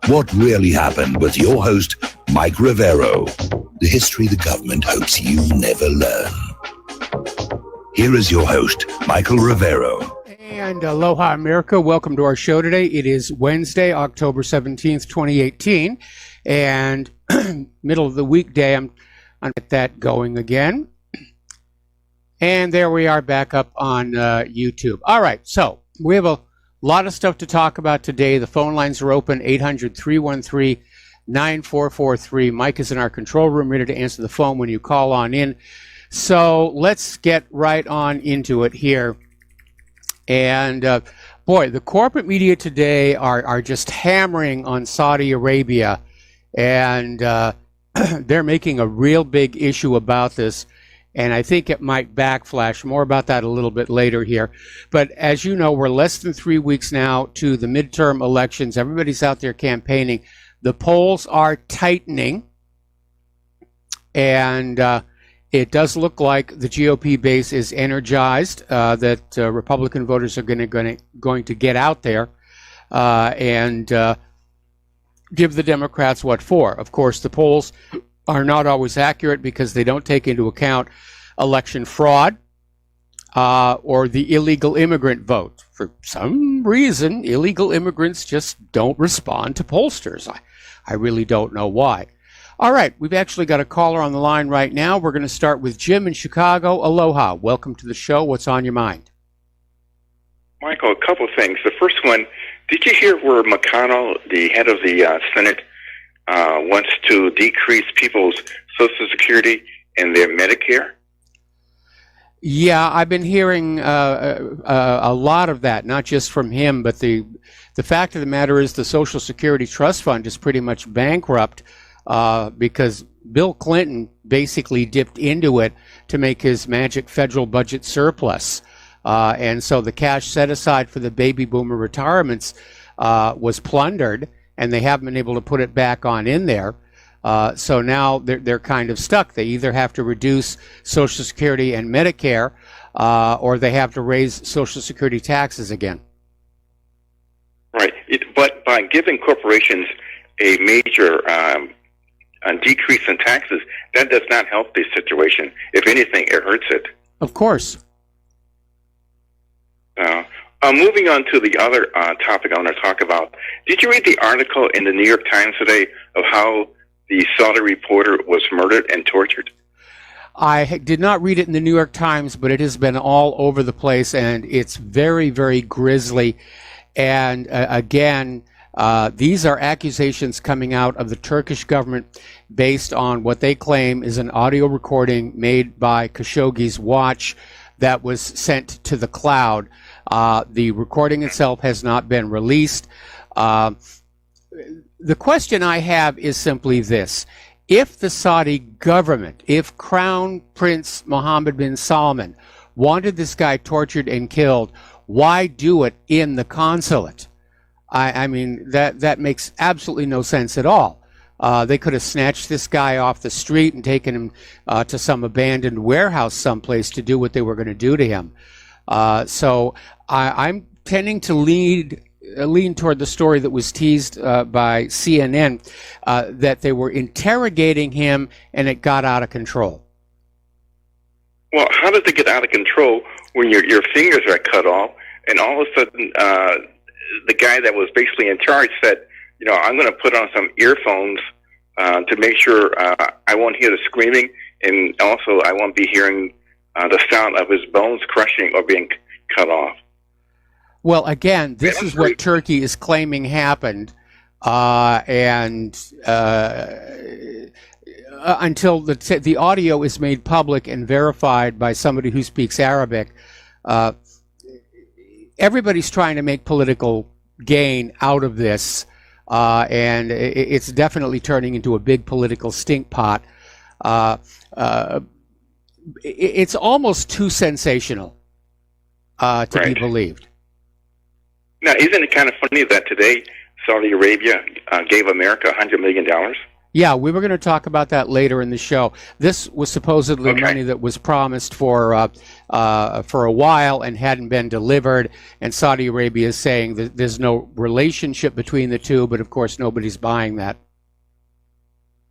What Really Happened with your host, Mike Rivero. The history the government hopes you never learn. Here is your host, Michael Rivero. And aloha, America. Welcome to our show today. It is Wednesday, October 17th, 2018. And middle of the weekday, I'm get that going again. And there we are back up on YouTube. All right, so we have a lot of stuff to talk about today. The phone lines are open, 800-313-9443. Mike is in our control room, ready to answer the phone when you call on in. So let's get right on into it here. And boy, the corporate media today are just hammering on Saudi Arabia. And they're making a real big issue about this. And I think it might backflash. More about that a little bit later here. But as you know, we're less than 3 weeks now to the midterm elections. Everybody's out there campaigning. The polls are tightening. And it does look like the GOP base is energized, that Republican voters are going to get out there and give the Democrats what for. Of course, the polls are not always accurate because they don't take into account election fraud or the illegal immigrant vote. For some reason, illegal immigrants just don't respond to pollsters. I really don't know why. All right, we've actually got a caller on the line right now. We're going to start with Jim in Chicago. Aloha. Welcome to the show. What's on your mind? Michael, a couple of things. The first one, did you hear where McConnell, the head of the Senate, wants to decrease people's Social Security and their Medicare? Yeah, I've been hearing a lot of that, not just from him, but the fact of the matter is the Social Security Trust Fund is pretty much bankrupt because Bill Clinton basically dipped into it to make his magic federal budget surplus. And so the cash set aside for the baby boomer retirements was plundered, and they haven't been able to put it back on in there. So now they're kind of stuck. They either have to reduce Social Security and Medicare, or they have to raise Social Security taxes again. Right. But by giving corporations a major decrease in taxes, that does not help the situation. If anything, it hurts it. Of course. Moving on to the other topic I want to talk about. Did you read the article in the New York Times today of how the Saudi reporter was murdered and tortured? I did not read it in the New York Times, but it has been all over the place, and it's very, very grisly. And again, these are accusations coming out of the Turkish government based on what they claim is an audio recording made by Khashoggi's watch that was sent to the cloud. The recording itself has not been released. The question I have is simply this. If the Saudi government, if Crown Prince Mohammed bin Salman wanted this guy tortured and killed, why do it in the consulate? I mean, that makes absolutely no sense at all. They could have snatched this guy off the street and taken him to some abandoned warehouse someplace to do what they were going to do to him. So I'm tending to lean toward the story that was teased by CNN, that they were interrogating him and it got out of control. Well, how does it get out of control when your fingers are cut off and all of a sudden the guy that was basically in charge said, I'm going to put on some earphones to make sure I won't hear the screaming, and also I won't be hearing the sound of his bones crushing or being cut off. Well, again, this is what Turkey is claiming happened, and until the audio is made public and verified by somebody who speaks Arabic, everybody's trying to make political gain out of this, and it's definitely turning into a big political stink pot. It's almost too sensational to be believed. Now, isn't it kind of funny that today Saudi Arabia gave America $100 million? Yeah, we were going to talk about that later in the show. This was supposedly Okay. money that was promised for a while and hadn't been delivered. And Saudi Arabia is saying that there's no relationship between the two, but of course nobody's buying that.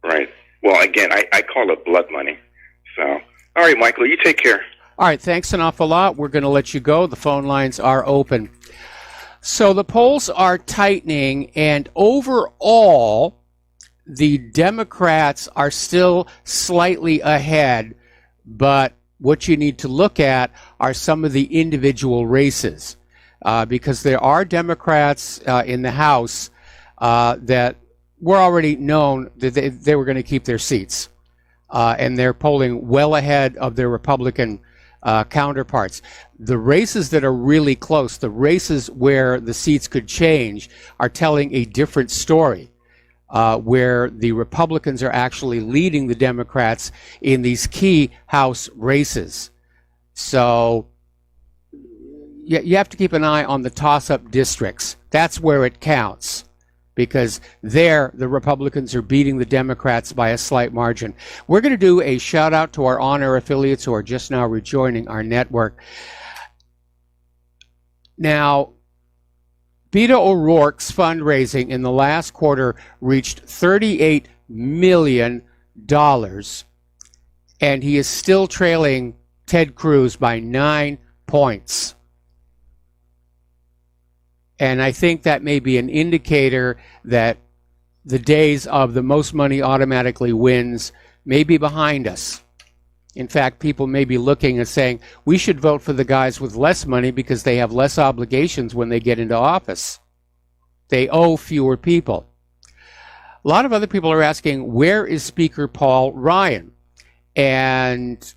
Right. Well, again, I call it blood money. So, all right, Michael, you take care. All right, thanks an awful lot. We're going to let you go. The phone lines are open. So the polls are tightening, and overall, the Democrats are still slightly ahead, but what you need to look at are some of the individual races, because there are Democrats in the House that were already known that they were going to keep their seats, and they're polling well ahead of their Republican counterparts. The races that are really close, the races where the seats could change, are telling a different story, where the Republicans are actually leading the Democrats in these key House races. So you have to keep an eye on the toss-up districts. That's where it counts, because there the Republicans are beating the Democrats by a slight margin. We're going to do a shout out to our on-air affiliates who are just now rejoining our network. Now, Beto O'Rourke's fundraising in the last quarter reached $38 million, and he is still trailing Ted Cruz by 9 points. And I think that may be an indicator that the days of the most money automatically wins may be behind us. In fact, people may be looking and saying, we should vote for the guys with less money because they have less obligations when they get into office. They owe fewer people. A lot of other people are asking, where is Speaker Paul Ryan? And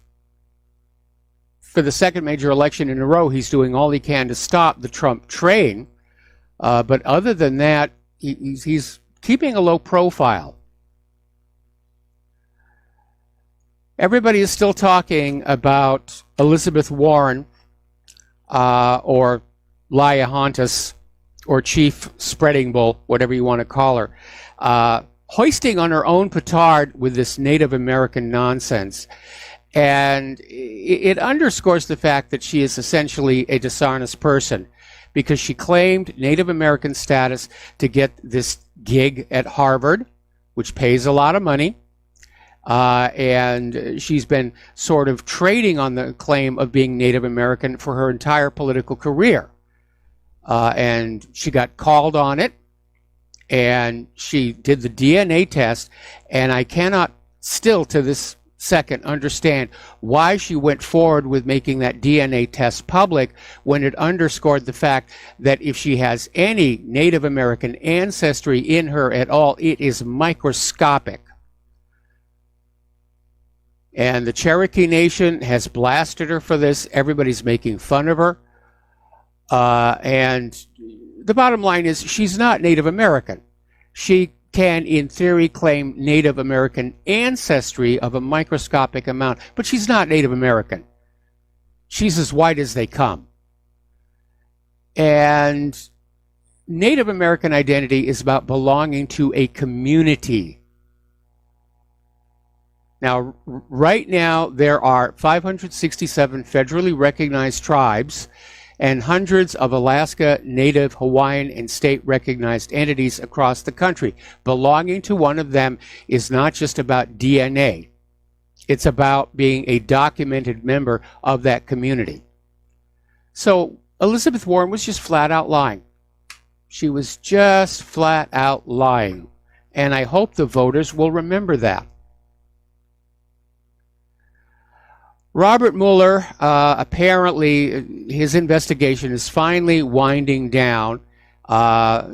for the second major election in a row, he's doing all he can to stop the Trump train. But other than that, he's keeping a low profile. Everybody is still talking about Elizabeth Warren, or Laia Hontus, or Chief Spreading Bull, whatever you want to call her, hoisting on her own petard with this Native American nonsense. And it underscores the fact that she is essentially a dishonest person, because she claimed Native American status to get this gig at Harvard, which pays a lot of money. And she's been sort of trading on the claim of being Native American for her entire political career. And she got called on it, and she did the DNA test, and I cannot still to this second understand why she went forward with making that DNA test public when it underscored the fact that if she has any Native American ancestry in her at all, it is microscopic. And the Cherokee Nation has blasted her for this. Everybody's making fun of her. And the bottom line is she's not Native American. She can, in theory, claim Native American ancestry of a microscopic amount, but she's not Native American. She's as white as they come. And Native American identity is about belonging to a community. Now, right now, there are 567 federally recognized tribes and hundreds of Alaska, Native, Hawaiian, and state-recognized entities across the country. Belonging to one of them is not just about DNA. It's about being a documented member of that community. So Elizabeth Warren was just flat out lying. She was just flat out lying. And I hope the voters will remember that. Robert Mueller, apparently his investigation is finally winding down.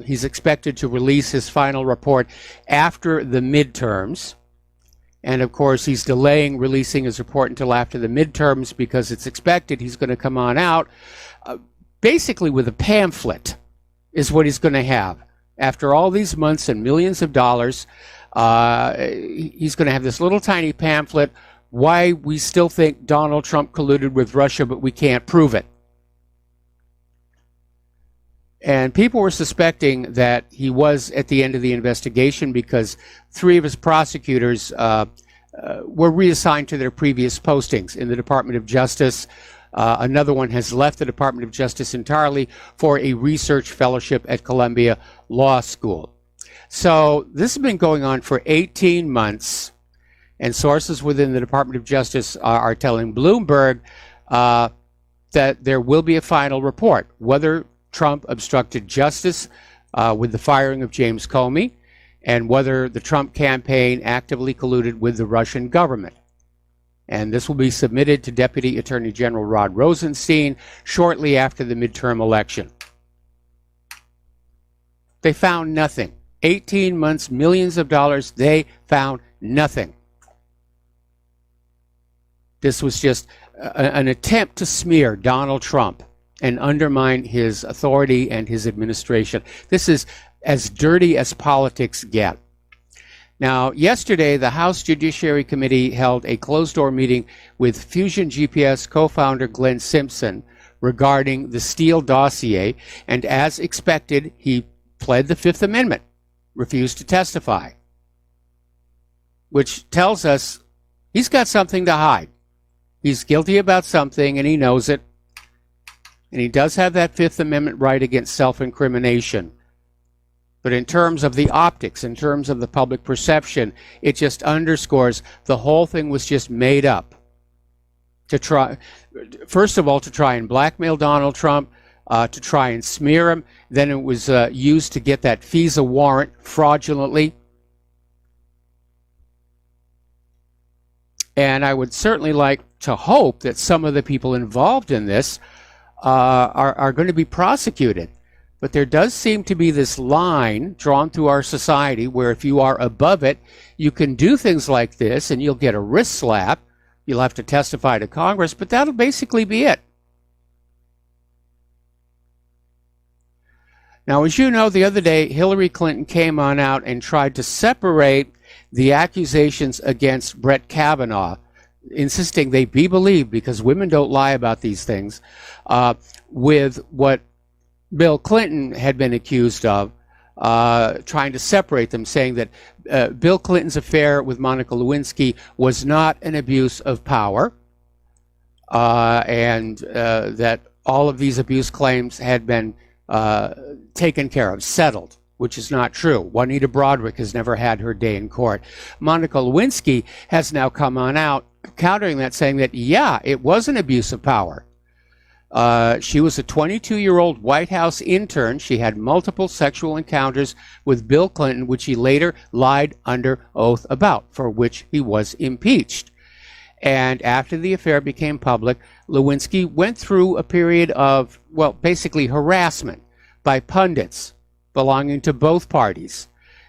He's expected to release his final report after the midterms. And of course, he's delaying releasing his report until after the midterms because it's expected he's going to come on out basically with a pamphlet is what he's going to have. After all these months and millions of dollars, he's going to have this little tiny pamphlet, why we still think Donald Trump colluded with Russia, but we can't prove it. And people were suspecting that he was at the end of the investigation because 3 of his prosecutors were reassigned to their previous postings in the Department of Justice. Another one has left the Department of Justice entirely for a research fellowship at Columbia Law School. So this has been going on for 18 months, and sources within the Department of Justice are telling Bloomberg that there will be a final report, whether Trump obstructed justice with the firing of James Comey, and whether the Trump campaign actively colluded with the Russian government. And this will be submitted to Deputy Attorney General Rod Rosenstein shortly after the midterm election. They found nothing. 18 months, millions of dollars, they found nothing. This was just an attempt to smear Donald Trump and undermine his authority and his administration. This is as dirty as politics get. Now, yesterday, the House Judiciary Committee held a closed-door meeting with Fusion GPS co-founder Glenn Simpson regarding the Steele dossier, and as expected, he pled the Fifth Amendment, refused to testify, which tells us he's got something to hide. He's guilty about something, and he knows it, and he does have that Fifth Amendment right against self-incrimination. But in terms of the optics, in terms of the public perception, it just underscores the whole thing was just made up to try, first of all, to try and blackmail Donald Trump, to try and smear him. Then it was used to get that FISA warrant fraudulently. And I would certainly like to hope that some of the people involved in this are going to be prosecuted. But there does seem to be this line drawn through our society where if you are above it, you can do things like this and you'll get a wrist slap. You'll have to testify to Congress, but that'll basically be it. Now, as you know, the other day, Hillary Clinton came on out and tried to separate the accusations against Brett Kavanaugh, insisting they be believed because women don't lie about these things, with what Bill Clinton had been accused of, trying to separate them, saying that Bill Clinton's affair with Monica Lewinsky was not an abuse of power, and that all of these abuse claims had been taken care of, settled, which is not true. Juanita Broaddrick has never had her day in court. Monica Lewinsky has now come on out, countering that, saying that, yeah, it was an abuse of power. She was a 22-year-old White House intern. She had multiple sexual encounters with Bill Clinton, which he later lied under oath about, for which he was impeached. And after the affair became public, Lewinsky went through a period of, well, basically harassment by pundits belonging to both parties.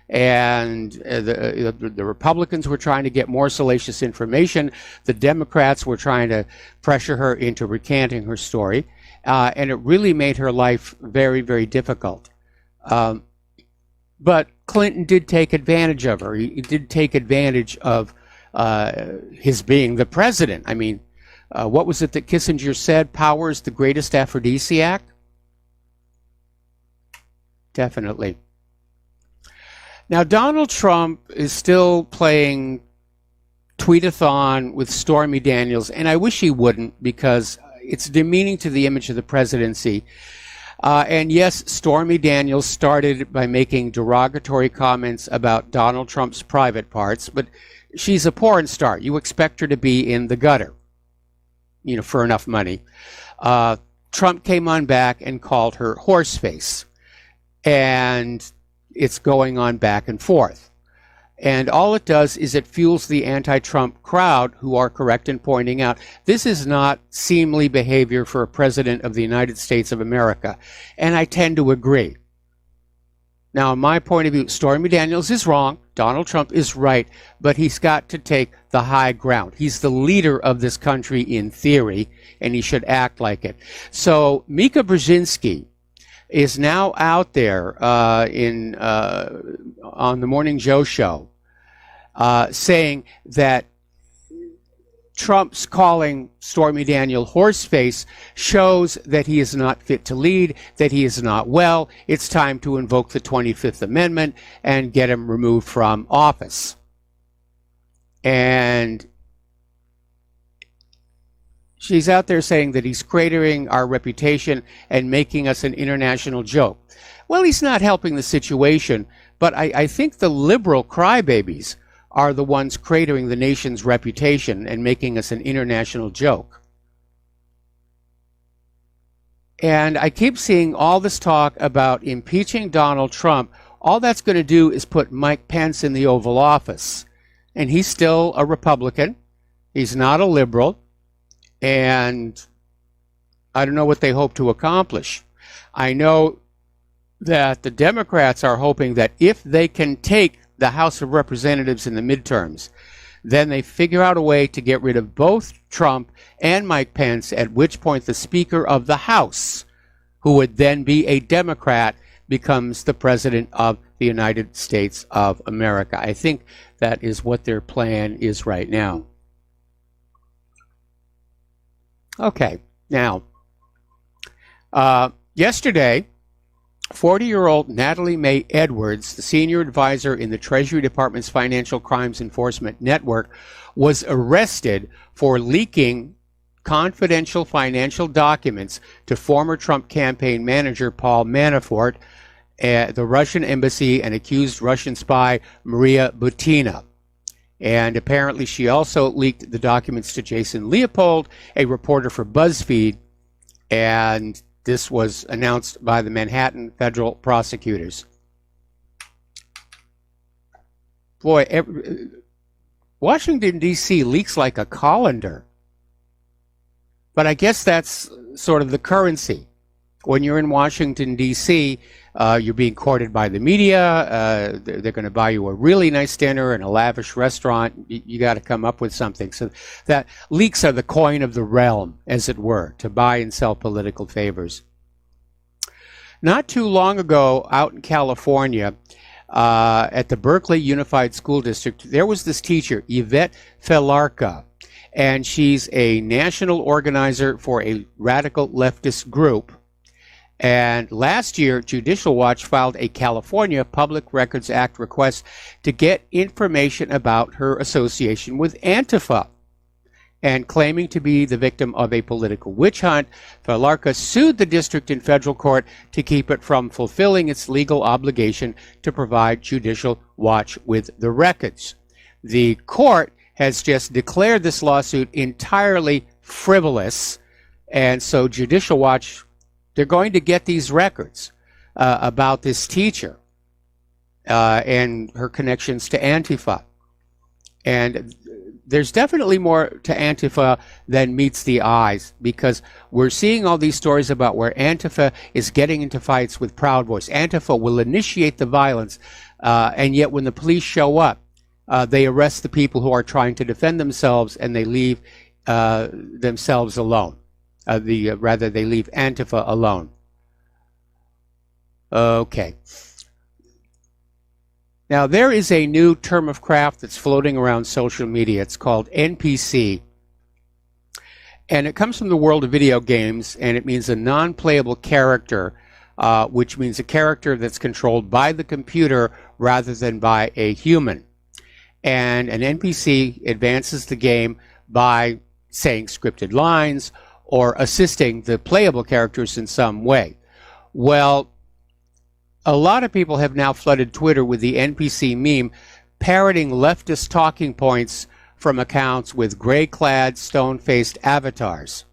And the Republicans were trying to get more salacious information. The Democrats were trying to pressure her into recanting her story. And it really made her life very, very difficult. But Clinton did take advantage of her. He did take advantage of his being the president. I mean, what was it that Kissinger said? Power is the greatest aphrodisiac? Definitely. Now, Donald Trump is still playing tweet-a-thon with Stormy Daniels, and I wish he wouldn't because it's demeaning to the image of the presidency. And yes, Stormy Daniels started by making derogatory comments about Donald Trump's private parts, but she's a porn star. You expect her to be in the gutter, you know, for enough money. Trump came on back and called her horseface, and it's going on back and forth. And all it does is it fuels the anti-Trump crowd, who are correct in pointing out this is not seemly behavior for a president of the United States of America. And I tend to agree. Now, in my point of view, Stormy Daniels is wrong. Donald Trump is right. But he's got to take the high ground. He's the leader of this country in theory, and he should act like it. So Mika Brzezinski is now out there on the Morning Joe show saying that Trump's calling Stormy Daniels horseface shows that he is not fit to lead, that he is not well. It's time to invoke the 25th Amendment and get him removed from office. And she's out there saying that he's cratering our reputation and making us an international joke. Well, he's not helping the situation, but I think the liberal crybabies are the ones cratering the nation's reputation and making us an international joke. And I keep seeing all this talk about impeaching Donald Trump. All that's going to do is put Mike Pence in the Oval Office. And he's still a Republican. He's not a liberal. And I don't know what they hope to accomplish. I know that the Democrats are hoping that if they can take the House of Representatives in the midterms, then they figure out a way to get rid of both Trump and Mike Pence, at which point the Speaker of the House, who would then be a Democrat, becomes the President of the United States of America. I think that is what their plan is right now. Okay, now, yesterday, 40-year-old Natalie Mae Edwards, the senior advisor in the Treasury Department's Financial Crimes Enforcement Network, was arrested for leaking confidential financial documents to former Trump campaign manager Paul Manafort, the Russian embassy, and accused Russian spy Maria Butina. And apparently she also leaked the documents to Jason Leopold, a reporter for BuzzFeed, and this was announced by the Manhattan federal prosecutors. Boy, Washington, D.C. leaks like a colander. But I guess that's sort of the currency. When you're in Washington, D.C., you're being courted by the media. They're going to buy you a really nice dinner in a lavish restaurant. You got to come up with something. So that leaks are the coin of the realm, as it were, to buy and sell political favors. Not too long ago, out in California, at the Berkeley Unified School District, there was this teacher, Yvette Felarca, and she's a national organizer for a radical leftist group. And last year, Judicial Watch filed a California Public Records Act request to get information about her association with Antifa. And claiming to be the victim of a political witch hunt, Felarca sued the district in federal court to keep it from fulfilling its legal obligation to provide Judicial Watch with the records. The court has just declared this lawsuit entirely frivolous, and so Judicial Watch, they're going to get these records about this teacher and her connections to Antifa. And there's definitely more to Antifa than meets the eyes, because we're seeing all these stories about where Antifa is getting into fights with Proud Boys. Antifa will initiate the violence, and yet when the police show up, they arrest the people who are trying to defend themselves, and they leave themselves alone. Rather, they leave Antifa alone. Okay. Now, there is a new term of craft that's floating around social media. It's called NPC. And it comes from the world of video games, and it means a non-playable character, which means a character that's controlled by the computer rather than by a human. And an NPC advances the game by saying scripted lines or assisting the playable characters in some way. Well, a lot of people have now flooded Twitter with the NPC meme parroting leftist talking points from accounts with gray-clad, stone-faced avatars.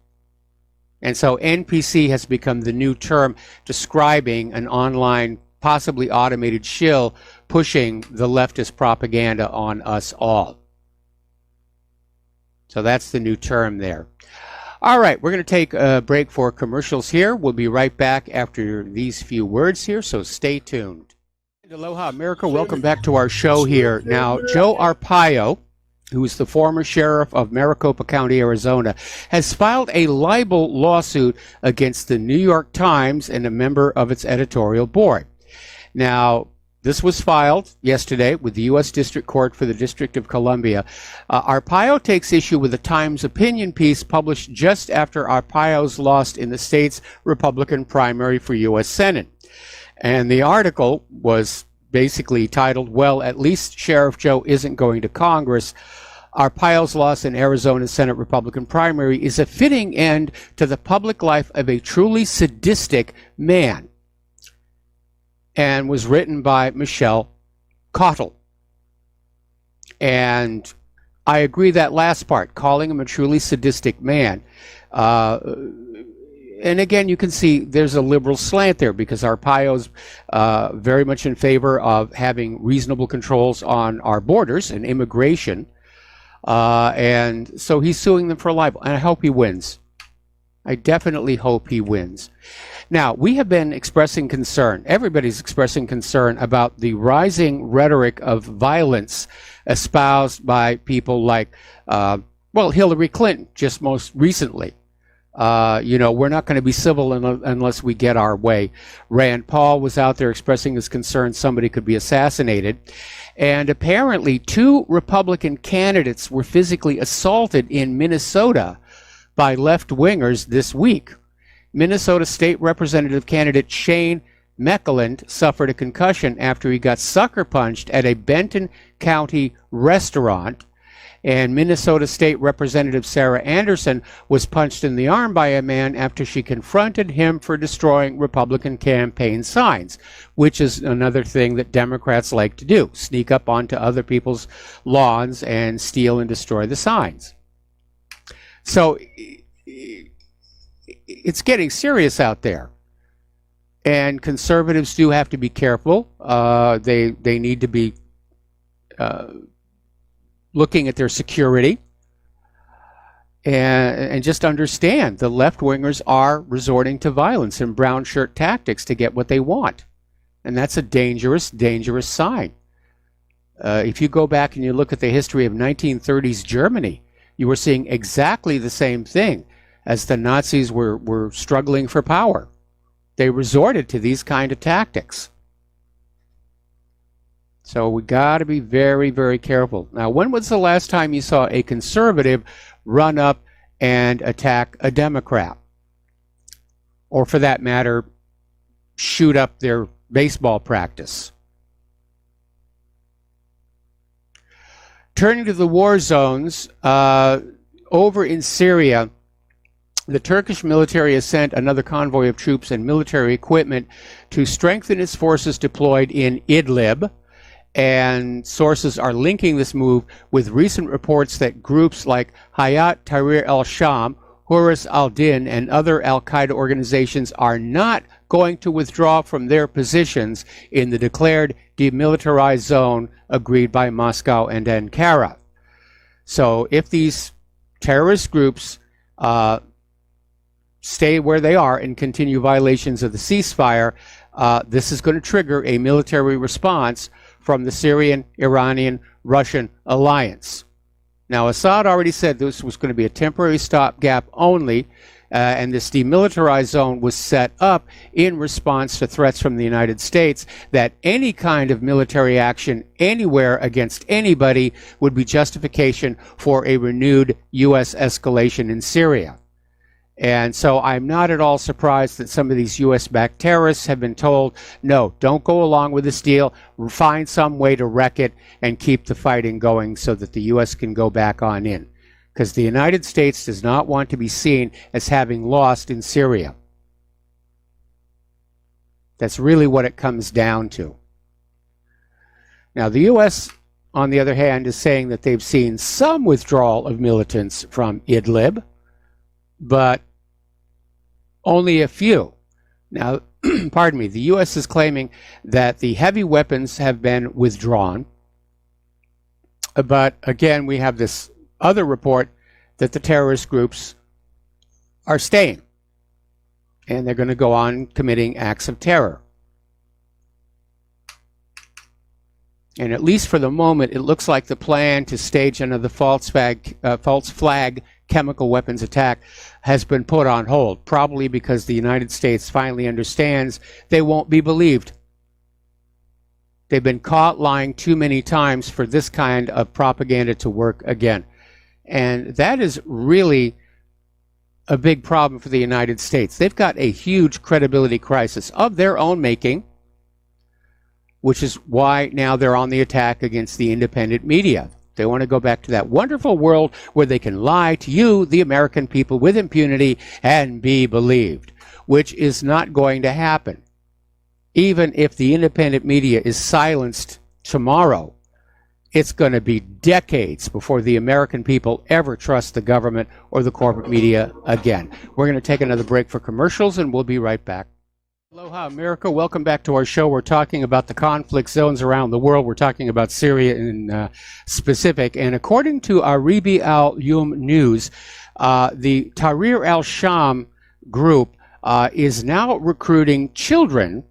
And so NPC has become the new term describing an online, possibly automated shill pushing the leftist propaganda on us all. So that's the new term there. All right, we're going to take a break for commercials here. We'll be right back after these few words here, so stay tuned. Aloha, America. Welcome back to our show here. Now, Joe Arpaio, who is the former sheriff of Maricopa County, Arizona, has filed a libel lawsuit against the New York Times and a member of its editorial board. Now, this was filed yesterday with the U.S. District Court for the District of Columbia. Arpaio takes issue with the Times opinion piece published just after Arpaio's lost in the state's Republican primary for U.S. Senate. And the article was basically titled, "Well, at least Sheriff Joe isn't going to Congress. Arpaio's loss in Arizona's Senate Republican primary is a fitting end to the public life of a truly sadistic man," and was written by Michelle Cottle. And I agree that last part, calling him a truly sadistic man. And again, you can see there's a liberal slant there because Arpaio's very much in favor of having reasonable controls on our borders and immigration. And so he's suing them for libel, and I hope he wins. I definitely hope he wins. Now, we have been expressing concern, everybody's expressing concern about the rising rhetoric of violence espoused by people like, Hillary Clinton, just most recently. We're not going to be civil unless we get our way. Rand Paul was out there expressing his concern somebody could be assassinated. And apparently 2 Republican candidates were physically assaulted in Minnesota by left-wingers this week. Minnesota State Representative candidate Shane Meckland suffered a concussion after he got sucker punched at a Benton County restaurant. And Minnesota State Representative Sarah Anderson was punched in the arm by a man after she confronted him for destroying Republican campaign signs, which is another thing that Democrats like to do, sneak up onto other people's lawns and steal and destroy the signs. So it's getting serious out there. And conservatives do have to be careful. They need to be looking at their security and just understand the left-wingers are resorting to violence and brown shirt tactics to get what they want. And that's a dangerous, dangerous sign. If you go back and you look at the history of 1930s Germany, you were seeing exactly the same thing as the Nazis were struggling for power. They resorted to these kind of tactics. So we got to be very, very careful. Now, when was the last time you saw a conservative run up and attack a Democrat? Or for that matter, shoot up their baseball practice? Turning to the war zones, over in Syria, the Turkish military has sent another convoy of troops and military equipment to strengthen its forces deployed in Idlib. And sources are linking this move with recent reports that groups like Hayat Tahrir al-Sham, Hurus al-Din, and other al-Qaeda organizations are not going to withdraw from their positions in the declared demilitarized zone agreed by Moscow and Ankara. So if these terrorist groups stay where they are and continue violations of the ceasefire, this is going to trigger a military response from the Syrian, Iranian, Russian alliance. Now, Assad already said this was going to be a temporary stopgap only, and this demilitarized zone was set up in response to threats from the United States that any kind of military action anywhere against anybody would be justification for a renewed U.S. escalation in Syria. And so I'm not at all surprised that some of these U.S.-backed terrorists have been told, no, don't go along with this deal, find some way to wreck it and keep the fighting going so that the U.S. can go back on in. Because the United States does not want to be seen as having lost in Syria. That's really what it comes down to. Now, the U.S., on the other hand, is saying that they've seen some withdrawal of militants from Idlib, but only a few. Now, pardon me, the U.S. is claiming that the heavy weapons have been withdrawn. But again, we have this other report that the terrorist groups are staying. And they're going to go on committing acts of terror. And at least for the moment, it looks like the plan to stage another false flag chemical weapons attack has been put on hold, probably because the United States finally understands they won't be believed. They've been caught lying too many times for this kind of propaganda to work again. And that is really a big problem for the United States. They've got a huge credibility crisis of their own making, which is why now they're on the attack against the independent media. They want to go back to that wonderful world where they can lie to you, the American people, with impunity and be believed, which is not going to happen. Even if the independent media is silenced tomorrow, it's going to be decades before the American people ever trust the government or the corporate media again. We're going to take another break for commercials, and we'll be right back. Aloha, America. Welcome back to our show. We're talking about the conflict zones around the world. We're talking about Syria in specific. And according to Arabi al-Yum News, the Tahrir al-Sham group is now recruiting children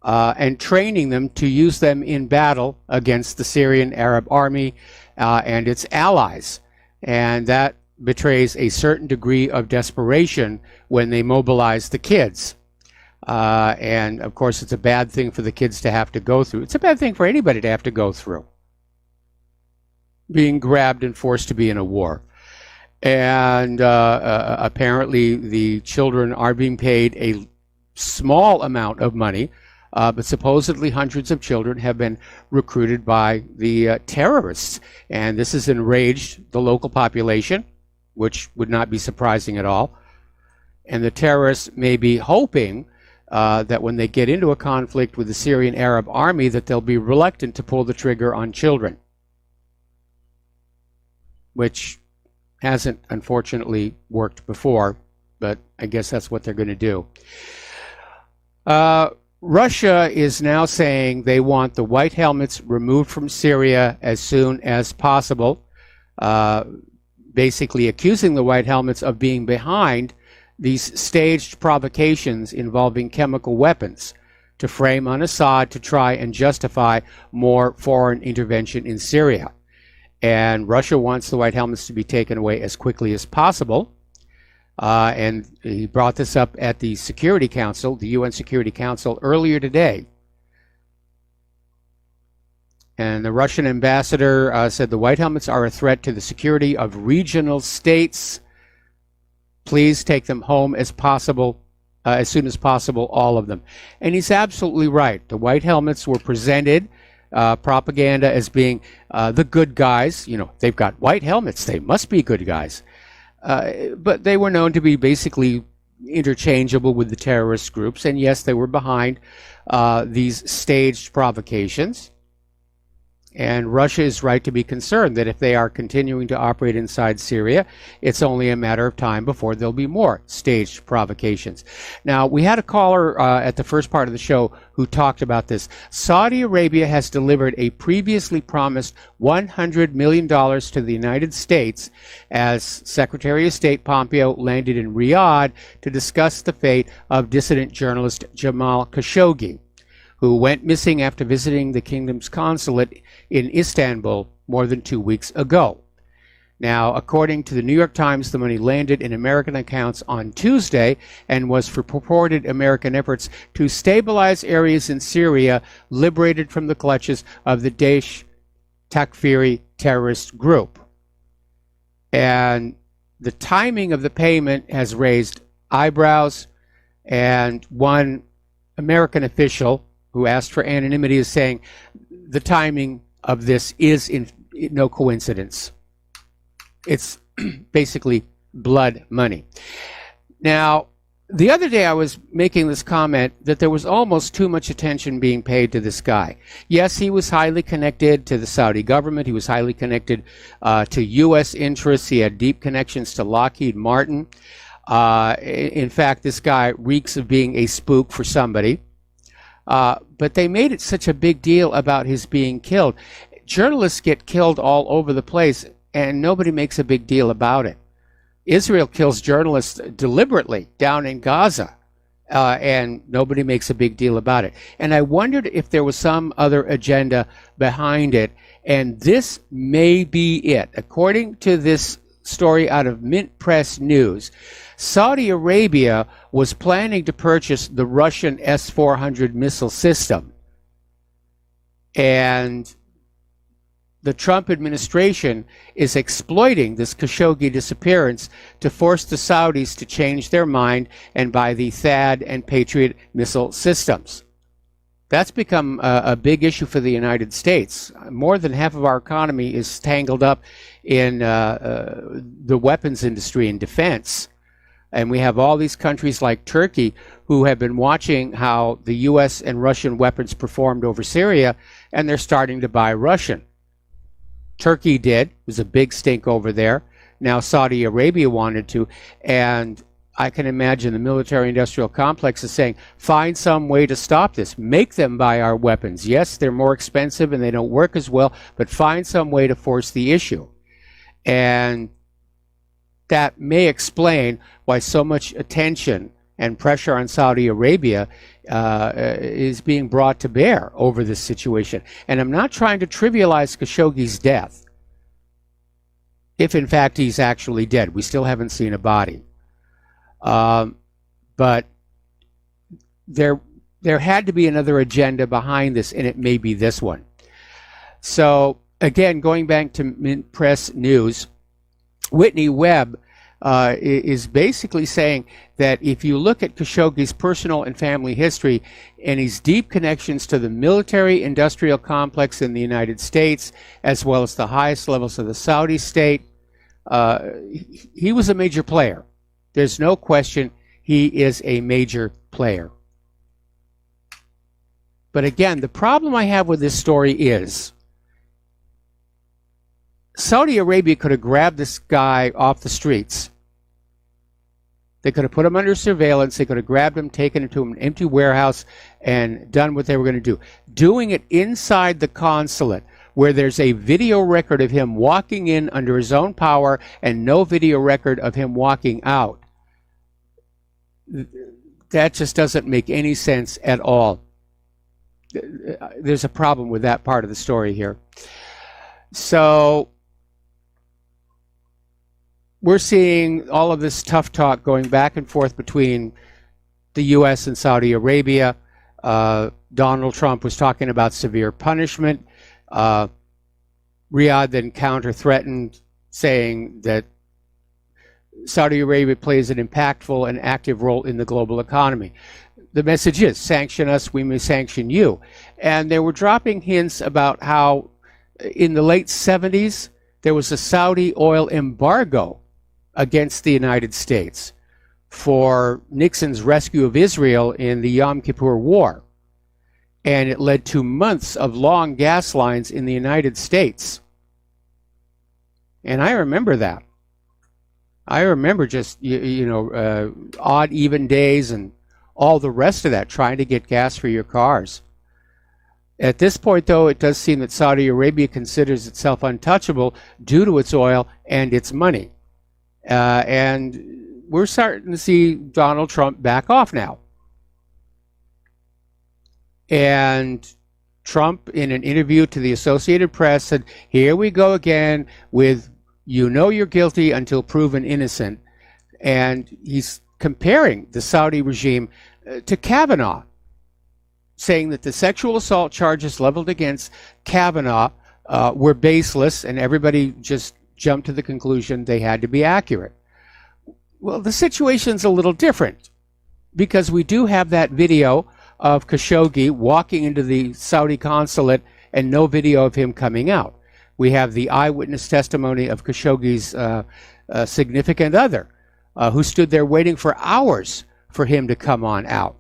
and training them to use them in battle against the Syrian Arab army and its allies. And that betrays a certain degree of desperation when they mobilize the kids. And of course, it's a bad thing for the kids to have to go through. It's a bad thing for anybody to have to go through, being grabbed and forced to be in a war. And apparently the children are being paid a small amount of money, but supposedly hundreds of children have been recruited by the terrorists. And this has enraged the local population, which would not be surprising at all. And the terrorists may be hoping that when they get into a conflict with the Syrian Arab army, that they'll be reluctant to pull the trigger on children, which hasn't, unfortunately, worked before, but I guess that's what they're going to do. Russia is now saying they want the white helmets removed from Syria as soon as possible, basically accusing the white helmets of being behind these staged provocations involving chemical weapons to frame on Assad to try and justify more foreign intervention in Syria. And Russia wants the white helmets to be taken away as quickly as possible. And he brought this up at the Security Council, the UN Security Council, earlier today. And the Russian ambassador said the white helmets are a threat to the security of regional states. Please take them home as possible, as soon as possible, all of them. And he's absolutely right. The white helmets were presented propaganda as being the good guys. You know, they've got white helmets. They must be good guys. But they were known to be basically interchangeable with the terrorist groups. And yes, they were behind these staged provocations. And Russia is right to be concerned that if they are continuing to operate inside Syria, it's only a matter of time before there'll be more staged provocations. Now, we had a caller at the first part of the show who talked about this. Saudi Arabia has delivered a previously promised $100 million to the United States as Secretary of State Pompeo landed in Riyadh to discuss the fate of dissident journalist Jamal Khashoggi, who went missing after visiting the kingdom's consulate in Istanbul more than 2 weeks ago. Now, according to the New York Times, the money landed in American accounts on Tuesday and was for purported American efforts to stabilize areas in Syria liberated from the clutches of the Daesh Takfiri terrorist group. And the timing of the payment has raised eyebrows, and one American official who asked for anonymity is saying the timing of this is no coincidence. It's basically blood money. Now, the other day I was making this comment that there was almost too much attention being paid to this guy. Yes, he was highly connected to the Saudi government. He was highly connected to U.S. interests. He had deep connections to Lockheed Martin. In fact, this guy reeks of being a spook for somebody. But they made it such a big deal about his being killed. Journalists get killed all over the place, and nobody makes a big deal about it. Israel kills journalists deliberately down in Gaza, and nobody makes a big deal about it. And I wondered if there was some other agenda behind it, and this may be it. According to this story out of Mint Press News, Saudi Arabia was planning to purchase the Russian S-400 missile system. And the Trump administration is exploiting this Khashoggi disappearance to force the Saudis to change their mind and buy the THAAD and Patriot missile systems. That's become a big issue for the United States. More than half of our economy is tangled up in the weapons industry and defense. And we have all these countries like Turkey who have been watching how the U.S. and Russian weapons performed over Syria, and they're starting to buy Russian. Turkey did. It was a big stink over there. Now Saudi Arabia wanted to, and I can imagine the military-industrial complex is saying, find some way to stop this. Make them buy our weapons. Yes, they're more expensive and they don't work as well, but find some way to force the issue. And that may explain why so much attention and pressure on Saudi Arabia is being brought to bear over this situation. And I'm not trying to trivialize Khashoggi's death, if in fact he's actually dead. We still haven't seen a body. But there had to be another agenda behind this, and it may be this one. So again, going back to Mint Press News, Whitney Webb is basically saying that if you look at Khashoggi's personal and family history and his deep connections to the military-industrial complex in the United States, as well as the highest levels of the Saudi state, he was a major player. There's no question he is a major player. But again, the problem I have with this story is Saudi Arabia could have grabbed this guy off the streets. They could have put him under surveillance. They could have grabbed him, taken him to an empty warehouse, and done what they were going to do. Doing it inside the consulate, where there's a video record of him walking in under his own power and no video record of him walking out. That just doesn't make any sense at all. There's a problem with that part of the story here. So we're seeing all of this tough talk going back and forth between the U.S. and Saudi Arabia. Donald Trump was talking about severe punishment. Riyadh then counter-threatened, saying that Saudi Arabia plays an impactful and active role in the global economy. The message is, sanction us, we may sanction you. And they were dropping hints about how in the late 70s, there was a Saudi oil embargo against the United States for Nixon's rescue of Israel in the Yom Kippur War. And it led to months of long gas lines in the United States. And I remember that. I remember just, odd, even days and all the rest of that, trying to get gas for your cars. At this point, though, it does seem that Saudi Arabia considers itself untouchable due to its oil and its money. And we're starting to see Donald Trump back off now. And Trump, in an interview to the Associated Press, said, here we go again with, you know you're guilty until proven innocent. And he's comparing the Saudi regime to Kavanaugh, saying that the sexual assault charges leveled against Kavanaugh were baseless, and everybody just jumped to the conclusion they had to be accurate. Well, the situation's a little different, because we do have that video of Khashoggi walking into the Saudi consulate and no video of him coming out. We have the eyewitness testimony of Khashoggi's significant other, who stood there waiting for hours for him to come on out.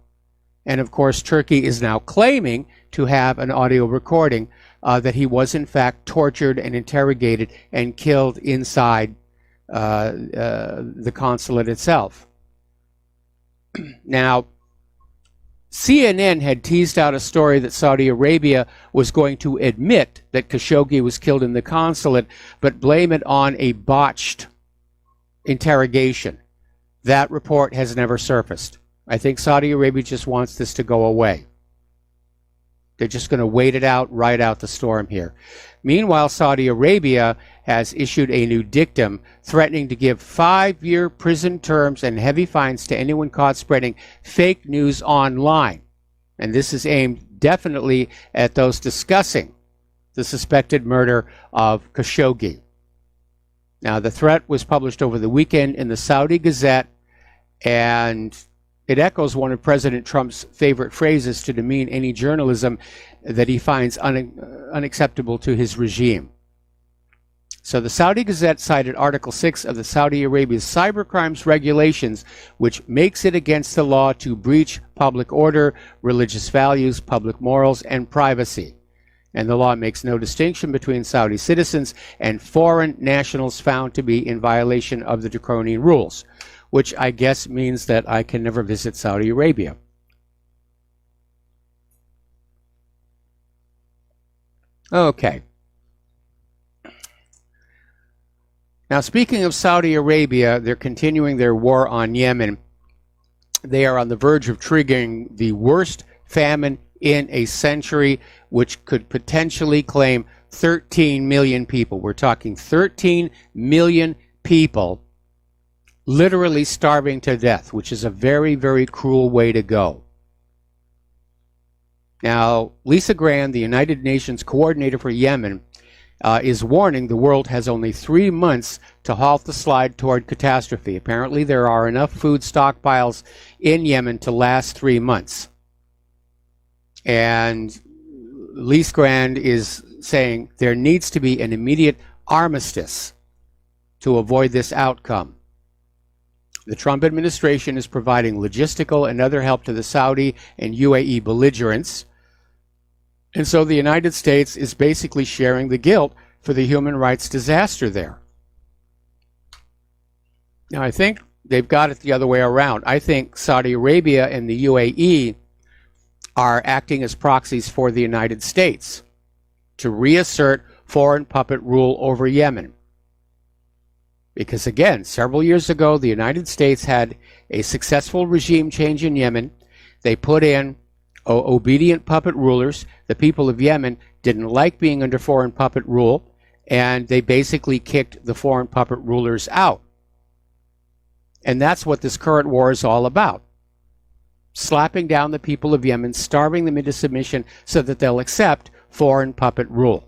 And of course, Turkey is now claiming to have an audio recording that he was in fact tortured and interrogated and killed inside the consulate itself. Now, CNN had teased out a story that Saudi Arabia was going to admit that Khashoggi was killed in the consulate, but blame it on a botched interrogation. That report has never surfaced. I think Saudi Arabia just wants this to go away. They're just going to wait it out, ride out the storm here. Meanwhile, Saudi Arabia has issued a new dictum threatening to give 5-year prison terms and heavy fines to anyone caught spreading fake news online. And this is aimed definitely at those discussing the suspected murder of Khashoggi. Now, the threat was published over the weekend in the Saudi Gazette, and it echoes one of President Trump's favorite phrases to demean any journalism that he finds unacceptable to his regime. So the Saudi Gazette cited Article 6 of the Saudi Arabia's cybercrimes regulations, which makes it against the law to breach public order, religious values, public morals, and privacy. And the law makes no distinction between Saudi citizens and foreign nationals found to be in violation of the draconian rules, which I guess means that I can never visit Saudi Arabia. Okay. Now, speaking of Saudi Arabia, they're continuing their war on Yemen. They are on the verge of triggering the worst famine in a century, which could potentially claim 13 million people. We're talking 13 million people literally starving to death, which is a very, very cruel way to go. Now, Lisa Grand, the United Nations coordinator for Yemen, is warning the world has only 3 months to halt the slide toward catastrophe. Apparently, there are enough food stockpiles in Yemen to last 3 months. And Lisa Grand is saying there needs to be an immediate armistice to avoid this outcome. The Trump administration is providing logistical and other help to the Saudi and UAE belligerents. And so the United States is basically sharing the guilt for the human rights disaster there. Now, I think they've got it the other way around. I think Saudi Arabia and the UAE are acting as proxies for the United States to reassert foreign puppet rule over Yemen. Because again, several years ago, the United States had a successful regime change in Yemen. They put in obedient puppet rulers. The people of Yemen didn't like being under foreign puppet rule, and they basically kicked the foreign puppet rulers out. And that's what this current war is all about. Slapping down the people of Yemen, starving them into submission so that they'll accept foreign puppet rule.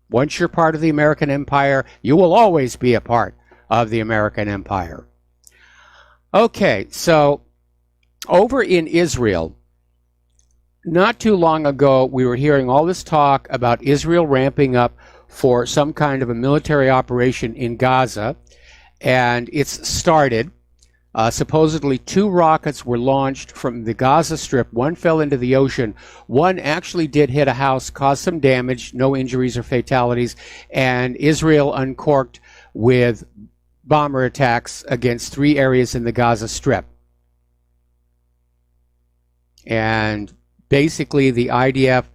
Once you're part of the American empire, you will always be a part of the American empire. Okay, so over in Israel, not too long ago, we were hearing all this talk about Israel ramping up for some kind of a military operation in Gaza, and it's started. Supposedly 2 rockets were launched from the Gaza Strip. One fell into the ocean. One actually did hit a house, caused some damage, no injuries or fatalities, and Israel uncorked with bomber attacks against 3 areas in the Gaza Strip. And basically the IDF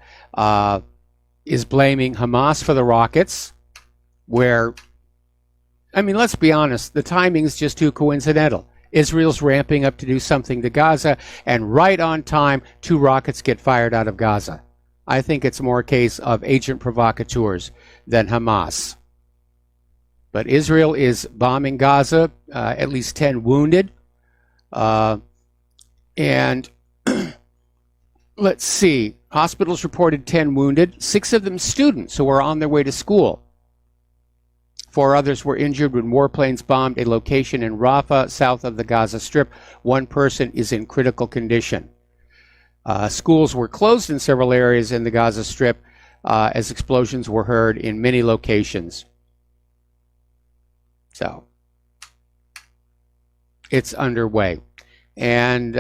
is blaming Hamas for the rockets, where, I mean, let's be honest, the timing is just too coincidental. Israel's ramping up to do something to Gaza, and right on time, 2 rockets get fired out of Gaza. I think it's more a case of agent provocateurs than Hamas. But Israel is bombing Gaza, at least 10 wounded. And let's see, hospitals reported 10 wounded, 6 of them students who were on their way to school. 4 others were injured when warplanes bombed a location in Rafah, south of the Gaza Strip. 1 person is in critical condition. Schools were closed in several areas in the Gaza Strip as explosions were heard in many locations. So, it's underway. And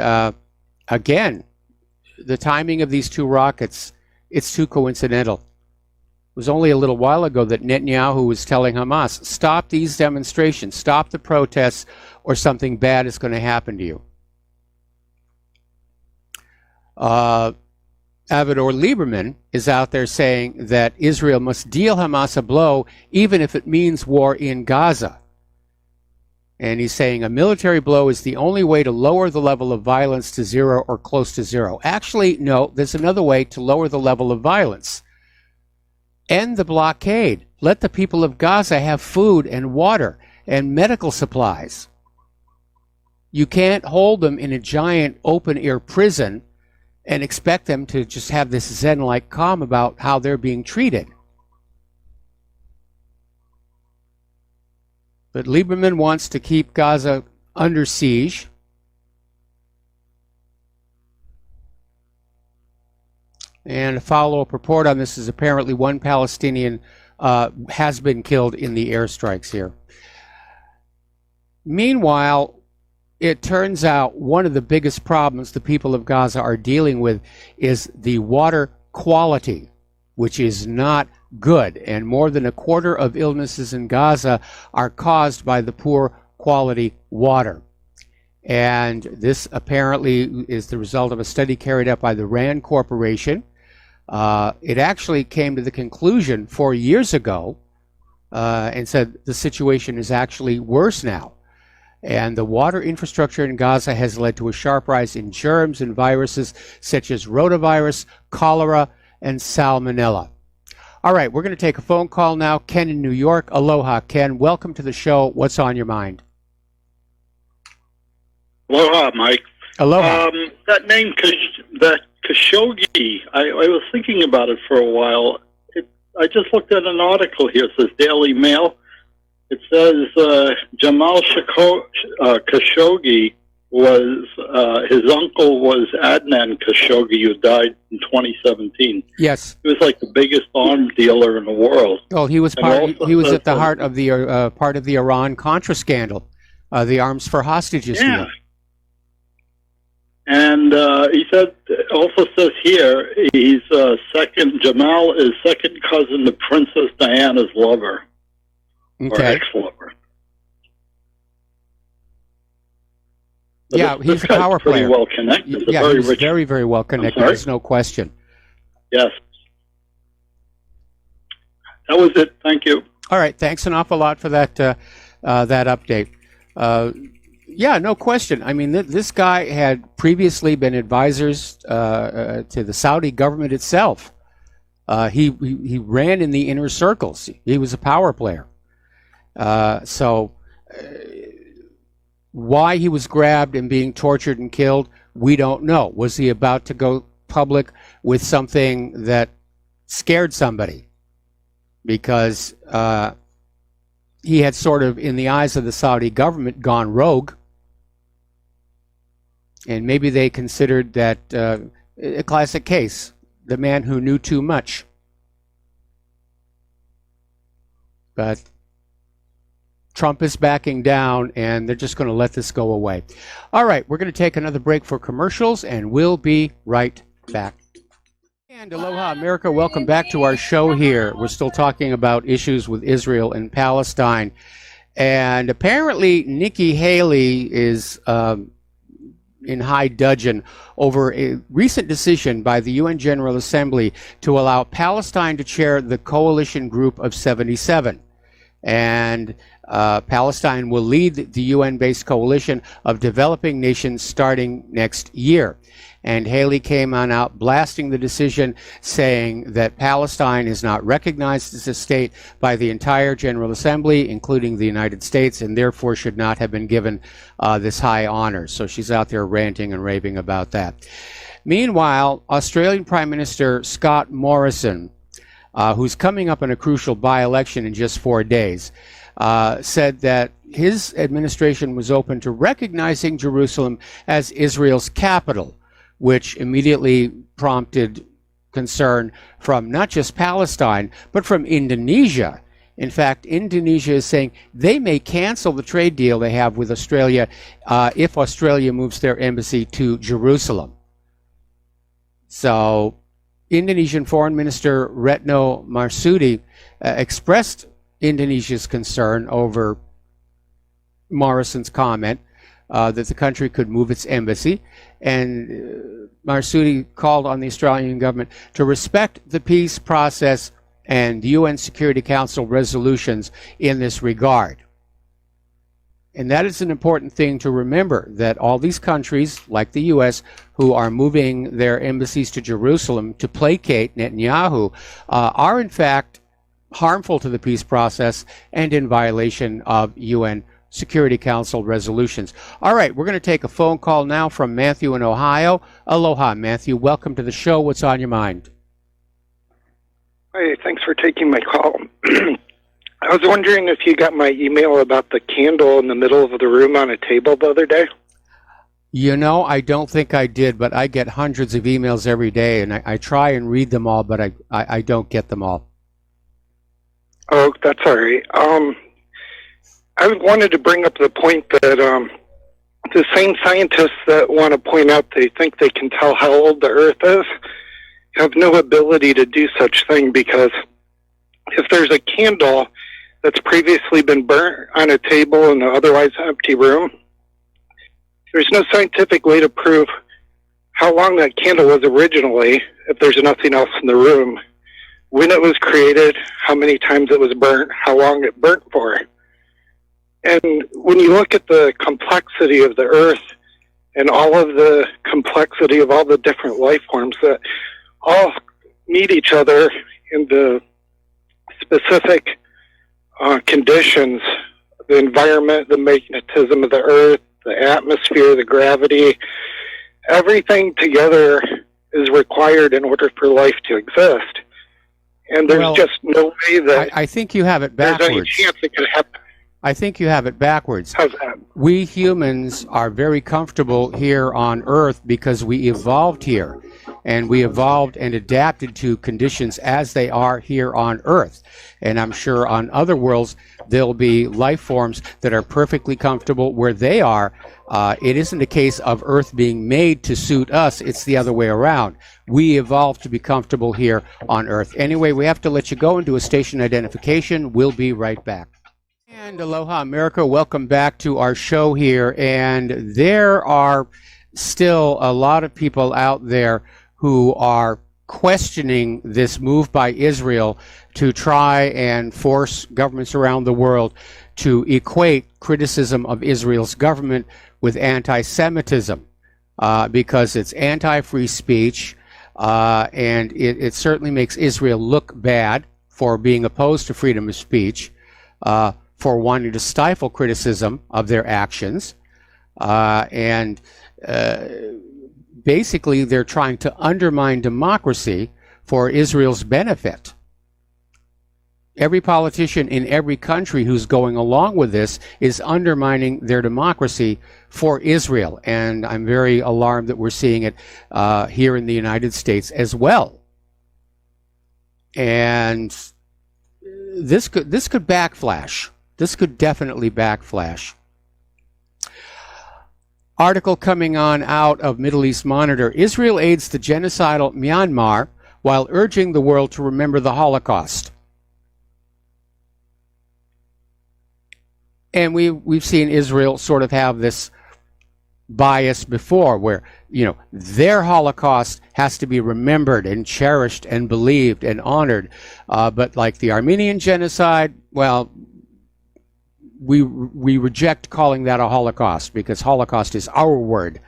again, the timing of these 2 rockets, it's too coincidental. It was only a little while ago that Netanyahu was telling Hamas, stop these demonstrations, stop the protests, or something bad is going to happen to you. Avigdor Lieberman is out there saying that Israel must deal Hamas a blow, even if it means war in Gaza. And he's saying a military blow is the only way to lower the level of violence to 0 or close to 0. Actually, no, there's another way to lower the level of violence. End the blockade. Let the people of Gaza have food and water and medical supplies. You can't hold them in a giant open-air prison and expect them to just have this Zen-like calm about how they're being treated. But Lieberman wants to keep Gaza under siege. And a follow-up report on this is apparently one Palestinian has been killed in the airstrikes here. Meanwhile, it turns out one of the biggest problems the people of Gaza are dealing with is the water quality, which is not good. And more than a quarter of illnesses in Gaza are caused by the poor quality water. And this apparently is the result of a study carried out by the RAND Corporation. It actually came to the conclusion 4 years ago and said the situation is actually worse now. And the water infrastructure in Gaza has led to a sharp rise in germs and viruses such as rotavirus, cholera, and salmonella. All right, we're going to take a phone call now. Ken in New York. Aloha, Ken. Welcome to the show. What's on your mind? Aloha, Mike. Aloha. That name, that Khashoggi, I was thinking about it for a while. I just looked at an article here. It says Daily Mail. It says Jamal Khashoggi was, his uncle was Adnan Khashoggi, who died in 2017. Yes. He was like the biggest arms dealer in the world. Oh, he was he was at the heart of the part of the Iran-Contra scandal, the arms for hostages deal. And he said, also says here, he's Jamal is second cousin to Princess Diana's lover, or ex-lover. But yeah, he's a power pretty player. Well connected. Yeah, he's very, very well connected. There's no question. Yes. That was it. Thank you. All right. Thanks an awful lot for that that update. Yeah, no question. I mean, this guy had previously been advisors to the Saudi government itself. He ran in the inner circles. He was a power player. So why he was grabbed and being tortured and killed, we don't know. Was he about to go public with something that scared somebody? Because he had sort of, in the eyes of the Saudi government, gone rogue. And maybe they considered that a classic case, the man who knew too much. But Trump is backing down, and they're just going to let this go away. All right, we're going to take another break for commercials, and we'll be right back. And aloha, America. Welcome back to our show here. We're still talking about issues with Israel and Palestine. And apparently Nikki Haley is in high dudgeon over a recent decision by the UN General Assembly to allow Palestine to chair the coalition group of 77. And Palestine will lead the UN-based coalition of developing nations starting next year. And Haley came on out blasting the decision, saying that Palestine is not recognized as a state by the entire General Assembly, including the United States, and therefore should not have been given this high honor. So she's out there ranting and raving about that. Meanwhile, Australian Prime Minister Scott Morrison, who's coming up in a crucial by-election in just 4 days, said that his administration was open to recognizing Jerusalem as Israel's capital, which immediately prompted concern from not just Palestine, but from Indonesia. In fact, Indonesia is saying they may cancel the trade deal they have with Australia if Australia moves their embassy to Jerusalem. So Indonesian Foreign Minister Retno Marsudi expressed Indonesia's concern over Morrison's comment that the country could move its embassy, and Marsudi called on the Australian government to respect the peace process and UN Security Council resolutions in this regard. And that is an important thing to remember, that all these countries, like the U.S., who are moving their embassies to Jerusalem to placate Netanyahu, are in fact harmful to the peace process and in violation of UN Security Council resolutions. All right, we're going to take a phone call now from Matthew in Ohio. Aloha, Matthew. Welcome to the show. What's on your mind? Hi, thanks for taking my call. I was wondering if you got my email about the candle in the middle of the room on a table the other day. You know, I don't think I did, but I get hundreds of emails every day, and I try and read them all, but I don't get them all. Oh, that's all right. I wanted to bring up the point that the same scientists that want to point out they think they can tell how old the Earth is have no ability to do such thing, because if there's a candle that's previously been burnt on a table in an otherwise empty room, there's no scientific way to prove how long that candle was originally if there's nothing else in the room, when it was created, how many times it was burnt, how long it burnt for. And when you look at the complexity of the Earth and all of the complexity of all the different life forms that all need each other in the specific conditions, the environment, the magnetism of the Earth, the atmosphere, the gravity, everything together is required in order for life to exist. And there's just no way that I think you have it backwards. There's any chance it could happen. I think you have it backwards. How's that? We humans are very comfortable here on Earth because we evolved here, and we evolved and adapted to conditions as they are here on Earth. And I'm sure on other worlds there'll be life forms that are perfectly comfortable where they are. It isn't a case of Earth being made to suit us. It's the other way around. We evolved to be comfortable here on Earth. Anyway, we have to let you go and do a station identification. We'll be right back. And aloha, America. Welcome back to our show here. And there are still a lot of people out there who are questioning this move by Israel to try and force governments around the world to equate criticism of Israel's government with anti-Semitism, because it's anti-free speech, and it certainly makes Israel look bad for being opposed to freedom of speech, for wanting to stifle criticism of their actions, and basically they're trying to undermine democracy for Israel's benefit. Every politician in every country who's going along with this is undermining their democracy for Israel, and I'm very alarmed that we're seeing it here in the United States as well. And this could backflash. This could definitely backflash. Article coming on out of Middle East Monitor: Israel aids the genocidal Myanmar while urging the world to remember the Holocaust. And we've seen Israel sort of have this bias before, where, you know, their Holocaust has to be remembered and cherished and believed and honored. But like the Armenian genocide, well, we reject calling that a Holocaust, because Holocaust is our word.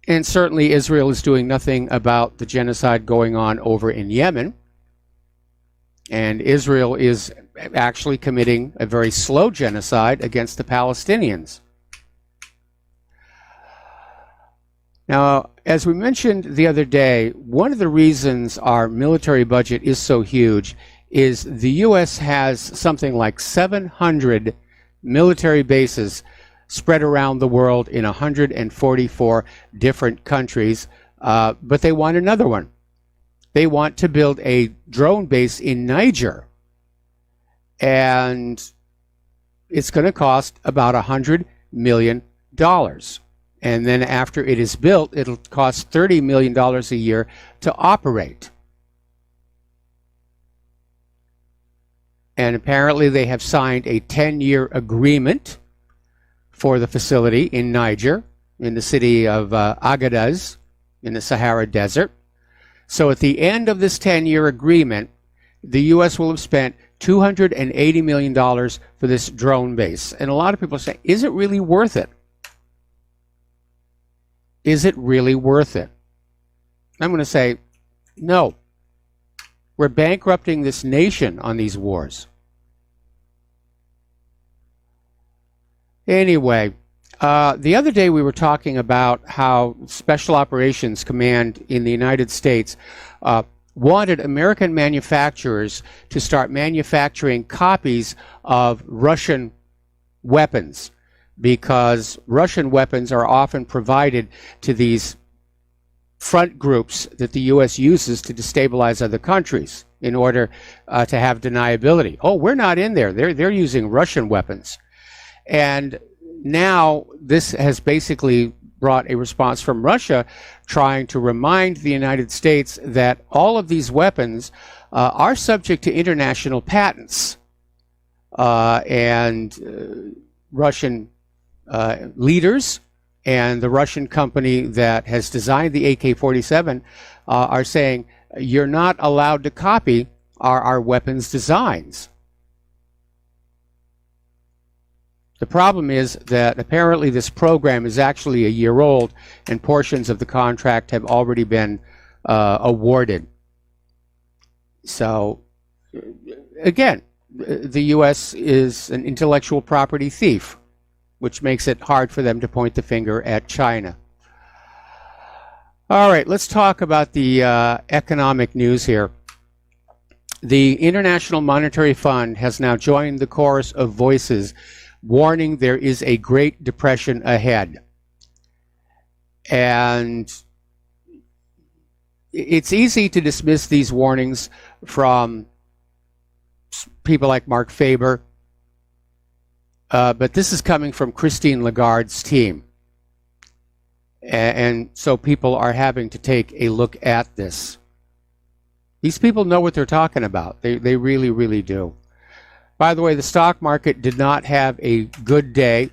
And certainly Israel is doing nothing about the genocide going on over in Yemen. And Israel is actually committing a very slow genocide against the Palestinians. Now, as we mentioned the other day, one of the reasons our military budget is so huge is the U.S. has something like 700 military bases spread around the world in 144 different countries, but they want another one. They want to build a drone base in Niger, and it's going to cost about $100 million. And then after it is built, it'll cost $30 million a year to operate. And apparently they have signed a 10-year agreement for the facility in Niger, in the city of Agadez, in the Sahara Desert. So at the end of this 10-year agreement, the U.S. will have spent $280 million for this drone base. And a lot of people say, is it really worth it? Is it really worth it? I'm going to say, no. We're bankrupting this nation on these wars. Anyway, the other day we were talking about how Special Operations Command in the United States wanted American manufacturers to start manufacturing copies of Russian weapons, because Russian weapons are often provided to these front groups that the U.S. uses to destabilize other countries in order to have deniability. Oh, we're not in there. They're using Russian weapons. And now this has basically brought a response from Russia trying to remind the United States that all of these weapons are subject to international patents. And Russian leaders and the Russian company that has designed the AK-47 are saying, you're not allowed to copy our weapons designs. The problem is that apparently this program is actually a year old, and portions of the contract have already been awarded. So, again, the U.S. is an intellectual property thief, which makes it hard for them to point the finger at China. All right, let's talk about the economic news here. The International Monetary Fund has now joined the chorus of voices warning there is a Great Depression ahead. And it's easy to dismiss these warnings from people like Mark Faber, but this is coming from Christine Lagarde's team. And so people are having to take a look at this. These people know what they're talking about. They really, really do. By the way, the stock market did not have a good day.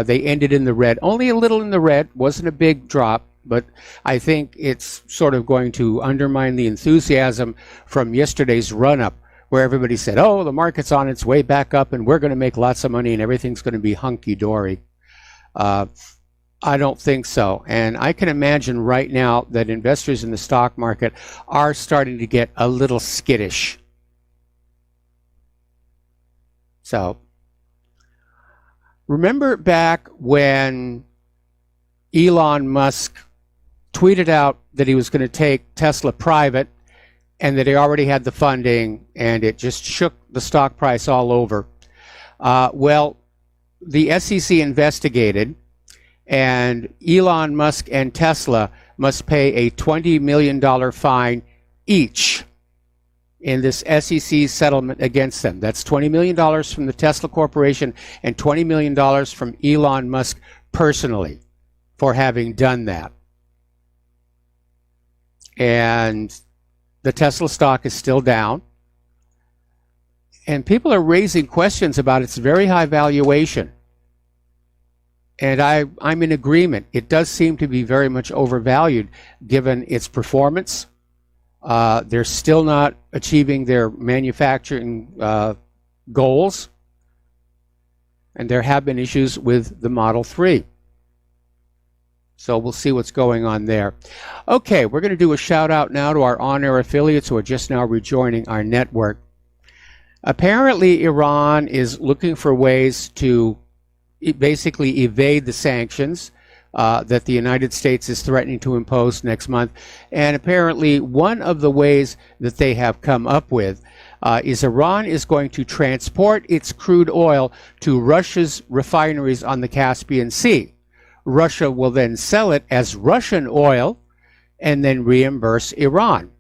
They ended in the red, only a little in the red, wasn't a big drop, but I think it's sort of going to undermine the enthusiasm from yesterday's run-up, where everybody said, oh, the market's on its way back up and we're going to make lots of money and everything's going to be hunky-dory. I don't think so. And I can imagine right now that investors in the stock market are starting to get a little skittish. So, remember back when Elon Musk tweeted out that he was going to take Tesla private and that he already had the funding, and it just shook the stock price all over? Well, the SEC investigated, and Elon Musk and Tesla must pay a $20 million fine each in this SEC settlement against them. That's $20 million from the Tesla Corporation and $20 million from Elon Musk personally for having done that. And the Tesla stock is still down. And people are raising questions about its very high valuation. And I'm in agreement. It does seem to be very much overvalued given its performance. They're still not achieving their manufacturing goals. And there have been issues with the Model 3. So we'll see what's going on there. Okay, we're going to do a shout out now to our on-air affiliates who are just now rejoining our network. Apparently, Iran is looking for ways to basically evade the sanctions that the United States is threatening to impose next month. And apparently one of the ways that they have come up with is Iran is going to transport its crude oil to Russia's refineries on the Caspian Sea. Russia will then sell it as Russian oil and then reimburse Iran.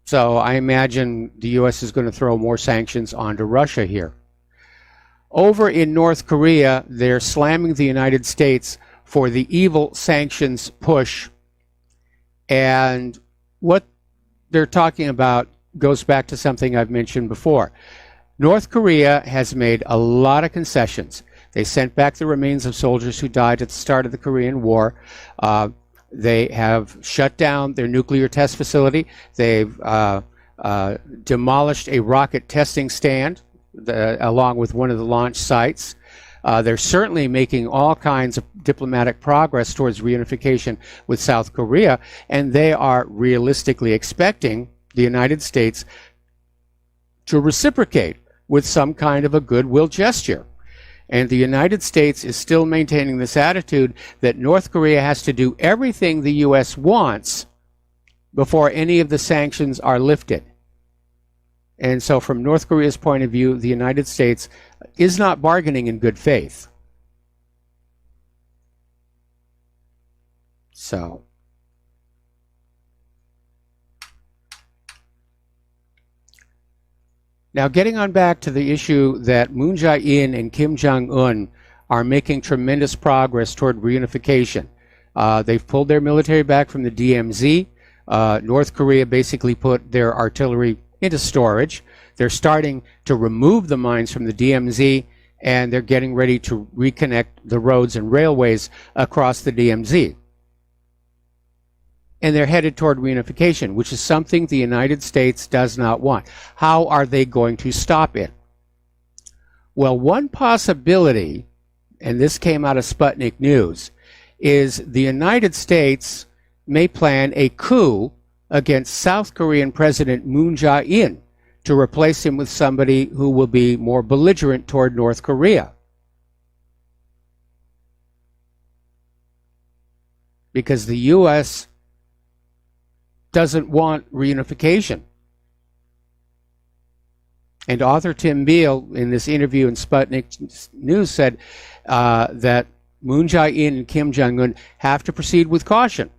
So I imagine the U.S. is going to throw more sanctions onto Russia here. Over in North Korea, they're slamming the United States for the evil sanctions push. And what they're talking about goes back to something I've mentioned before. North Korea has made a lot of concessions. They sent back the remains of soldiers who died at the start of the Korean War. They have shut down their nuclear test facility. They've demolished a rocket testing stand along with one of the launch sites. They're certainly making all kinds of diplomatic progress towards reunification with South Korea, and they are realistically expecting the United States to reciprocate with some kind of a goodwill gesture. And the United States is still maintaining this attitude that North Korea has to do everything the U.S. wants before any of the sanctions are lifted. And so from North Korea's point of view, the United States is not bargaining in good faith. So, now getting on back to the issue that Moon Jae-in and Kim Jong-un are making tremendous progress toward reunification. They've pulled their military back from the DMZ. North Korea basically put their artillery into storage. They're starting to remove the mines from the DMZ, and they're getting ready to reconnect the roads and railways across the DMZ. And they're headed toward reunification, which is something the United States does not want. How are they going to stop it? Well, one possibility, and this came out of Sputnik News, is the United States may plan a coup against South Korean President Moon Jae-in to replace him with somebody who will be more belligerent toward North Korea. Because the U.S. doesn't want reunification. And author Tim Beale, in this interview in Sputnik News, said that Moon Jae-in and Kim Jong-un have to proceed with caution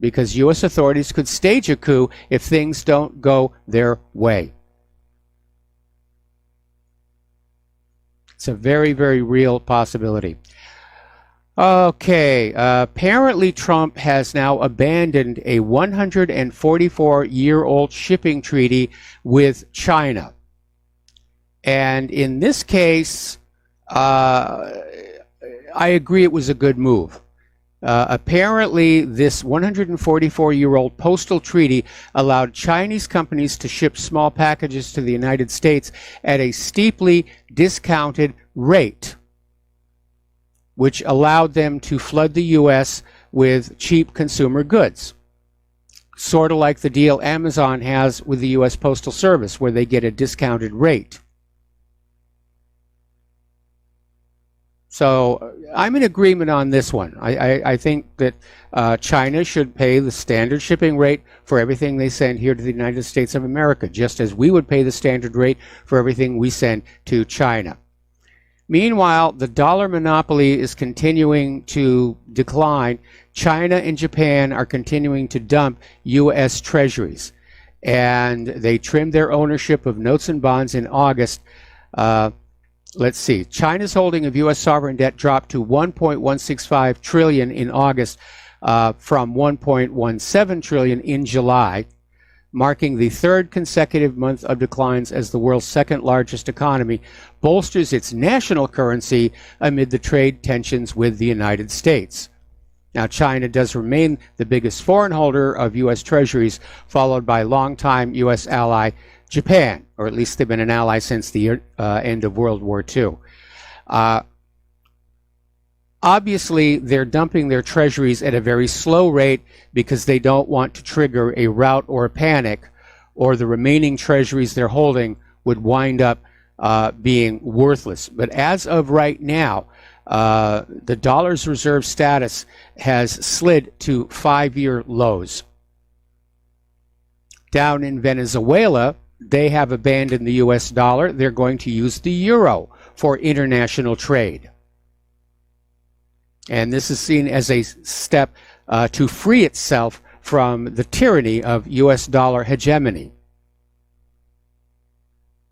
because U.S. authorities could stage a coup if things don't go their way. It's a very, very real possibility. Okay, apparently Trump has now abandoned a 144-year-old shipping treaty with China. And in this case, I agree it was a good move. Apparently, this 144-year-old postal treaty allowed Chinese companies to ship small packages to the United States at a steeply discounted rate, which allowed them to flood the U.S. with cheap consumer goods. Sort of like the deal Amazon has with the U.S. Postal Service, where they get a discounted rate. So I'm in agreement on this one. I think that China should pay the standard shipping rate for everything they send here to the United States of America, just as we would pay the standard rate for everything we send to China. Meanwhile, the dollar monopoly is continuing to decline. China and Japan are continuing to dump U.S. treasuries, and they trimmed their ownership of notes and bonds in August. Let's see. China's holding of U.S. sovereign debt dropped to $1.165 trillion in August from $1.17 trillion in July, marking the third consecutive month of declines as the world's second largest economy bolsters its national currency amid the trade tensions with the United States. Now, China does remain the biggest foreign holder of U.S. treasuries, followed by longtime U.S. ally Japan, or at least they've been an ally since the end of World War II. Obviously, they're dumping their treasuries at a very slow rate because they don't want to trigger a rout or a panic, or the remaining treasuries they're holding would wind up being worthless. But as of right now, the dollar's reserve status has slid to 5-year lows. Down in Venezuela, they have abandoned the U.S. dollar. They're going to use the euro for international trade. And this is seen as a step to free itself from the tyranny of U.S. dollar hegemony.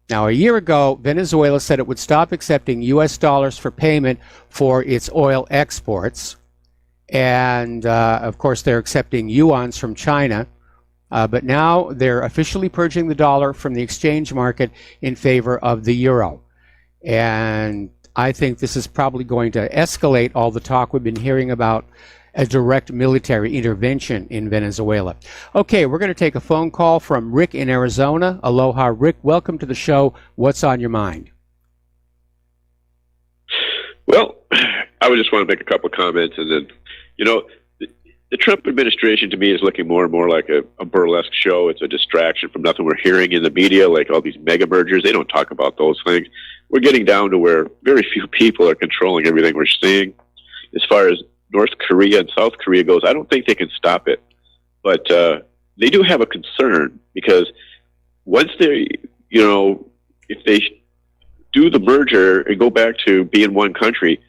Now, a year ago, Venezuela said it would stop accepting U.S. dollars for payment for its oil exports. And, of course, they're accepting yuans from China. But now they're officially purging the dollar from the exchange market in favor of the euro. And I think this is probably going to escalate all the talk we've been hearing about a direct military intervention in Venezuela. Okay, we're going to take a phone call from Rick in Arizona. Aloha, Rick. Welcome to the show. What's on your mind? Well, I would just want to make a couple comments, and then, the Trump administration to me is looking more and more like a burlesque show. It's a distraction from nothing we're hearing in the media, like all these mega mergers. They don't talk about those things. We're getting down to where very few people are controlling everything we're seeing. As far as North Korea and South Korea goes, I don't think they can stop it. But they do have a concern because once they, if they do the merger and go back to being one country,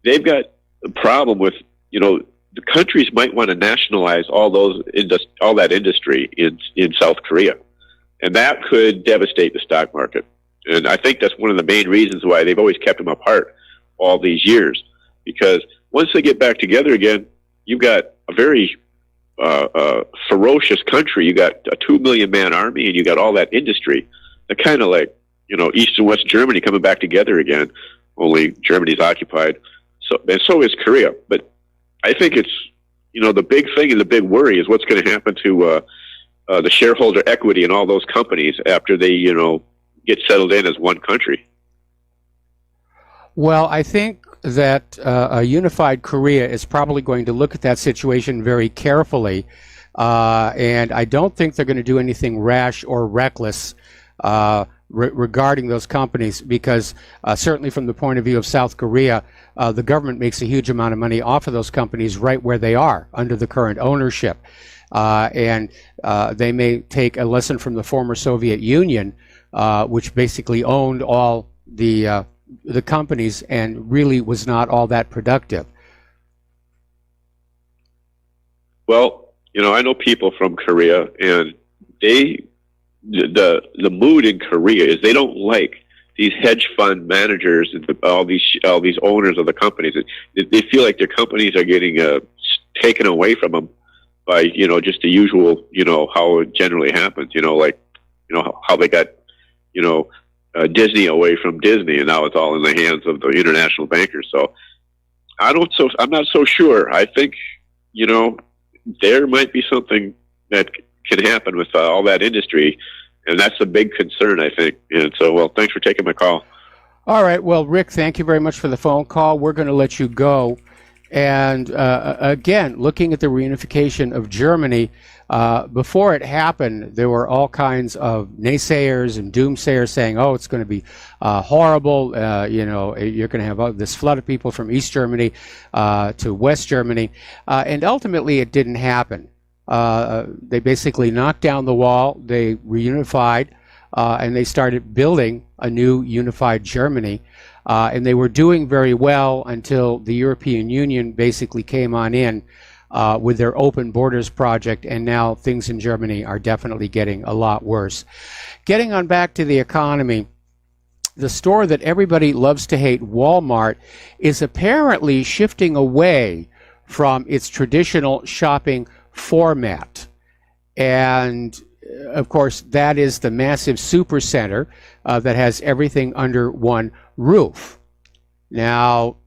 they've got a problem with, the countries might want to nationalize all that industry in South Korea, and that could devastate the stock market. And I think that's one of the main reasons why they've always kept them apart all these years, because once they get back together again, you've got a very ferocious country. You got a 2 million man army, and you got all that industry. They're kind of like East and West Germany coming back together again. Only Germany's occupied, so is Korea. But I think it's, the big thing and the big worry is what's going to happen to the shareholder equity in all those companies after they, get settled in as one country. Well, I think that a unified Korea is probably going to look at that situation very carefully, and I don't think they're going to do anything rash or reckless regarding those companies, because certainly from the point of view of South Korea, the government makes a huge amount of money off of those companies right where they are under the current ownership. And they may take a lesson from the former Soviet Union, which basically owned all the companies and really was not all that productive. Well, I know people from Korea, and the mood in Korea is they don't like these hedge fund managers and all these owners of the companies. They feel like their companies are getting taken away from them by just the usual how it generally happens. How they got Disney away from Disney, and now it's all in the hands of the international bankers. So I'm not so sure. I think there might be something that can happen with all that industry, and that's a big concern, I think. And so, well, thanks for taking my call. All right. Well, Rick, thank you very much for the phone call. We're going to let you go. And again, looking at the reunification of Germany, before it happened, there were all kinds of naysayers and doomsayers saying, oh, it's going to be horrible. You're going to have this flood of people from East Germany to West Germany. And ultimately, it didn't happen. They basically knocked down the wall, they reunified, and they started building a new unified Germany. And they were doing very well until the European Union basically came on in with their open borders project, and now things in Germany are definitely getting a lot worse. Getting on back to the economy, the store that everybody loves to hate, Walmart, is apparently shifting away from its traditional shopping format. And of course, that is the massive supercenter that has everything under one roof. Now,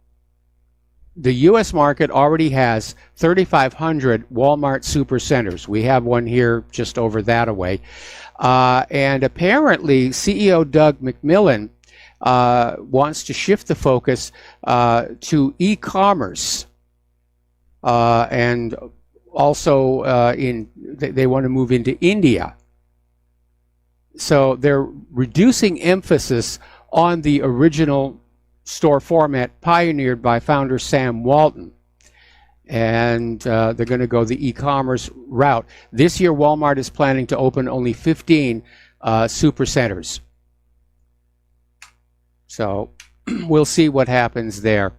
the U.S. market already has 3,500 Walmart supercenters. We have one here just over that away. And apparently, CEO Doug McMillon wants to shift the focus to e-commerce. And also, they want to move into India. So they're reducing emphasis on the original store format pioneered by founder Sam Walton. And they're going to go the e-commerce route. This year, Walmart is planning to open only 15 supercenters. So we'll see what happens there.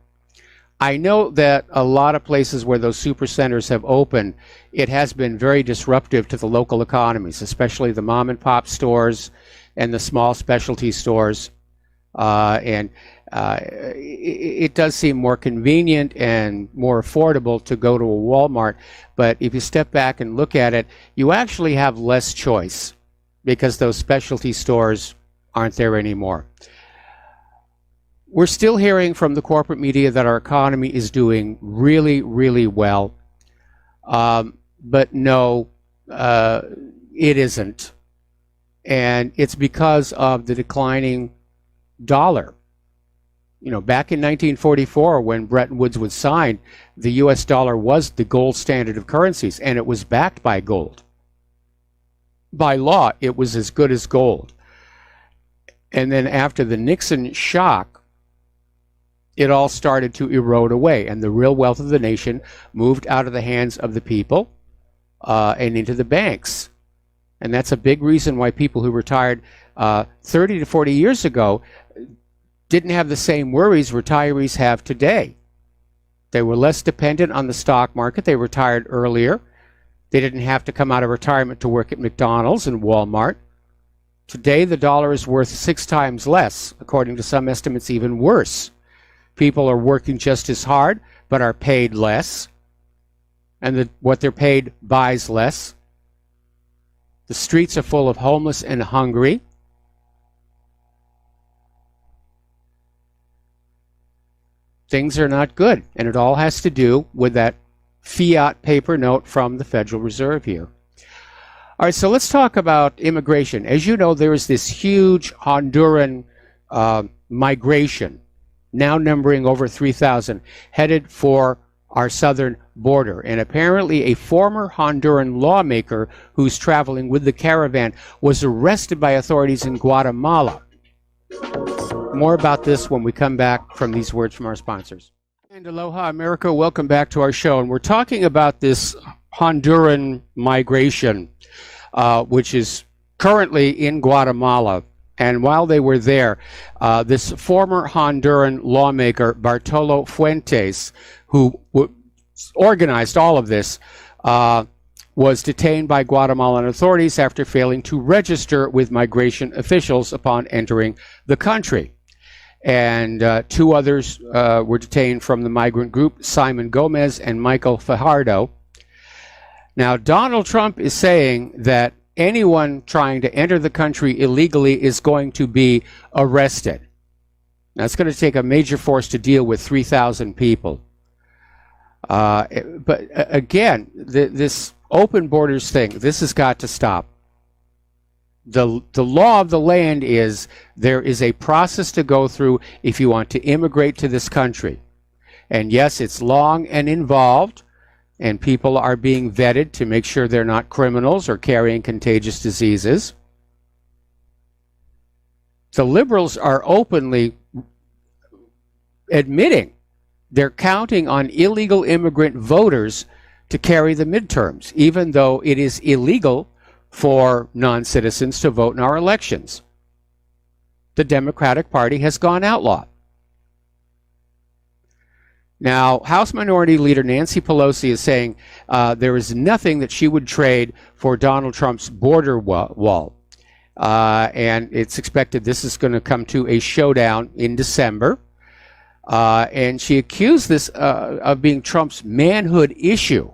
I know that a lot of places where those supercenters have opened, it has been very disruptive to the local economies, especially the mom and pop stores and the small specialty stores. It does seem more convenient and more affordable to go to a Walmart. But if you step back and look at it, you actually have less choice because those specialty stores aren't there anymore. We're still hearing from the corporate media that our economy is doing really, really well. But no, it isn't. And it's because of the declining dollar. Back in 1944, when Bretton Woods was signed, the U.S. dollar was the gold standard of currencies, and it was backed by gold. By law, it was as good as gold. And then after the Nixon shock, it all started to erode away, and the real wealth of the nation moved out of the hands of the people and into the banks. And that's a big reason why people who retired 30 to 40 years ago didn't have the same worries retirees have today. They were less dependent on the stock market. They retired earlier. They didn't have to come out of retirement to work at McDonald's and Walmart. Today, the dollar is worth 6 times less, according to some estimates, even worse. People are working just as hard, but are paid less. And what they're paid buys less. The streets are full of homeless and hungry. Things are not good, and it all has to do with that fiat paper note from the Federal Reserve here. All right, so let's talk about immigration. As you know, there is this huge Honduran migration, now numbering over 3,000, headed for our southern border. And apparently a former Honduran lawmaker who's traveling with the caravan was arrested by authorities in Guatemala. More about this when we come back from these words from our sponsors. And aloha, America. Welcome back to our show. And we're talking about this Honduran migration, which is currently in Guatemala. And while they were there, this former Honduran lawmaker, Bartolo Fuentes, who organized all of this, was detained by Guatemalan authorities after failing to register with migration officials upon entering the country. And 2 others were detained from the migrant group, Simon Gomez and Michael Fajardo. Now, Donald Trump is saying that anyone trying to enter the country illegally is going to be arrested. Now, it's going to take a major force to deal with 3,000 people. But again, this open borders thing, this has got to stop. The law of the land is there is a process to go through if you want to immigrate to this country. And yes, it's long and involved, and people are being vetted to make sure they're not criminals or carrying contagious diseases. The liberals are openly admitting they're counting on illegal immigrant voters to carry the midterms, even though it is illegal for non-citizens to vote in our elections. The Democratic Party has gone outlaw. Now, House Minority Leader Nancy Pelosi is saying there is nothing that she would trade for Donald Trump's border wall. And it's expected this is going to come to a showdown in December. And she accused this of being Trump's manhood issue.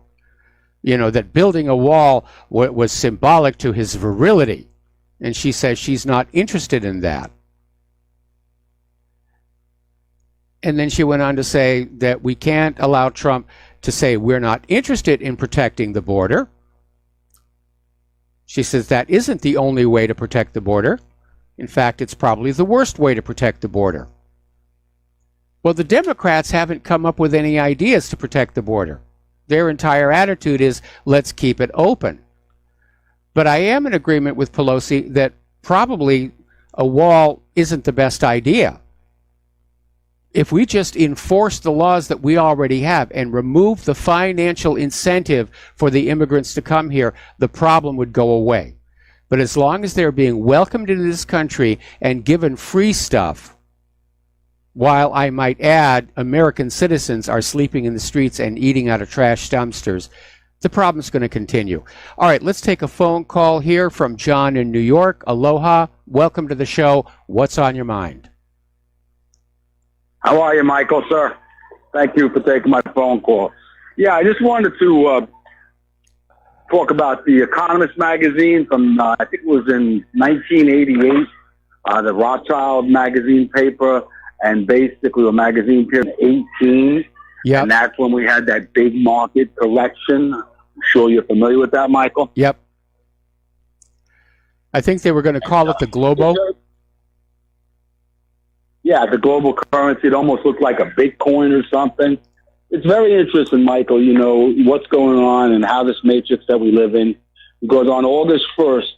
That building a wall was symbolic to his virility. And she says she's not interested in that. And then she went on to say that we can't allow Trump to say we're not interested in protecting the border. She says that isn't the only way to protect the border. In fact, it's probably the worst way to protect the border. Well, the Democrats haven't come up with any ideas to protect the border. Their entire attitude is, let's keep it open. But I am in agreement with Pelosi that probably a wall isn't the best idea. If we just enforce the laws that we already have and remove the financial incentive for the immigrants to come here, the problem would go away. But as long as they're being welcomed into this country and given free stuff, while I might add, American citizens are sleeping in the streets and eating out of trash dumpsters, the problem's going to continue. All right, let's take a phone call here from John in New York. Aloha. Welcome to the show. What's on your mind? How are you, Michael, sir? Thank you for taking my phone call. Yeah, I just wanted to talk about the Economist magazine from, I think it was in 1988, the Rothschild magazine paper. And basically a magazine period 18. Yep. And that's when we had that big market correction. I'm sure you're familiar with that, Michael. Yep. I think they were going to call it the Globo. yeah, the global currency. It almost looked like a Bitcoin or something. It's very interesting, Michael, you know, what's going on and how this matrix that we live in. Because on August 1st,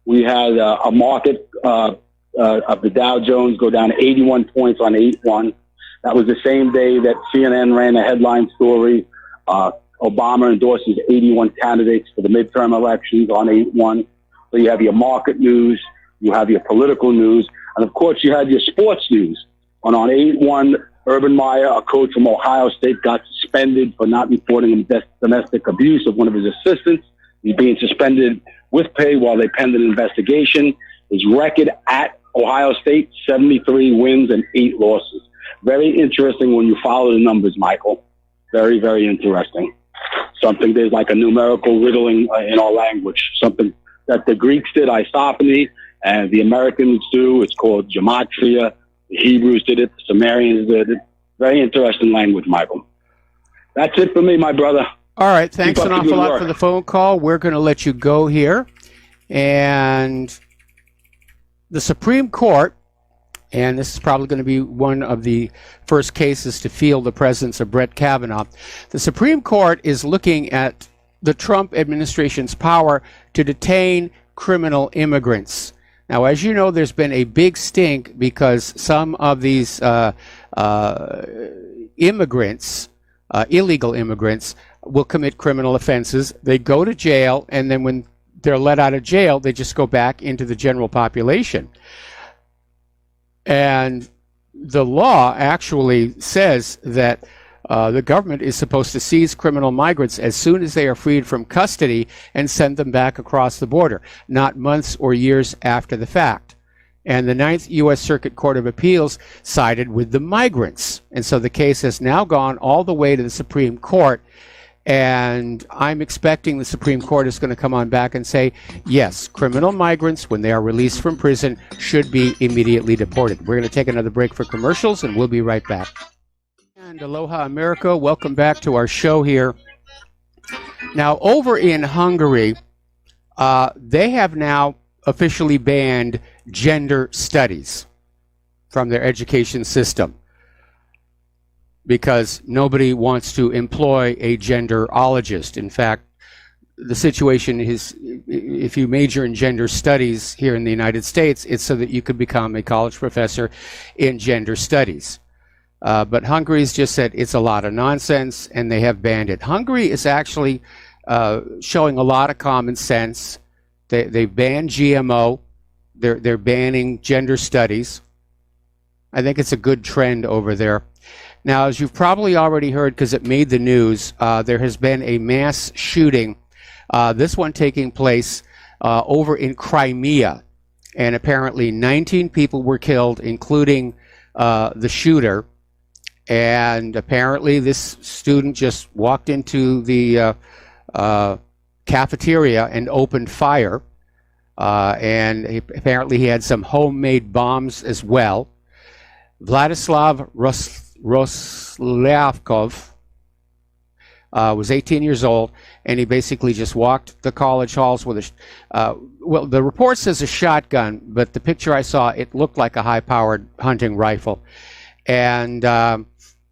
we had a market of the Dow Jones go down 81 points on 8-1. That was the same day that CNN ran a headline story. Obama endorses 81 candidates for the midterm elections on 8-1. So you have your market news, you have your political news, and of course you have your sports news. On 8-1, Urban Meyer, a coach from Ohio State, got suspended for not reporting domestic abuse of one of his assistants. He's being suspended with pay while they penned an investigation. His record at Ohio State, 73 wins and 8 losses. Very interesting when you follow the numbers, Michael. Very, very interesting. There's like a numerical riddling in our language, something that the Greeks did, isopony, and the Americans do. It's called gematria. The Hebrews did it. The Sumerians did it. Very interesting language, Michael. That's it for me, my brother. All right. Thanks Keep an up the awful good lot work. for the phone call. We're going to let you go here. And the Supreme Court, and this is probably going to be one of the first cases to feel the presence of Brett Kavanaugh. The Supreme Court is looking at the Trump administration's power to detain criminal immigrants. Now, as you know, there's been a big stink because some of these immigrants, illegal immigrants, will commit criminal offenses. They go to jail, and then when they're let out of jail, they just go back into the general population. And the law actually says that the government is supposed to seize criminal migrants as soon as they are freed from custody and send them back across the border, not months or years after the fact. And the Ninth U.S. Circuit Court of Appeals sided with the migrants. And so the case has now gone all the way to the Supreme Court. And I'm expecting the Supreme Court is going to come on back and say, yes, criminal migrants, when they are released from prison, should be immediately deported. We're going to take another break for commercials, and we'll be right back. And aloha, America. Welcome back to our show here. Now, over in Hungary, they have now officially banned gender studies from their education system, because nobody wants to employ a genderologist. In fact, the situation is, if you major in gender studies here in the United States, it's so that you could become a college professor in gender studies. But Hungary's just said it's a lot of nonsense, and they have banned it. Hungary is actually showing a lot of common sense. They've banned GMO. They're banning gender studies. I think it's a good trend over there. Now, as you've probably already heard, because it made the news, there has been a mass shooting, this one taking place over in Crimea. And apparently 19 people were killed, including the shooter. And apparently this student just walked into the cafeteria and opened fire. And apparently he had some homemade bombs as well. Vladislav Roslyakov was 18 years old, and he basically just walked the college halls with a, well, the report says a shotgun, but the picture I saw, it looked like a high-powered hunting rifle. And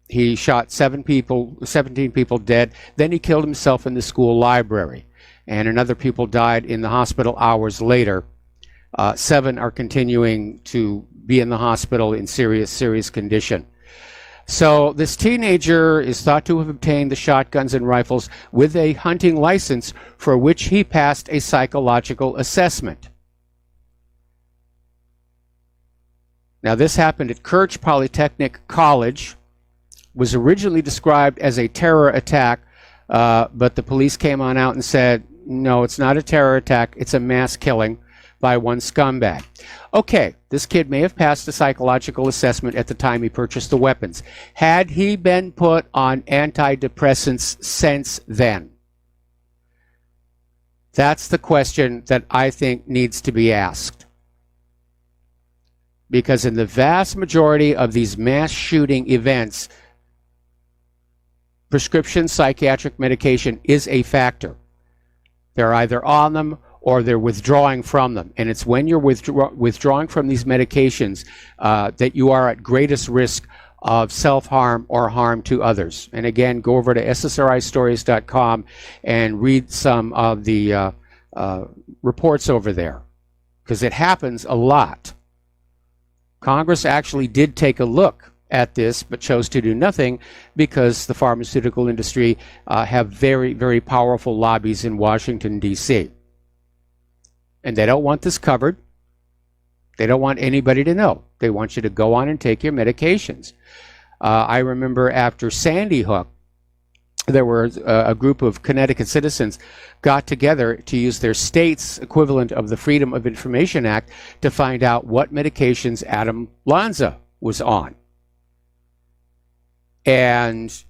he shot 17 people dead. Then he killed himself in the school library. And another people died in the hospital hours later. 7 are continuing to be in the hospital in serious condition. So this teenager is thought to have obtained the shotguns and rifles with a hunting license for which he passed a psychological assessment. Now, this happened at Kerch Polytechnic College, was originally described as a terror attack, but the police came on out and said, no, it's not a terror attack, it's a mass killing by one scumbag. Okay, this kid may have passed a psychological assessment at the time he purchased the weapons. Had he been put on antidepressants since then? That's the question that I think needs to be asked. Because in the vast majority of these mass shooting events, prescription psychiatric medication is a factor. They're either on them or they're withdrawing from them. And it's when you're withdrawing from these medications that you are at greatest risk of self-harm or harm to others. And again, go over to ssristories.com and read some of the reports over there, because it happens a lot. Congress actually did take a look at this, but chose to do nothing because the pharmaceutical industry have very, very powerful lobbies in Washington, D.C. And they don't want this covered. They don't want anybody to know. They want you to go on and take your medications. I remember after Sandy Hook, there were a group of Connecticut citizens got together to use their state's equivalent of the Freedom of Information Act to find out what medications Adam Lanza was on. And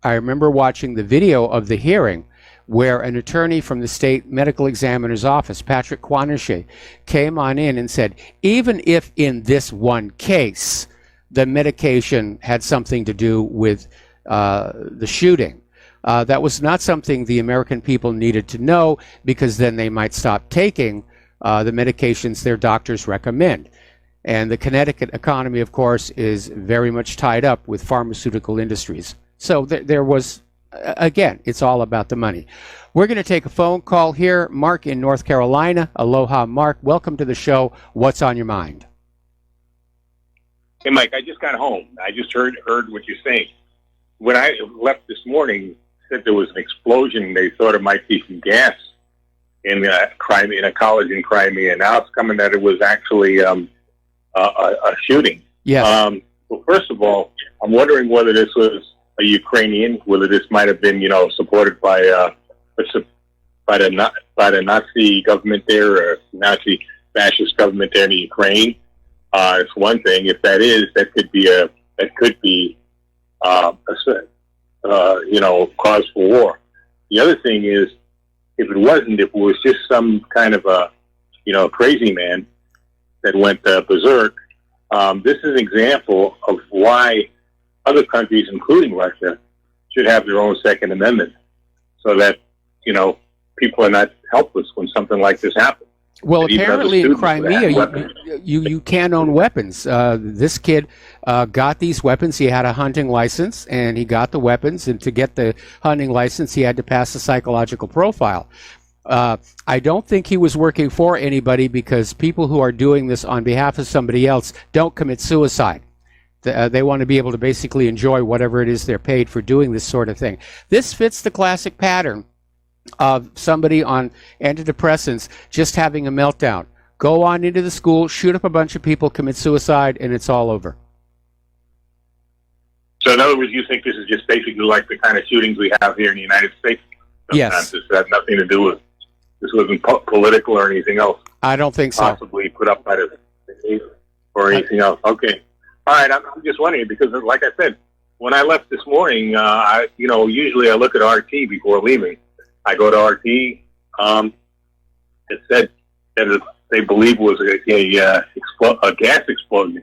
I remember watching the video of the hearing where an attorney from the state medical examiner's office, Patrick Kaonohi, came on in and said, even if in this one case the medication had something to do with the shooting, that was not something the American people needed to know, because then they might stop taking the medications their doctors recommend. And the Connecticut economy, of course, is very much tied up with pharmaceutical industries. So there was, again, it's all about the money. We're going to take a phone call here. Mark in North Carolina. Aloha, Mark. Welcome to the show. What's on your mind? Hey, Mike, I just got home. I just heard what you're saying. When I left this morning, said there was an explosion. They thought it might be some gas in Crimea, in a college in Crimea. Now it's coming that it was actually a shooting. Yes. Well, first of all, I'm wondering whether this was a Ukrainian, whether this might have been, supported by the Nazi government there, or Nazi fascist government there in Ukraine. It's one thing. If that is, that could be cause for war. The other thing is, if it was just some kind of a crazy man that went berserk. This is an example of why other countries, including Russia, should have their own Second Amendment, so that people are not helpless when something like this happens. Well, apparently in Crimea, you can't own weapons. This kid got these weapons. He had a hunting license, and he got the weapons. And to get the hunting license, he had to pass a psychological profile. I don't think he was working for anybody, because people who are doing this on behalf of somebody else don't commit suicide. They want to be able to basically enjoy whatever it is they're paid for doing this sort of thing. This fits the classic pattern of somebody on antidepressants just having a meltdown. Go on into the school, shoot up a bunch of people, commit suicide, and it's all over. So in other words, you think this is just basically like the kind of shootings we have here in the United States? Sometimes. Yes. This had nothing to do with, this wasn't political or anything else. I don't think so. Possibly put up by the state or anything else. Okay. All right. I'm just wondering, because like I said, when I left this morning, usually I look at RT before leaving. I go to RT. It said that they believe it was a gas explosion.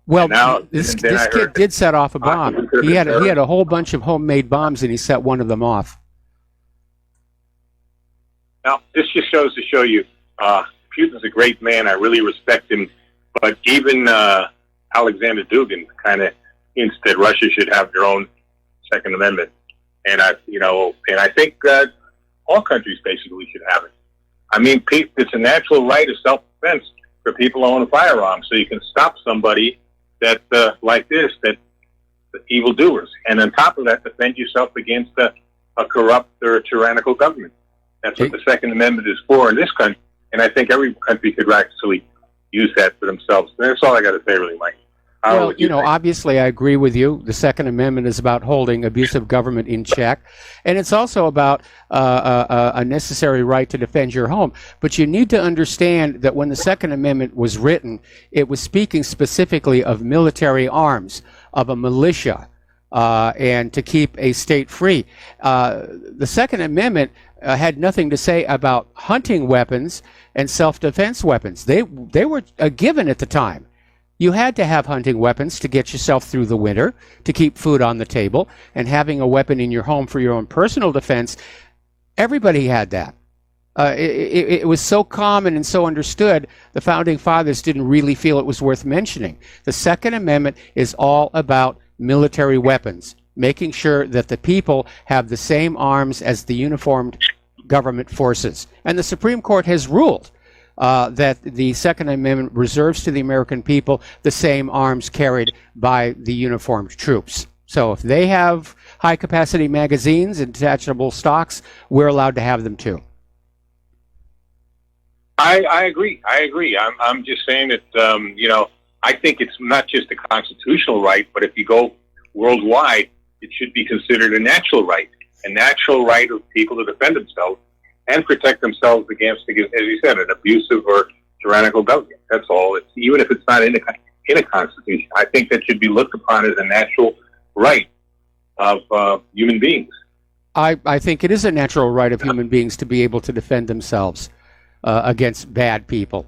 Well, this kid did set off a bomb. He had a whole bunch of homemade bombs, and he set one of them off. Now, this just shows to show you, Putin's a great man. I really respect him. But even Alexander Dugin kind of hints that Russia should have their own Second Amendment, and I think all countries basically should have it. I mean, it's a natural right of self-defense for people who own a firearm, so you can stop somebody that like this, that the evildoers, and on top of that, defend yourself against a corrupt or a tyrannical government. That's what the Second Amendment is for in this country, and I think every country could actually use that for themselves. And that's all I got to say, really, Mike. Well, obviously I agree with you. The Second Amendment is about holding abusive government in check, and it's also about a necessary right to defend your home. But you need to understand that when the Second Amendment was written, it was speaking specifically of military arms, of a militia, and to keep a state free. The Second Amendment had nothing to say about hunting weapons and self-defense weapons. They were a given at the time. You had to have hunting weapons to get yourself through the winter, to keep food on the table, and having a weapon in your home for your own personal defense. Everybody had that. It was so common and so understood, the Founding Fathers didn't really feel it was worth mentioning. The Second Amendment is all about military weapons, making sure that the people have the same arms as the uniformed government forces. And the Supreme Court has ruled that the Second Amendment reserves to the American people the same arms carried by the uniformed troops. So if they have high-capacity magazines and detachable stocks, we're allowed to have them too. I agree. I'm just saying that, I think it's not just a constitutional right, but if you go worldwide, it should be considered a natural right of people to defend themselves and protect themselves against, as you said, an abusive or tyrannical government. That's all. Even if it's not in a constitution, I think that should be looked upon as a natural right of human beings. I think it is a natural right of human beings to be able to defend themselves against bad people.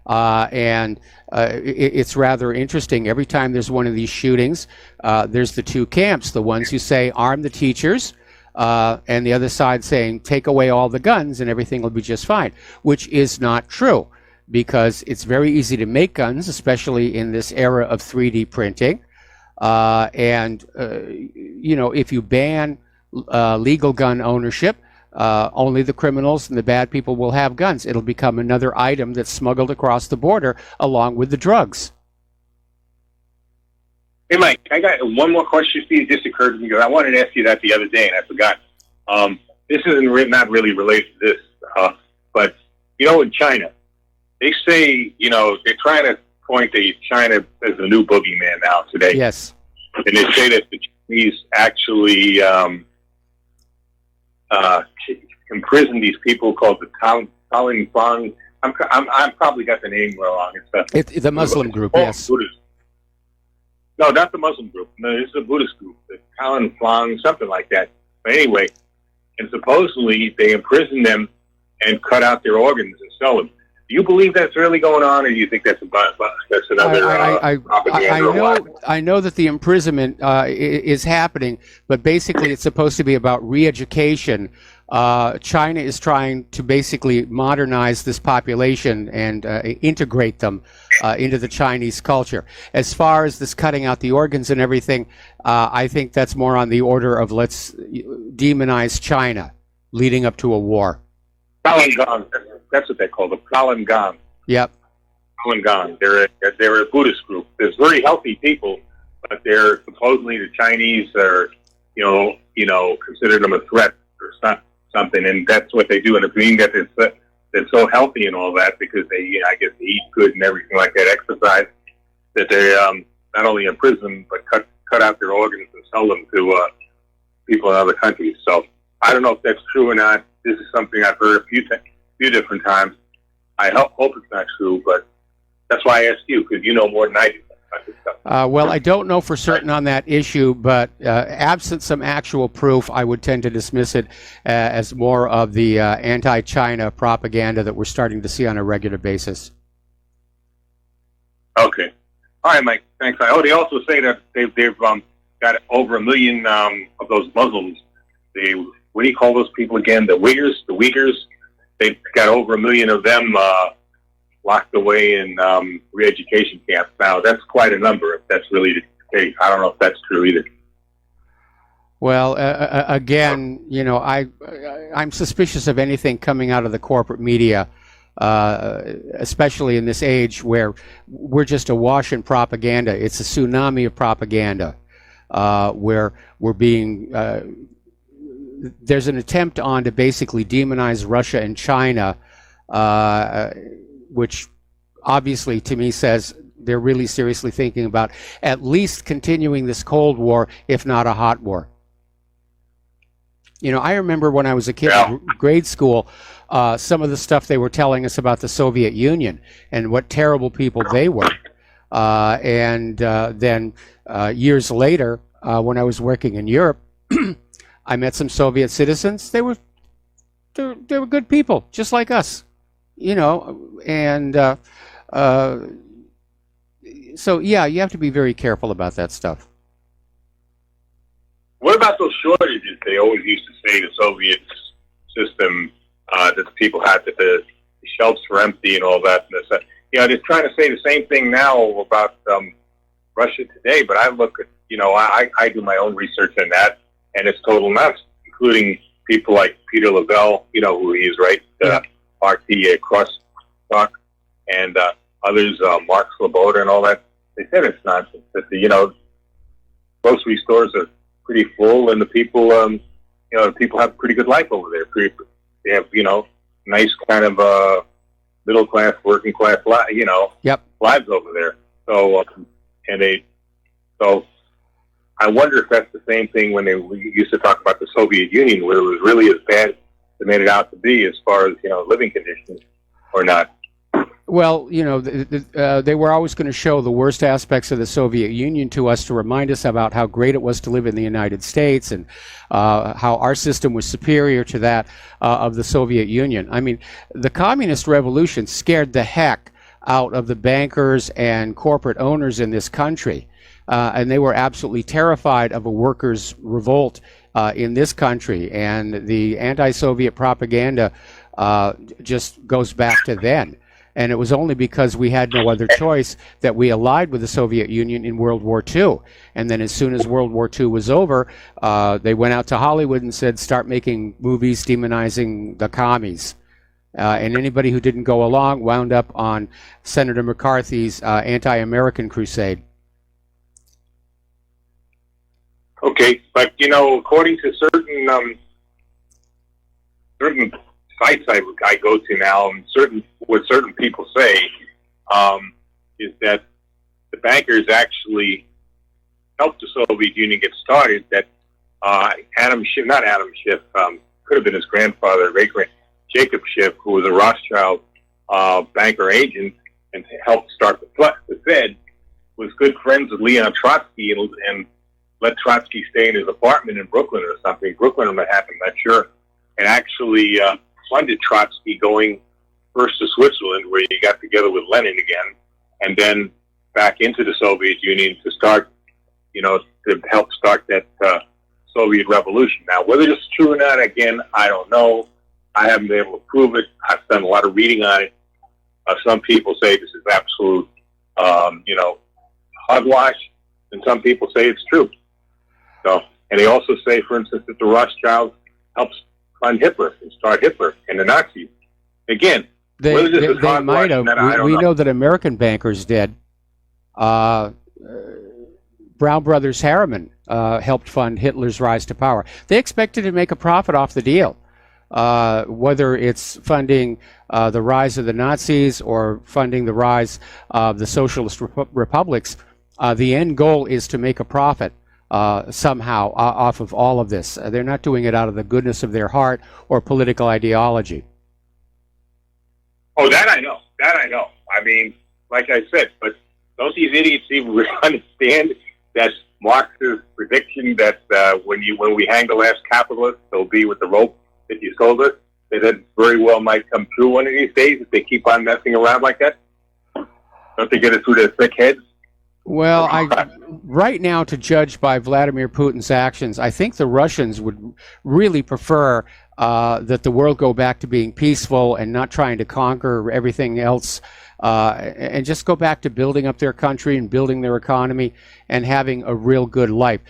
It's rather interesting. Every time there's one of these shootings, there's the two camps, the ones who say arm the teachers, and the other side saying take away all the guns and everything will be just fine, which is not true, because it's very easy to make guns, especially in this era of 3D printing. If you ban legal gun ownership, only the criminals and the bad people will have guns. It'll become another item that's smuggled across the border along with the drugs. Hey, Mike, I got one more question for you. It just occurred to me because I wanted to ask you that the other day and I forgot. This isn't not really related to this, but in China, they say, they're trying to point to China as the new boogeyman now today. Yes. And they say that the Chinese actually imprison these people called the Falun Gong. I'm probably got the name wrong. It's the Muslim group, yes. Buddhist. No, not the Muslim group. No, it's a Buddhist group, the Falun Gong, something like that. But anyway, and supposedly they imprison them and cut out their organs and sell them. Do you believe that's really going on, or do you think that's another propaganda? I know that the imprisonment is happening, but basically it's supposed to be about re-education. China is trying to basically modernize this population and integrate them into the Chinese culture. As far as this cutting out the organs and everything, I think that's more on the order of let's demonize China leading up to a war. Falun Gong, that's what they call the Falun Gong. Yep. Falun Gong. They're a Buddhist group. They're very healthy people, but they're supposedly the Chinese are, consider them a threat or something, and that's what they do. And it means that they're so healthy and all that because they, I guess, they eat good and everything like that, exercise, that they not only imprison but cut out their organs and sell them to people in other countries. So I don't know if that's true or not. This is something I've heard a few different times. I hope it's not true, but that's why I asked you, because you know more than I do. Well, I don't know for certain on that issue, but absent some actual proof, I would tend to dismiss it as more of the anti-China propaganda that we're starting to see on a regular basis. Okay. All right, Mike. Thanks. They also say that they've got over 1 million of those Muslims. What do you call those people again? The Uyghurs. They've got over 1 million of them locked away in re-education camps. Now, that's quite a number if that's really the case. I don't know if that's true either. Well, again, I'm suspicious of anything coming out of the corporate media, especially in this age where we're just awash in propaganda. It's a tsunami of propaganda where we're being... there's an attempt to basically demonize Russia and China, which obviously to me says they're really seriously thinking about at least continuing this Cold War, if not a hot war. I remember when I was a kid in grade school, some of the stuff they were telling us about the Soviet Union and what terrible people they were. Then years later, when I was working in Europe, I met some Soviet citizens. They were good people, just like us, so yeah, you have to be very careful about that stuff. What about those shortages? They always used to say the Soviet system that the people had, that the shelves were empty and all that. And this, they're trying to say the same thing now about Russia today, but I look at, I do my own research on that, and it's total nuts, including people like Peter Lavelle, who he is, right? RT Crosstalk, and others, Mark Sloboda and all that. They said it's nonsense, that grocery stores are pretty full, and the people, the people have a pretty good life over there. They have, nice kind of middle class, working class, lives over there. So, so I wonder if that's the same thing when we used to talk about the Soviet Union, where it was really as bad as they made it out to be as far as living conditions, or not. Well, they were always going to show the worst aspects of the Soviet Union to us to remind us about how great it was to live in the United States, and how our system was superior to that of the Soviet Union. I mean, the communist revolution scared the heck out of the bankers and corporate owners in this country, and they were absolutely terrified of a workers' revolt in this country, and the anti-Soviet propaganda just goes back to then. And it was only because we had no other choice that we allied with the Soviet Union in World War II. And then as soon as World War II was over, they went out to Hollywood and said, start making movies demonizing the commies. And anybody who didn't go along wound up on Senator McCarthy's anti-American crusade. Okay, but according to certain sites I go to now, and what certain people say is that the bankers actually helped the Soviet Union get started. That Adam Schiff, not Adam Schiff, could have been his grandfather, Jacob Schiff, who was a Rothschild banker agent and helped start the Fed, was good friends with Leon Trotsky and let Trotsky stay in his apartment in Brooklyn or something. Brooklyn or Manhattan, I'm not sure. And actually funded Trotsky going first to Switzerland, where he got together with Lenin again, and then back into the Soviet Union to start, to help start that Soviet revolution. Now, whether it's true or not, again, I don't know. I haven't been able to prove it. I've done a lot of reading on it. Some people say this is absolute, hogwash, and some people say it's true. So, and they also say, for instance, that the Rothschilds helped fund Hitler and start Hitler and the Nazis. Again, they might have. We know that American bankers did. Brown Brothers Harriman helped fund Hitler's rise to power. They expected to make a profit off the deal. Whether it's funding the rise of the Nazis or funding the rise of the socialist republics, the end goal is to make a profit somehow off of all of this. They're not doing it out of the goodness of their heart or political ideology. Oh, that I know. I mean, like I said, but don't these idiots even understand that Marx's prediction that when we hang the last capitalist, they'll be with the rope that you sold us, that very well might come true one of these days if they keep on messing around like that? Don't they get it through their thick heads? Well, right now, to judge by Vladimir Putin's actions, I think the Russians would really prefer that the world go back to being peaceful and not trying to conquer everything else, and just go back to building up their country and building their economy and having a real good life.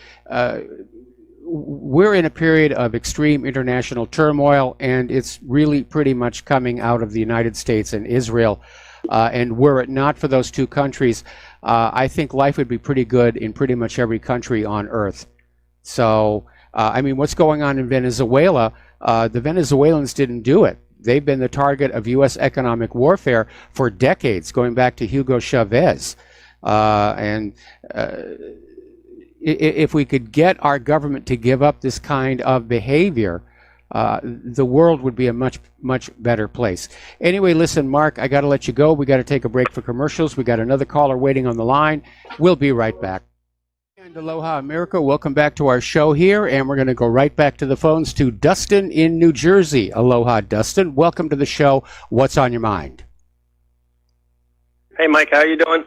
We're in a period of extreme international turmoil, and it's really pretty much coming out of the United States and Israel. And were it not for those two countries, I think life would be pretty good in pretty much every country on earth. So, I mean, what's going on in Venezuela, the Venezuelans didn't do it. They've been the target of U.S. economic warfare for decades, going back to Hugo Chavez. If we could get our government to give up this kind of behavior, the world would be a much, much better place. Anyway, listen, Mark, I got to let you go. We got to take a break for commercials. We got another caller waiting on the line. We'll be right back. And aloha, America. Welcome back to our show here, and we're going to go right back to the phones to Dustin in New Jersey. Aloha, Dustin. Welcome to the show. What's on your mind? Hey, Mike. How you doing?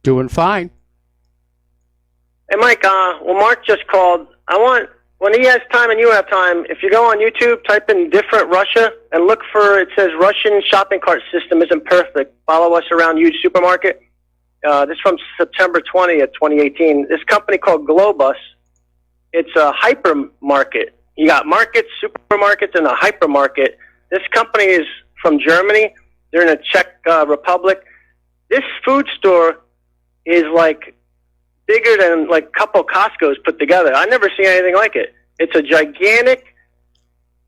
Doing fine. Hey, Mike. Well, Mark just called. I want when he has time and you have time, if you go on YouTube, type in different Russia and look for, it says Russian shopping cart system isn't perfect. Follow us around huge supermarket. This is from September 20th, 2018. This company called Globus, it's a hypermarket. You got markets, supermarkets, and a hypermarket. This company is from Germany. They're in the Czech Republic. This food store is like bigger than like a couple Costco's put together. I've never seen anything like it. It's a gigantic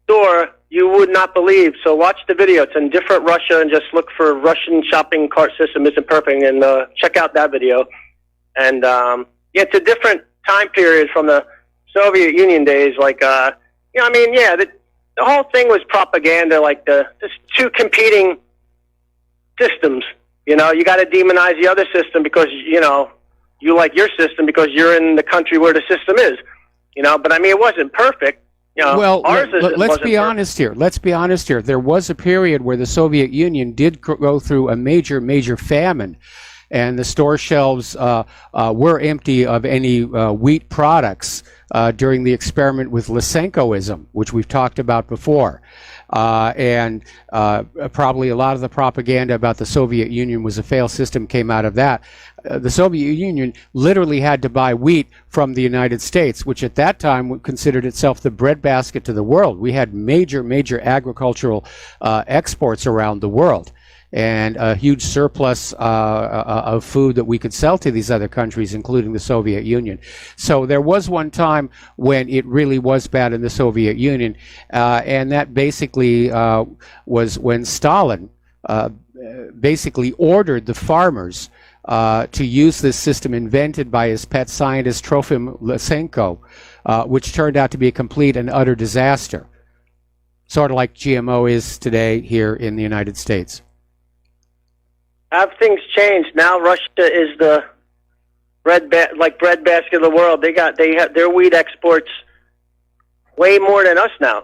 store you would not believe. So watch the video. It's in different Russia and just look for Russian shopping cart system isn't perfect and check out that video. And yeah, it's a different time period from the Soviet Union days. Like, you know, I mean, yeah, the whole thing was propaganda, like just two competing systems. You know, you got to demonize the other system because, you know, you like your system because you're in the country where the system is, you know. But I mean, it wasn't perfect. You know, well, let's be honest here. Let's be honest here. There was a period where the Soviet Union did go through a major famine, and the store shelves were empty of any wheat products during the experiment with Lysenkoism, which we've talked about before. And probably a lot of the propaganda about the Soviet Union was a failed system came out of that. The Soviet Union literally had to buy wheat from the United States, which at that time considered itself the breadbasket to the world. We had major agricultural exports around the world, and a huge surplus of food that we could sell to these other countries, including the Soviet Union. So there was one time when it really was bad in the Soviet Union, and that basically was when Stalin basically ordered the farmers to use this system invented by his pet scientist Trofim Lysenko, which turned out to be a complete and utter disaster, sort of like GMO is today here in the United States. Have things changed? Now Russia is the breadbasket of the world. They have their wheat exports way more than us now.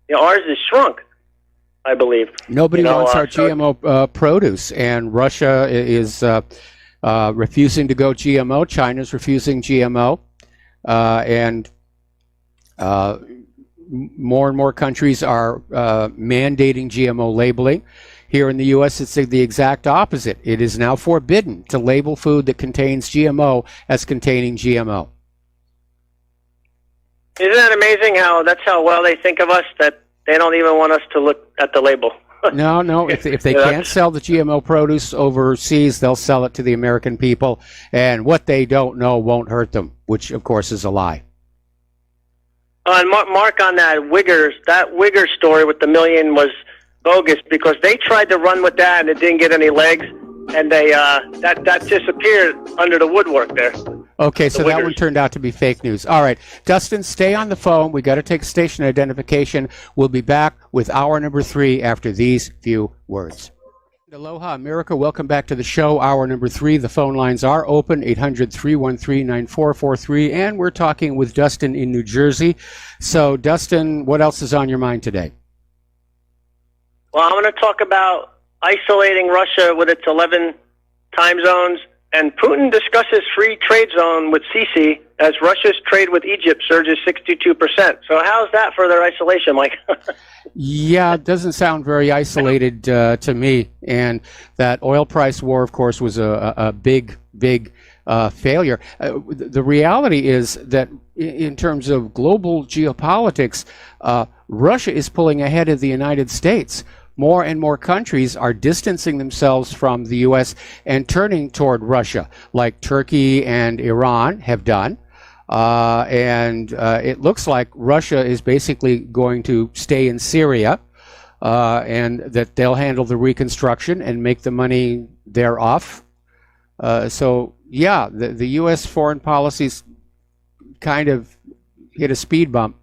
You know, ours is shrunk, I believe. Nobody wants our GMO produce, and Russia is refusing to go GMO. China's refusing GMO, and more and more countries are mandating GMO labeling. Here in the U.S., it's the exact opposite. It is now forbidden to label food that contains GMO as containing GMO. Isn't that amazing how that's how well they think of us, that they don't even want us to look at the label? No. If they can't sell the GMO produce overseas, they'll sell it to the American people, and what they don't know won't hurt them, which, of course, is a lie. And Mark, on that Wigger story with the million was bogus because they tried to run with that and it didn't get any legs, and they that disappeared under the woodwork there. Okay, so that one turned out to be fake news. All right, Dustin, stay on the phone. We got to take station identification. We'll be back with hour number 3 after these few words. Aloha, America. Welcome back to the show. Hour number 3. The phone lines are open, 800-313-9443, and we're talking with Dustin in New Jersey. So, Dustin, what else is on your mind today? Well, I'm going to talk about isolating Russia with its 11 time zones, and Putin discusses free trade zone with Sisi as Russia's trade with Egypt surges 62%. So how's that for their isolation, Mike? Yeah, it doesn't sound very isolated to me. And that oil price war, of course, was a big failure. The reality is that in terms of global geopolitics, Russia is pulling ahead of the United States. More and more countries are distancing themselves from the U.S. and turning toward Russia, like Turkey and Iran have done. And it looks like Russia is basically going to stay in Syria, and that they'll handle the reconstruction and make the money thereof. So, yeah, the U.S. foreign policy's kind of hit a speed bump.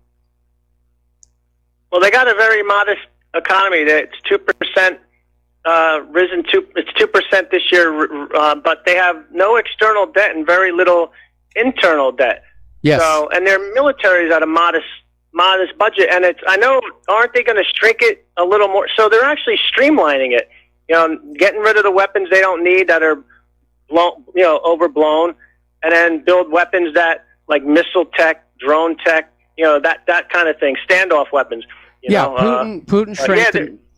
Well, they got a very modest economy. It's 2% risen. It's 2% this year, but they have no external debt and very little internal debt. Yes. So, and their military is at a modest budget, and aren't they going to shrink it a little more? So they're actually streamlining it. You know, getting rid of the weapons they don't need that are overblown, and then build weapons that like missile tech, drone tech, that kind of thing, standoff weapons.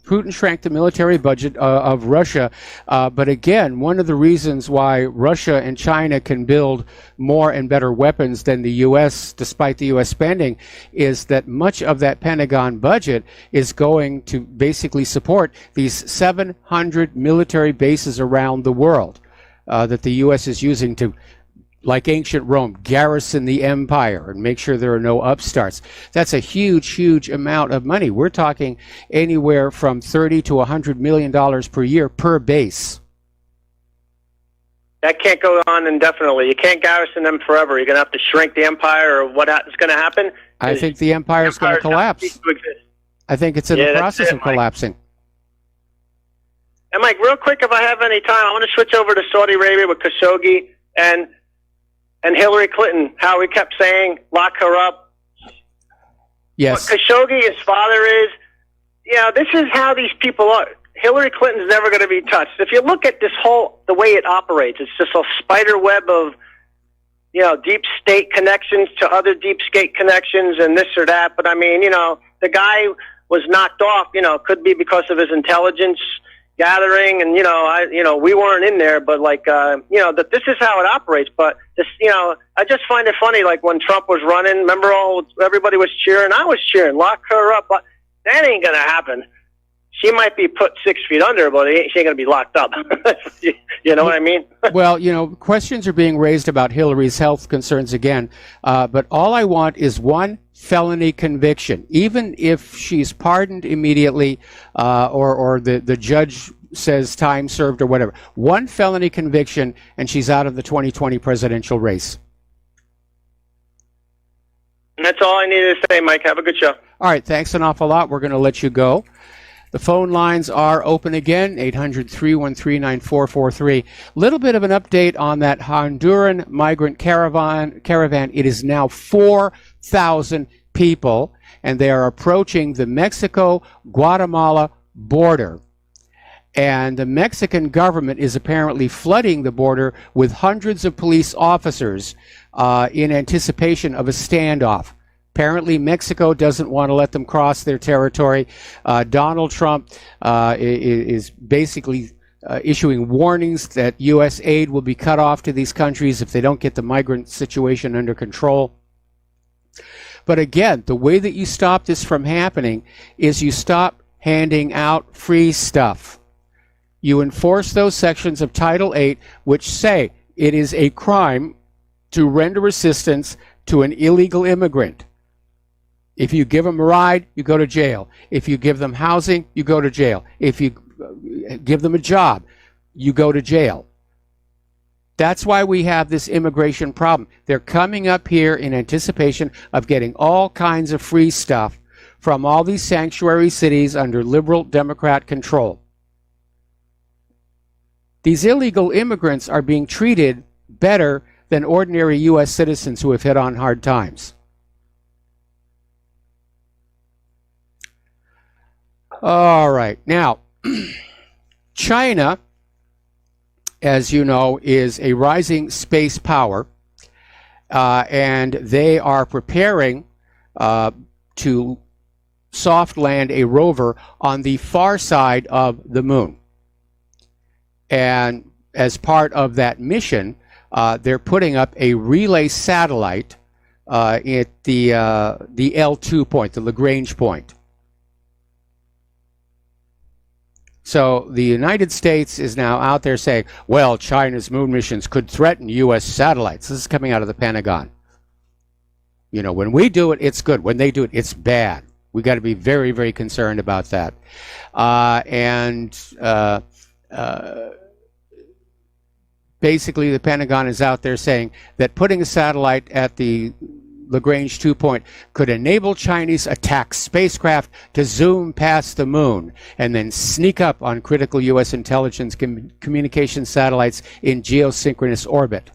Putin shrank the military budget of Russia, but again, one of the reasons why Russia and China can build more and better weapons than the U.S., despite the U.S. spending, is that much of that Pentagon budget is going to basically support these 700 military bases around the world that the U.S. is using to, like ancient Rome, garrison the empire and make sure there are no upstarts. That's a huge, huge amount of money. We're talking anywhere from $30 to $100 million per year per base. That can't go on indefinitely. You can't garrison them forever. You're going to have to shrink the empire, or what is going to happen? I think the empire is going to collapse. I think it's in the process of collapsing. And Mike, real quick, if I have any time, I want to switch over to Saudi Arabia with Khashoggi and Hillary Clinton, how we kept saying, lock her up. Yes. What Khashoggi, his father is, this is how these people are. Hillary Clinton's never going to be touched. If you look at the way it operates, it's just a spider web of, deep state connections to other deep state connections and this or that. But I mean, the guy was knocked off, could be because of his intelligence gathering, and we weren't in there, but that this is how it operates. But this, I just find it funny, like when Trump was running, remember everybody was cheering, I was cheering, lock her up. But that ain't gonna happen. She might be put 6 feet under, but she ain't gonna be locked up. You know what I mean? Well, questions are being raised about Hillary's health concerns again, but all I want is one felony conviction, even if she's pardoned immediately, or the judge says time served or whatever. One felony conviction, and she's out of the 2020 presidential race. And that's all I needed to say, Mike. Have a good show. All right, thanks an awful lot. We're going to let you go. The phone lines are open again, 800-313-9443. Little bit of an update on that Honduran migrant caravan. It is now 4,000 people, and they are approaching the Mexico-Guatemala border. And the Mexican government is apparently flooding the border with hundreds of police officers in anticipation of a standoff. Apparently, Mexico doesn't want to let them cross their territory. Donald Trump is basically issuing warnings that U.S. aid will be cut off to these countries if they don't get the migrant situation under control. But again, the way that you stop this from happening is you stop handing out free stuff. You enforce those sections of Title VIII which say it is a crime to render assistance to an illegal immigrant. If you give them a ride, you go to jail. If you give them housing, you go to jail. If you give them a job, you go to jail. That's why we have this immigration problem. They're coming up here in anticipation of getting all kinds of free stuff from all these sanctuary cities under liberal Democrat control. These illegal immigrants are being treated better than ordinary U.S. citizens who have hit on hard times. All right. Now, China, as you know, is a rising space power, and they are preparing to soft land a rover on the far side of the moon. And as part of that mission, they're putting up a relay satellite at the L2 point, the Lagrange point. So the United States is now out there saying, well, China's moon missions could threaten U.S. satellites. This is coming out of the Pentagon. When we do it, it's good. When they do it, it's bad. We got to be very, very concerned about that. Basically, the Pentagon is out there saying that putting a satellite at the Lagrange 2 point could enable Chinese attack spacecraft to zoom past the moon and then sneak up on critical U.S. intelligence communication satellites in geosynchronous orbit.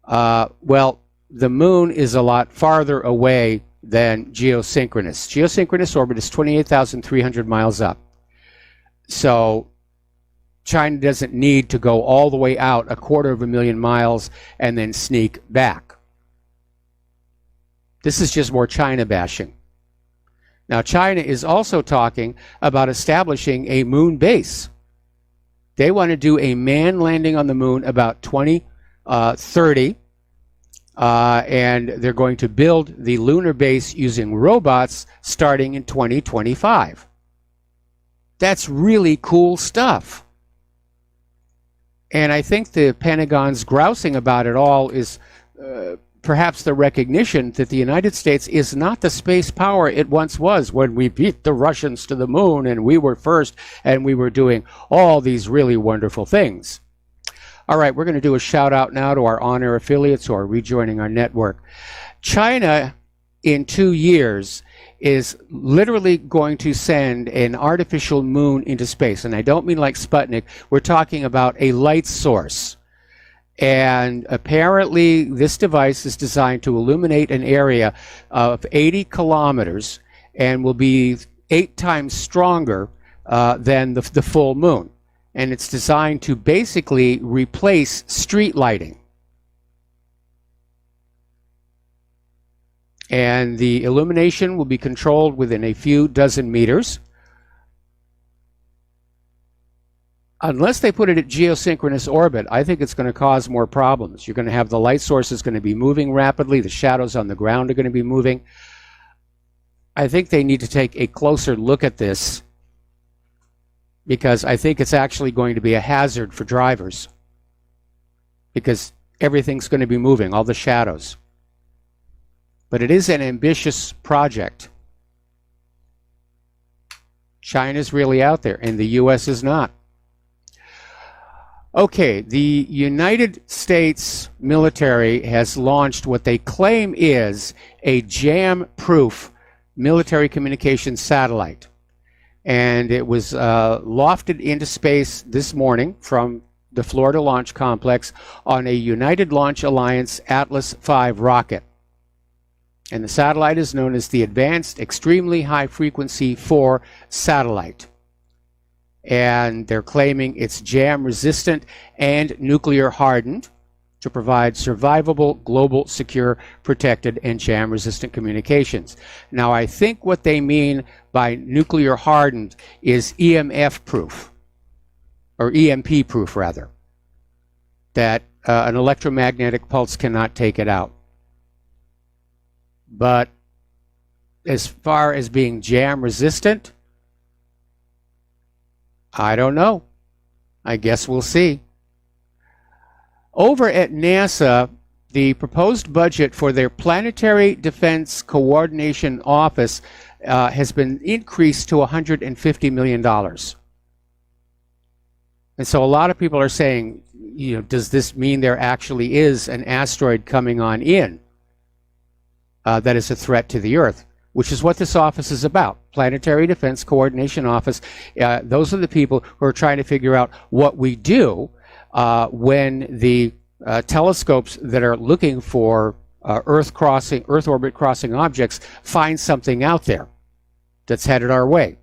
Well, the moon is a lot farther away than geosynchronous. Geosynchronous orbit is 28,300 miles up. So China doesn't need to go all the way out 250,000 miles and then sneak back. This is just more China bashing. Now, China is also talking about establishing a moon base. They want to do a manned landing on the moon about 2030, and they're going to build the lunar base using robots starting in 2025. That's really cool stuff. And I think the Pentagon's grousing about it all is perhaps the recognition that the United States is not the space power it once was when we beat the Russians to the moon and we were first and we were doing all these really wonderful things. All right, we're going to do a shout out now to our on-air affiliates who are rejoining our network. China, in 2 years, is literally going to send an artificial moon into space. And I don't mean like Sputnik. We're talking about a light source. And apparently this device is designed to illuminate an area of 80 kilometers and will be 8 times stronger than the full moon. And it's designed to basically replace street lighting. And the illumination will be controlled within a few dozen meters. Unless they put it at geosynchronous orbit, I think it's going to cause more problems. You're going to have the light sources going to be moving rapidly. The shadows on the ground are going to be moving. I think they need to take a closer look at this because I think it's actually going to be a hazard for drivers because everything's going to be moving, all the shadows. But it is an ambitious project. China's really out there, and the U.S. is not. Okay, the United States military has launched what they claim is a jam-proof military communications satellite. And it was lofted into space this morning from the Florida Launch Complex on a United Launch Alliance Atlas V rocket. And the satellite is known as the Advanced Extremely High Frequency 4 satellite. And they're claiming it's jam resistant and nuclear hardened to provide survivable, global, secure, protected, and jam resistant communications. Now, I think what they mean by nuclear hardened is EMF proof, or EMP proof rather, that an electromagnetic pulse cannot take it out. But as far as being jam resistant, I don't know. I guess we'll see. Over at NASA, the proposed budget for their Planetary Defense Coordination Office has been increased to $150 million. And so a lot of people are saying, you know, does this mean there actually is an asteroid coming on in that is a threat to the Earth? Which is what this office is about. Planetary Defense Coordination Office. Those are the people who are trying to figure out what we do when the telescopes that are looking for Earth orbit crossing objects find something out there that's headed our way.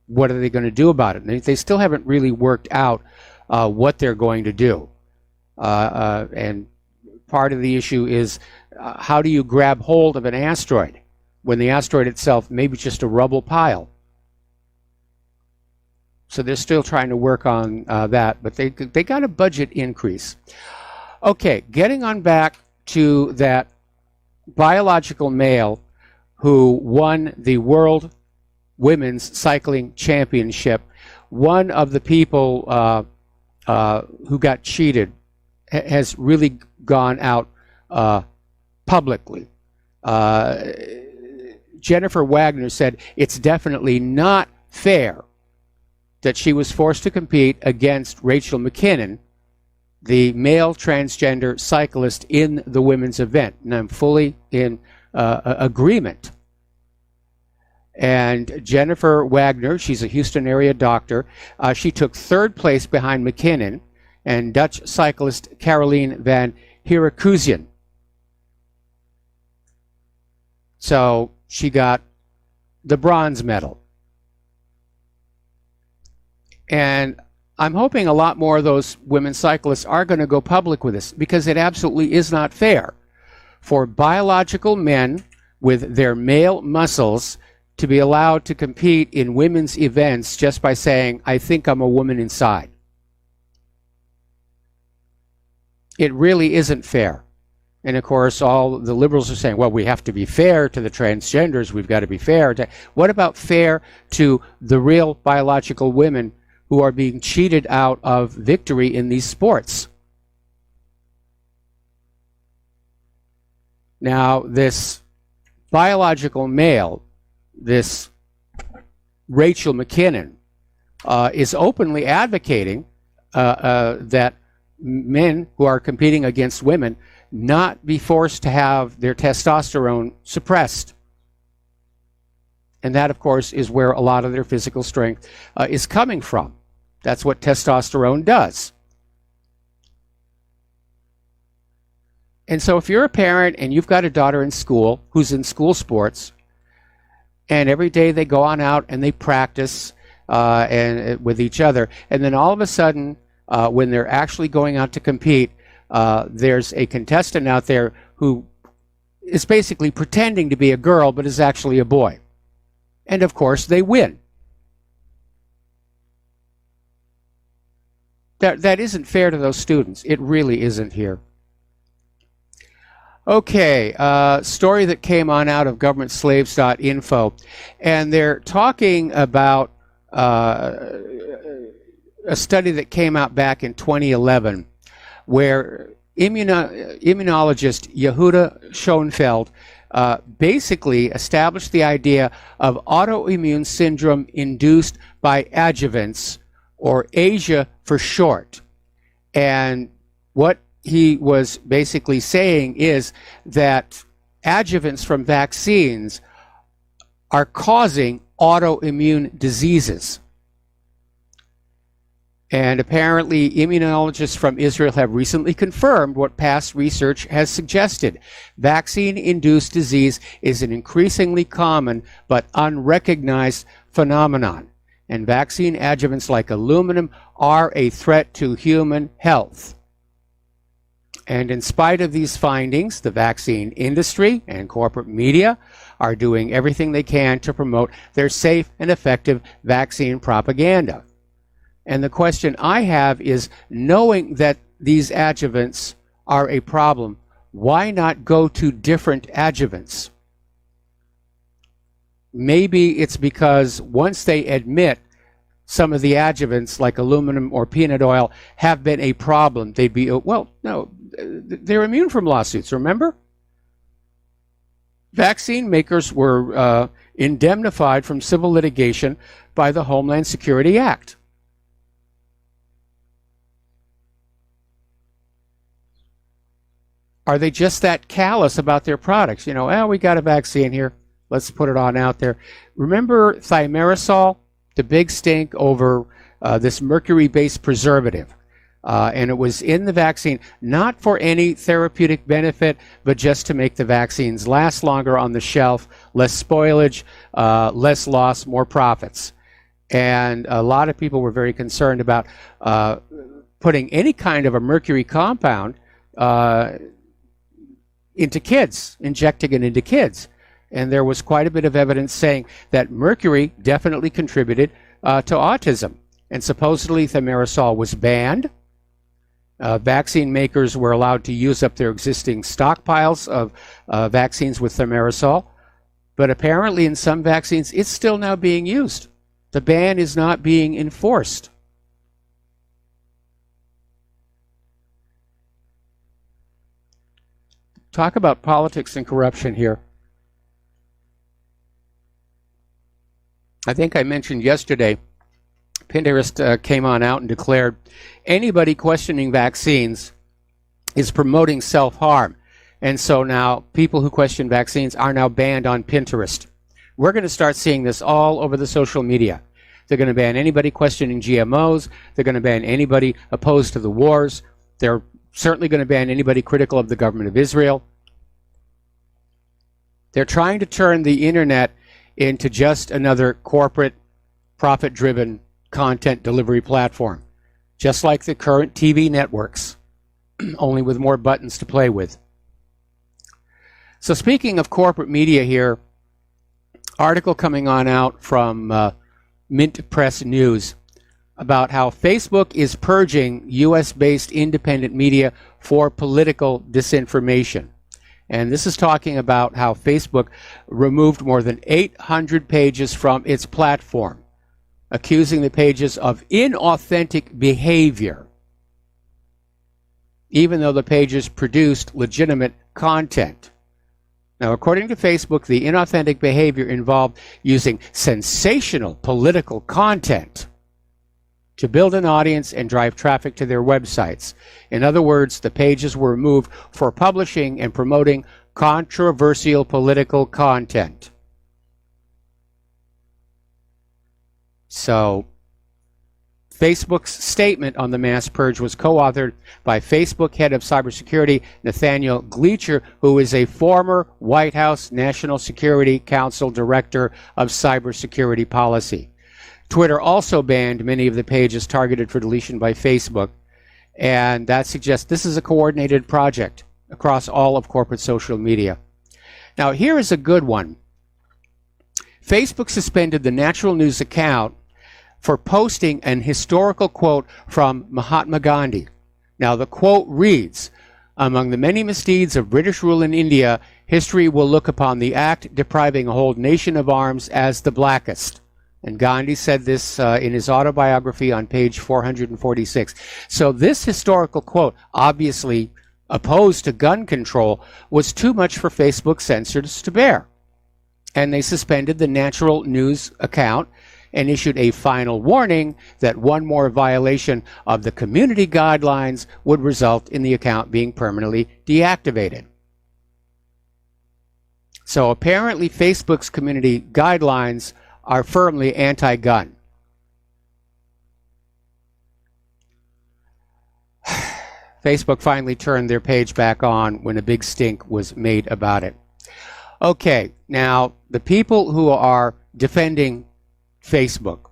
What are they going to do about it? And they still haven't really worked out what they're going to do. And part of the issue is how do you grab hold of an asteroid when the asteroid itself may be just a rubble pile? So they're still trying to work on that, but they got a budget increase. Okay, getting on back to that biological male who won the World Women's Cycling Championship. One of the people who got cheated has really gone out publicly. Jennifer Wagner said it's definitely not fair that she was forced to compete against Rachel McKinnon, the male transgender cyclist in the women's event. And I'm fully in agreement. And Jennifer Wagner, she's a Houston area doctor, she took 3rd place behind McKinnon and Dutch cyclist Caroline van Hirakuzian. So she got the bronze medal. And I'm hoping a lot more of those women cyclists are going to go public with this, because it absolutely is not fair for biological men with their male muscles to be allowed to compete in women's events just by saying, I think I'm a woman inside. It really isn't fair. And of course, all the liberals are saying, well, we have to be fair to the transgenders. We've got to be fair. What about fair to the real biological women who are being cheated out of victory in these sports? Now, this biological male, this Rachel McKinnon, is openly advocating that men who are competing against women not be forced to have their testosterone suppressed. And that, of course, is where a lot of their physical strength is coming from. That's what testosterone does. And so if you're a parent and you've got a daughter in school who's in school sports, and every day they go on out and they practice and with each other, and then all of a sudden, when they're actually going out to compete, there's a contestant out there who is basically pretending to be a girl but is actually a boy. And of course, they win. That isn't fair to those students. It really isn't here. Okay, story that came on out of governmentslaves.info, and they're talking about a study that came out back in 2011 where immunologist Yehuda Schoenfeld basically established the idea of autoimmune syndrome induced by adjuvants, or Asia for short. And what he was basically saying is that adjuvants from vaccines are causing autoimmune diseases. And apparently, immunologists from Israel have recently confirmed what past research has suggested. Vaccine-induced disease is an increasingly common but unrecognized phenomenon. And vaccine adjuvants like aluminum are a threat to human health. And in spite of these findings, the vaccine industry and corporate media are doing everything they can to promote their safe and effective vaccine propaganda. And the question I have is, knowing that these adjuvants are a problem, why not go to different adjuvants? Maybe it's because once they admit some of the adjuvants, like aluminum or peanut oil, have been a problem, they'd be, well, no, they're immune from lawsuits, remember? Vaccine makers were indemnified from civil litigation by the Homeland Security Act. Are they just that callous about their products? You know, oh, we got a vaccine here, let's put it on out there. Remember thimerosal, the big stink over this mercury-based preservative? And it was in the vaccine, not for any therapeutic benefit, but just to make the vaccines last longer on the shelf, less spoilage, less loss, more profits. And a lot of people were very concerned about putting any kind of a mercury compound into kids, injecting it into kids. And there was quite a bit of evidence saying that mercury definitely contributed to autism. And supposedly thimerosal was banned. Vaccine makers were allowed to use up their existing stockpiles of vaccines with thimerosal. But apparently in some vaccines, it's still now being used. The ban is not being enforced. Talk about politics and corruption here. I think I mentioned yesterday, Pinterest came on out and declared anybody questioning vaccines is promoting self-harm. And so now people who question vaccines are now banned on Pinterest. We're going to start seeing this all over the social media. They're going to ban anybody questioning GMOs. They're going to ban anybody opposed to the wars. They're certainly going to ban anybody critical of the government of Israel. They're trying to turn the internet into just another corporate, profit-driven content delivery platform, just like the current TV networks, only with more buttons to play with. So speaking of corporate media here, article coming on out from Mint Press News about how Facebook is purging U.S.-based independent media for political disinformation. And this is talking about how Facebook removed more than 800 pages from its platform, accusing the pages of inauthentic behavior, even though the pages produced legitimate content. Now, according to Facebook, the inauthentic behavior involved using sensational political content to build an audience and drive traffic to their websites. In other words, the pages were removed for publishing and promoting controversial political content. So, Facebook's statement on the mass purge was co-authored by Facebook head of cybersecurity Nathaniel Gleacher, who is a former White House National Security Council Director of Cybersecurity Policy. Twitter also banned many of the pages targeted for deletion by Facebook, and that suggests this is a coordinated project across all of corporate social media. Now, here is a good one. Facebook suspended the Natural News account for posting an historical quote from Mahatma Gandhi. Now, the quote reads, "Among the many misdeeds of British rule in India, history will look upon the act depriving a whole nation of arms as the blackest." And Gandhi said this in his autobiography on page 446. So this historical quote, obviously opposed to gun control, was too much for Facebook censors to bear. And they suspended the Natural News account and issued a final warning that one more violation of the community guidelines would result in the account being permanently deactivated. So apparently Facebook's community guidelines are firmly anti-gun. Facebook finally turned their page back on when a big stink was made about it. Okay, now the people who are defending Facebook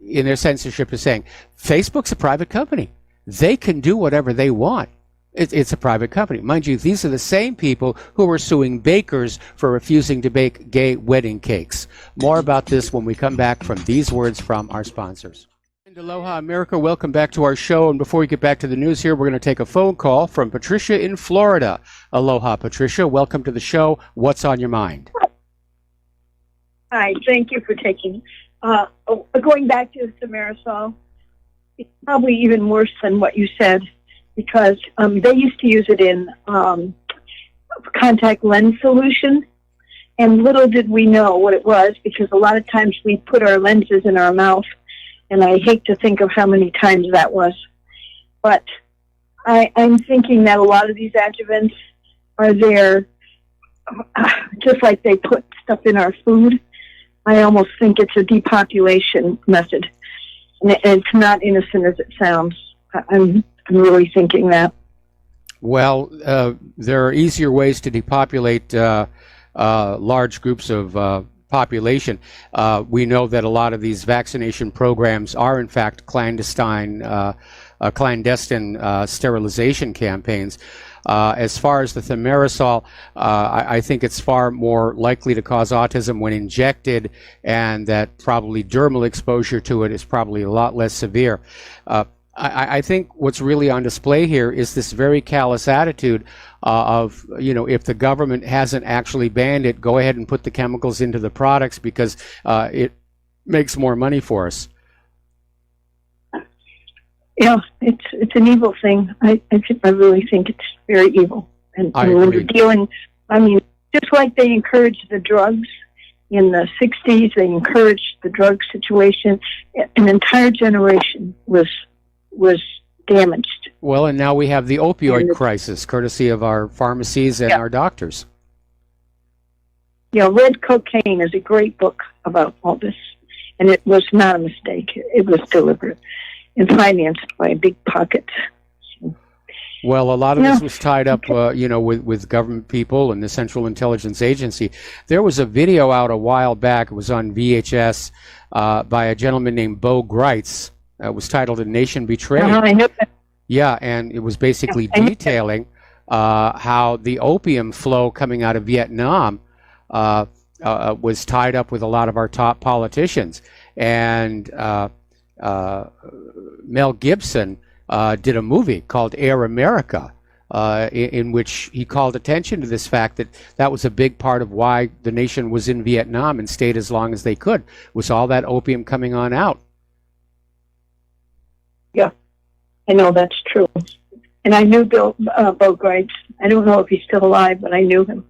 in their censorship is saying, Facebook's a private company. They can do whatever they want. It's a private company. Mind you, these are the same people who are suing bakers for refusing to bake gay wedding cakes. More about this when we come back from these words from our sponsors. And aloha, America. Welcome back to our show. And before we get back to the news here, we're going to take a phone call from Patricia in Florida. Aloha, Patricia. Welcome to the show. What's on your mind? Hi. Thank you for taking. Going back to the Marisol, it's probably even worse than what you said, because they used to use it in contact lens solution, and little did we know what it was, because a lot of times we put our lenses in our mouth, and I hate to think of how many times that was. But I'm thinking that a lot of these adjuvants are there just like they put stuff in our food. I almost think it's a depopulation method, and it's not innocent as it sounds. I'm really thinking that. Well, there are easier ways to depopulate large groups of population. We know that a lot of these vaccination programs are, in fact, clandestine sterilization campaigns. As far as the thimerosal, I think it's far more likely to cause autism when injected, and that probably dermal exposure to it is probably a lot less severe. I think what's really on display here is this very callous attitude of, if the government hasn't actually banned it, go ahead and put the chemicals into the products because it makes more money for us. Yeah, it's an evil thing. I really think it's very evil. And when you're dealing, just like they encouraged the drugs in the 60s, they encouraged the drug situation. An entire generation was damaged. Well, and now we have the opioid crisis, courtesy of our pharmacies and our doctors. Yeah, Red Cocaine is a great book about all this, and it was not a mistake. It was deliberate and financed by big pockets. Well, a lot of this was tied up, with government people and the Central Intelligence Agency. There was a video out a while back. It was on VHS by a gentleman named Bo Greitz. It was titled "A Nation Betrayed." I know that. Yeah, and it was basically detailing how the opium flow coming out of Vietnam was tied up with a lot of our top politicians. And Mel Gibson did a movie called Air America, in which he called attention to this fact that that was a big part of why the nation was in Vietnam and stayed as long as they could, was all that opium coming on out. Yeah, I know that's true. And I knew Bill Bogarts. I don't know if he's still alive, but I knew him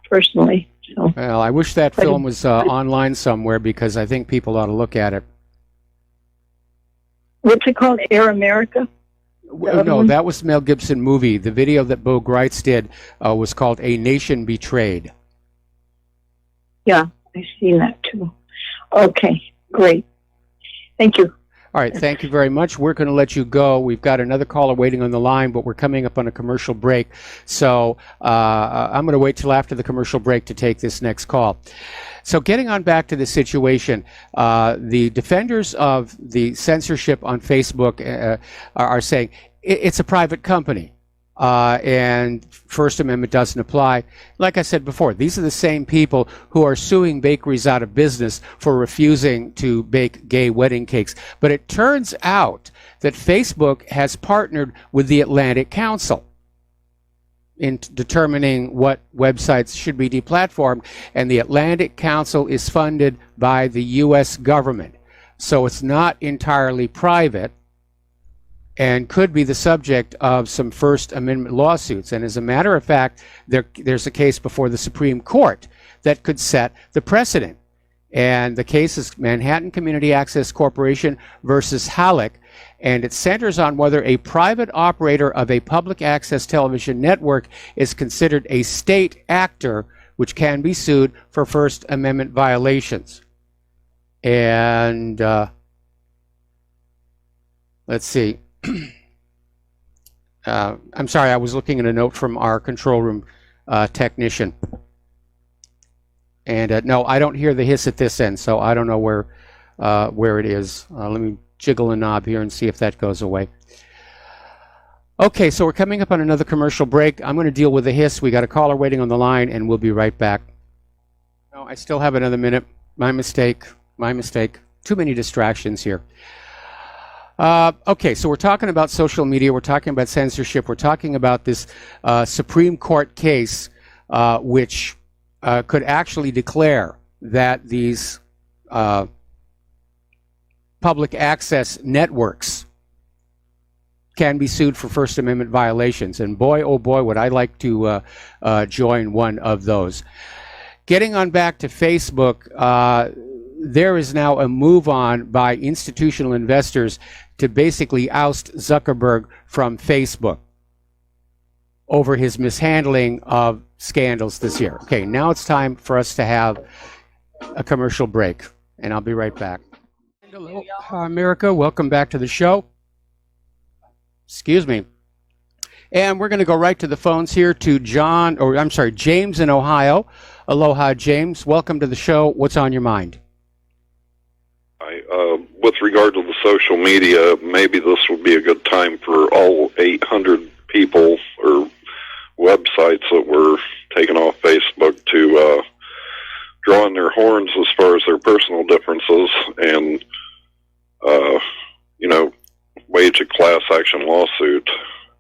personally. So. Well, I wish that film was online somewhere, because I think people ought to look at it. What's it called? Air America? No, that was the Mel Gibson movie. The video that Bo Greitz did was called A Nation Betrayed. Yeah, I've seen that too. Okay, great. Thank you. All right, thank you very much. We're going to let you go. We've got another caller waiting on the line, but we're coming up on a commercial break. So I'm going to wait till after the commercial break to take this next call. So getting on back to the situation, the defenders of the censorship on Facebook are saying it's a private company. And First Amendment doesn't apply. Like I said before, these are the same people who are suing bakeries out of business for refusing to bake gay wedding cakes. But it turns out that Facebook has partnered with the Atlantic Council in determining what websites should be deplatformed, and the Atlantic Council is funded by the U.S. government. So it's not entirely private, and could be the subject of some First Amendment lawsuits. And as a matter of fact, there's a case before the Supreme Court that could set the precedent. And the case is Manhattan Community Access Corporation versus Halleck, and it centers on whether a private operator of a public access television network is considered a state actor, which can be sued for First Amendment violations. And let's see. I'm sorry, I was looking at a note from our control room technician. And no, I don't hear the hiss at this end, so I don't know where it is. Let me jiggle a knob here and see if that goes away. Okay, so we're coming up on another commercial break. I'm going to deal with the hiss. We got a caller waiting on the line, and we'll be right back. No, I still have another minute. My mistake. Too many distractions here. Okay, so we're talking about social media, we're talking about censorship, we're talking about this Supreme Court case which could actually declare that these public access networks can be sued for First Amendment violations. And boy, oh boy, would I like to join one of those. Getting on back to Facebook, there is now a move on by institutional investors to basically oust Zuckerberg from Facebook over his mishandling of scandals this year. Okay, now it's time for us to have a commercial break, and I'll be right back. Hello, America. Welcome back to the show. Excuse me. And we're going to go right to the phones here to James in Ohio. Aloha, James. Welcome to the show. What's on your mind? With regard to the social media, maybe this would be a good time for all 800 people or websites that were taken off Facebook to draw in their horns as far as their personal differences and, wage a class action lawsuit,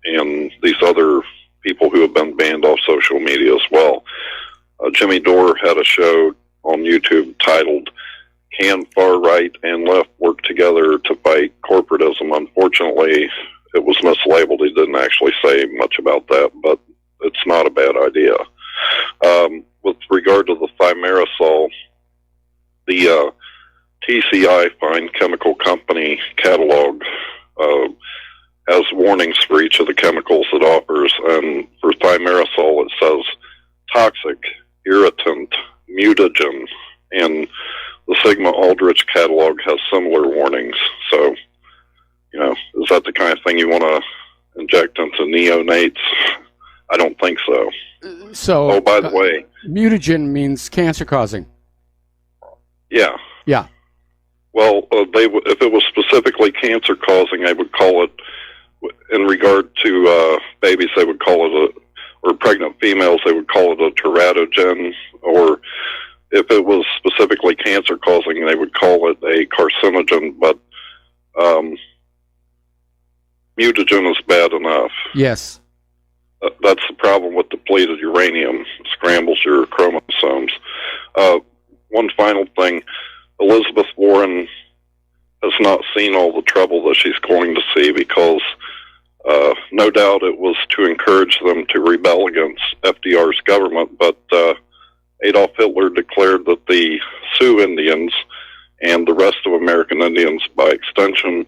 and these other people who have been banned off social media as well. Jimmy Dore had a show on YouTube titled "Can Far Right and Left Work Together to Fight Corporatism?" Unfortunately, it was mislabeled. He didn't actually say much about that, but it's not a bad idea. With regard to the thimerosal, the TCI Fine Chemical Company catalog has warnings for each of the chemicals it offers, and for thimerosal it says toxic, irritant, mutagen, and the Sigma Aldrich catalog has similar warnings. So, is that the kind of thing you want to inject into neonates? I don't think so. So, by the way, mutagen means cancer-causing. Yeah. Yeah. Well, if it was specifically cancer-causing, they would call it, in regard to babies, they would call it or pregnant females, they would call it a teratogen, or if it was specifically cancer causing, they would call it a carcinogen, but mutagen is bad enough. Yes. That's the problem with depleted uranium. It scrambles your chromosomes. One final thing, Elizabeth Warren has not seen all the trouble that she's going to see, because no doubt it was to encourage them to rebel against FDR's government, but Adolf Hitler declared that the Sioux Indians and the rest of American Indians, by extension,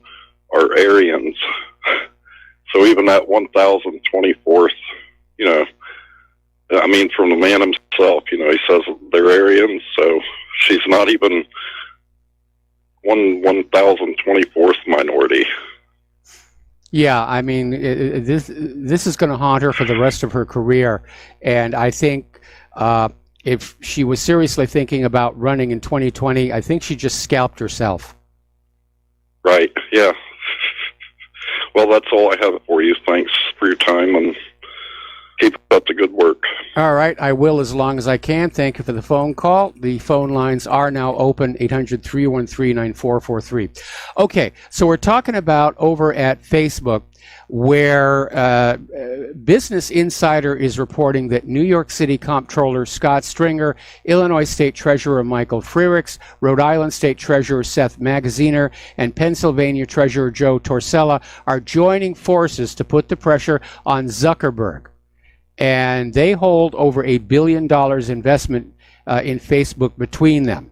are Aryans. So even that 1,024th, you know, I mean, from the man himself, you know, he says they're Aryans, so she's not even 1,024th minority. Yeah, I mean, this is going to haunt her for the rest of her career, and I think if she was seriously thinking about running in 2020, I think she just scalped herself. Right, yeah. Well, that's all I have for you. Thanks for your time, and keep up the good work. All right, I will as long as I can. Thank you for the phone call. The phone lines are now open, 800-313-9443. Okay, so we're talking about over at Facebook, where Business Insider is reporting that New York City Comptroller Scott Stringer, Illinois State Treasurer Michael Frerichs, Rhode Island State Treasurer Seth Magaziner, and Pennsylvania Treasurer Joe Torsella are joining forces to put the pressure on Zuckerberg. And they hold over $1 billion investment in Facebook between them.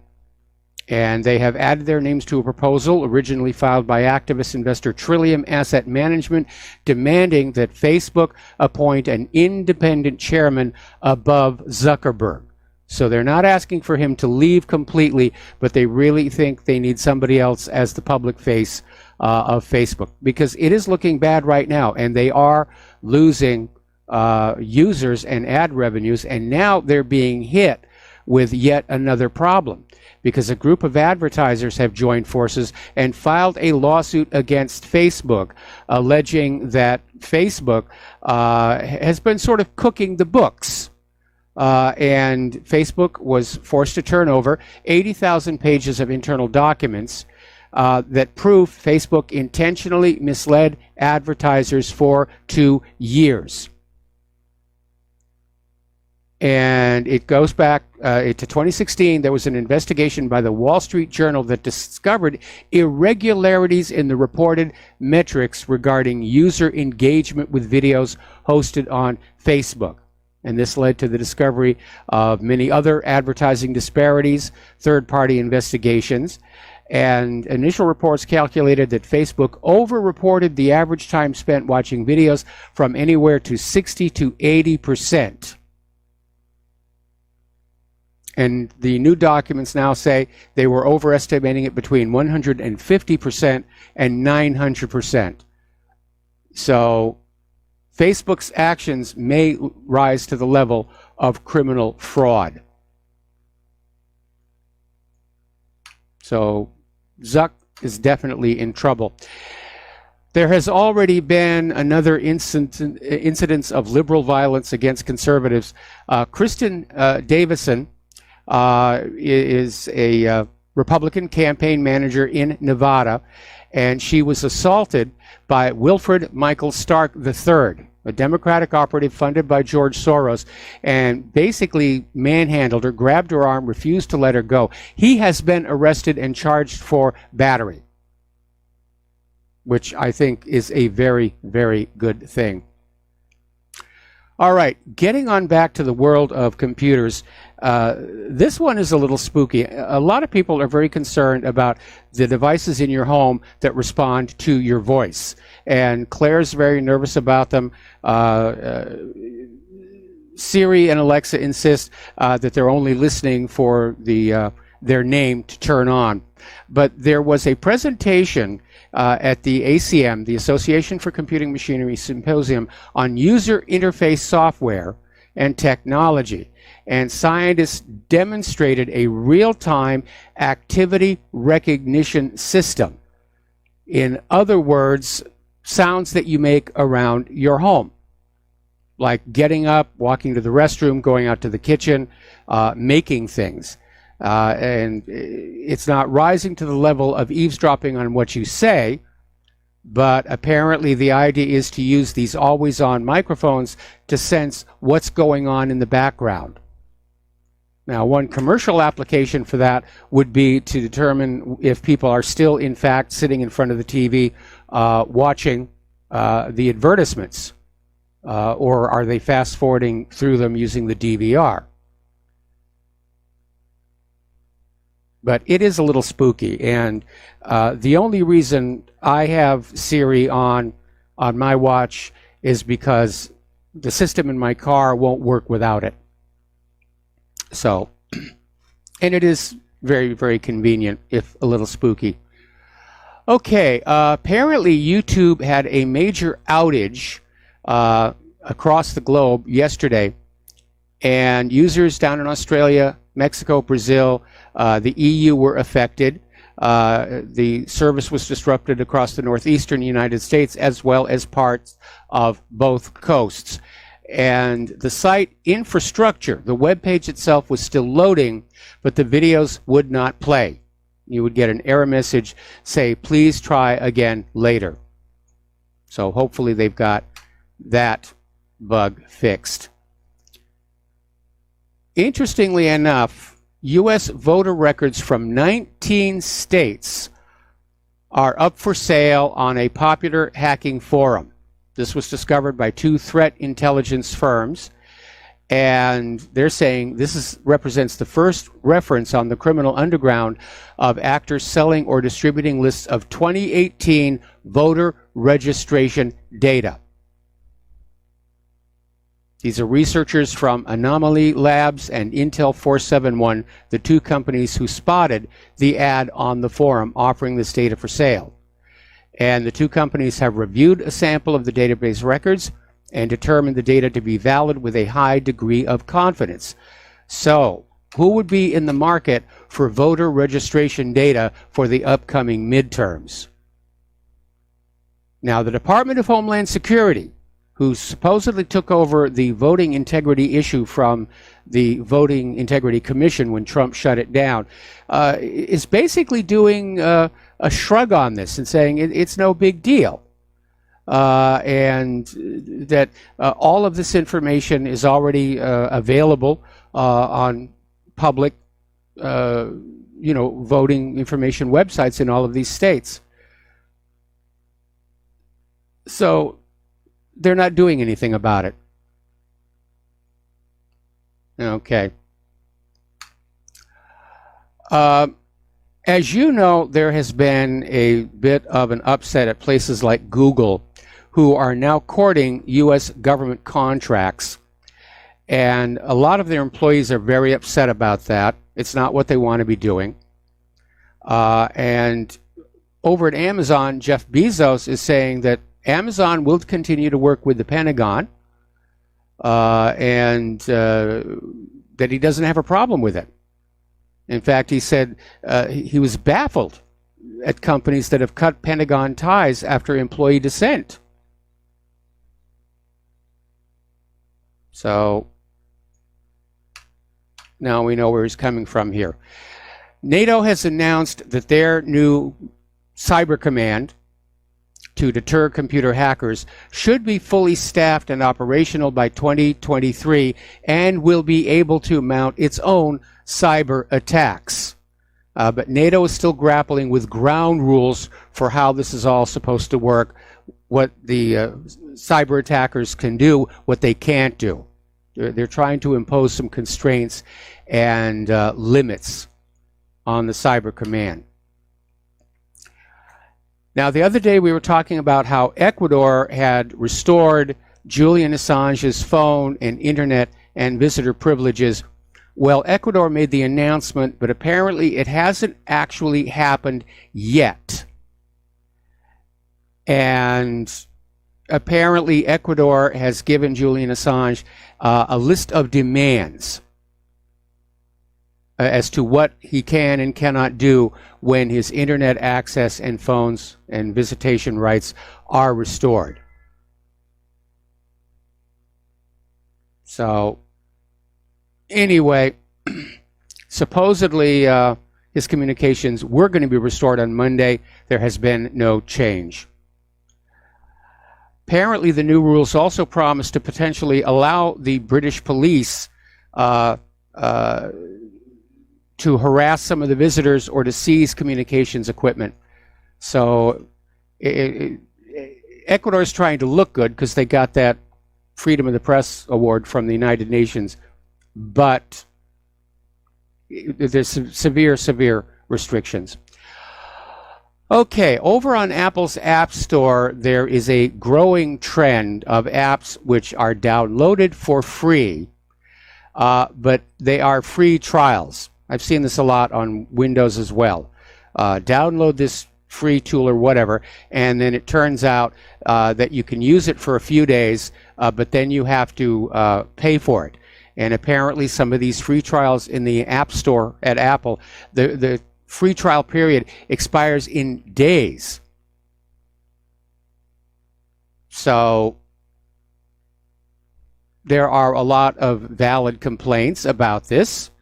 And they have added their names to a proposal originally filed by activist investor Trillium Asset Management, demanding that Facebook appoint an independent chairman above Zuckerberg. So they're not asking for him to leave completely, but they really think they need somebody else as the public face of Facebook, because it is looking bad right now, and they are losing users and ad revenues, and now they're being hit with yet another problem, because a group of advertisers have joined forces and filed a lawsuit against Facebook, alleging that Facebook has been sort of cooking the books. And Facebook was forced to turn over 80,000 pages of internal documents that prove Facebook intentionally misled advertisers for 2 years. And it goes back to 2016. There was an investigation by the Wall Street Journal that discovered irregularities in the reported metrics regarding user engagement with videos hosted on Facebook. And this led to the discovery of many other advertising disparities, third-party investigations, and initial reports calculated that Facebook over-reported the average time spent watching videos from anywhere to 60 to 80%. And the new documents now say they were overestimating it between 150% and 900%. So Facebook's actions may rise to the level of criminal fraud. So Zuck is definitely in trouble. There has already been another incidence of liberal violence against conservatives. Kristen Davison is a Republican campaign manager in Nevada, and she was assaulted by Wilfred Michael Stark III, a Democratic operative funded by George Soros, and basically manhandled her, grabbed her arm, refused to let her go. He has been arrested and charged for battery, which I think is a very, very good thing. All right, getting on back to the world of computers, this one is a little spooky. A lot of people are very concerned about the devices in your home that respond to your voice. And Claire's very nervous about them. Siri and Alexa insist that they're only listening for their name to turn on. But there was a presentation at the ACM, the Association for Computing Machinery Symposium, on user interface software and technology. And scientists demonstrated a real-time activity recognition system. In other words, sounds that you make around your home. like getting up, walking to the restroom, going out to the kitchen, making things. And it's not rising to the level of eavesdropping on what you say, but apparently the idea is to use these always-on microphones to sense what's going on in the background. Now, one commercial application for that would be to determine if people are still, in fact, sitting in front of the TV watching the advertisements, or are they fast-forwarding through them using the DVR. But it is a little spooky, and the only reason I have Siri on my watch is because the system in my car won't work without it. So, and it is very, very convenient, if a little spooky. Okay, apparently YouTube had a major outage across the globe yesterday, and users down in Australia, Mexico, Brazil, the EU were affected. The service was disrupted across the northeastern United States as well as parts of both coasts. And the site infrastructure, the web page itself was still loading, but the videos would not play. You would get an error message, say, please try again later. So hopefully they've got that bug fixed. Interestingly enough, U.S. voter records from 19 states are up for sale on a popular hacking forum. This was discovered by 2 threat intelligence firms, and they're saying this represents the first reference on the criminal underground of actors selling or distributing lists of 2018 voter registration data. These are researchers from Anomaly Labs and Intel 471, the 2 companies who spotted the ad on the forum offering this data for sale. And the 2 companies have reviewed a sample of the database records and determined the data to be valid with a high degree of confidence. So, who would be in the market for voter registration data for the upcoming midterms? Now, the Department of Homeland Security, who supposedly took over the voting integrity issue from the Voting Integrity Commission when Trump shut it down, is basically doing a shrug on this and saying it's no big deal. And that all of this information is already available on public, voting information websites in all of these states. So they're not doing anything about it. Okay. As you know, there has been a bit of an upset at places like Google, who are now courting U.S. government contracts. And a lot of their employees are very upset about that. It's not what they want to be doing. And over at Amazon, Jeff Bezos is saying that Amazon will continue to work with the Pentagon, and that he doesn't have a problem with it. In fact, he said he was baffled at companies that have cut Pentagon ties after employee dissent. So now we know where he's coming from here. NATO has announced that their new cyber command to deter computer hackers should be fully staffed and operational by 2023 and will be able to mount its own cyber attacks. But NATO is still grappling with ground rules for how this is all supposed to work, what the cyber attackers can do, what they can't do. They're trying to impose some constraints and limits on the cyber command. Now, the other day we were talking about how Ecuador had restored Julian Assange's phone and internet and visitor privileges. Well, Ecuador made the announcement, but apparently it hasn't actually happened yet. And apparently Ecuador has given Julian Assange a list of demands as to what he can and cannot do when his internet access and phones and visitation rights are restored. So anyway, supposedly his communications were going to be restored on Monday. There has been no change. Apparently, the new rules also promise to potentially allow the British police to harass some of the visitors or to seize communications equipment. So Ecuador is trying to look good because they got that Freedom of the Press Award from the United Nations, but there's severe restrictions. Okay, over on Apple's App Store, there is a growing trend of apps which are downloaded for free, but they are free trials. I've seen this a lot on Windows as well. Download this free tool or whatever, and then it turns out that you can use it for a few days, but then you have to pay for it. And apparently some of these free trials in the App Store at Apple, the free trial period expires in days. So there are a lot of valid complaints about this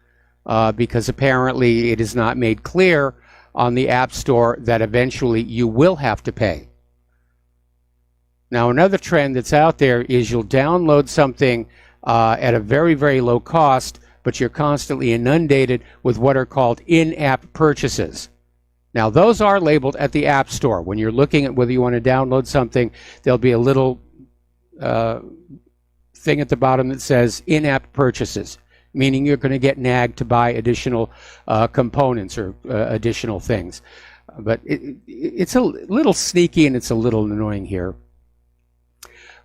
because apparently it is not made clear on the App Store that eventually you will have to pay. Now, another trend that's out there is you'll download something at a very low cost, but you're constantly inundated with what are called in-app purchases. Now, those are labeled at the App Store. When you're looking at whether you want to download something, there'll be a little thing at the bottom that says in-app purchases, meaning you're going to get nagged to buy additional components or additional things. But it's a little sneaky and it's a little annoying here.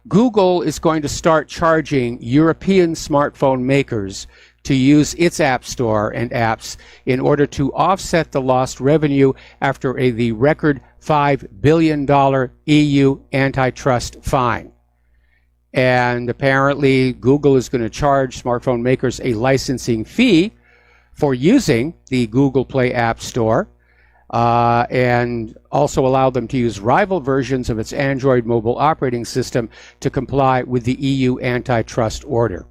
Google is going to start charging European smartphone makers to use its App Store and apps in order to offset the lost revenue after the record $5 billion EU antitrust fine. And apparently Google is going to charge smartphone makers a licensing fee for using the Google Play App Store and also allow them to use rival versions of its Android mobile operating system to comply with the EU antitrust order.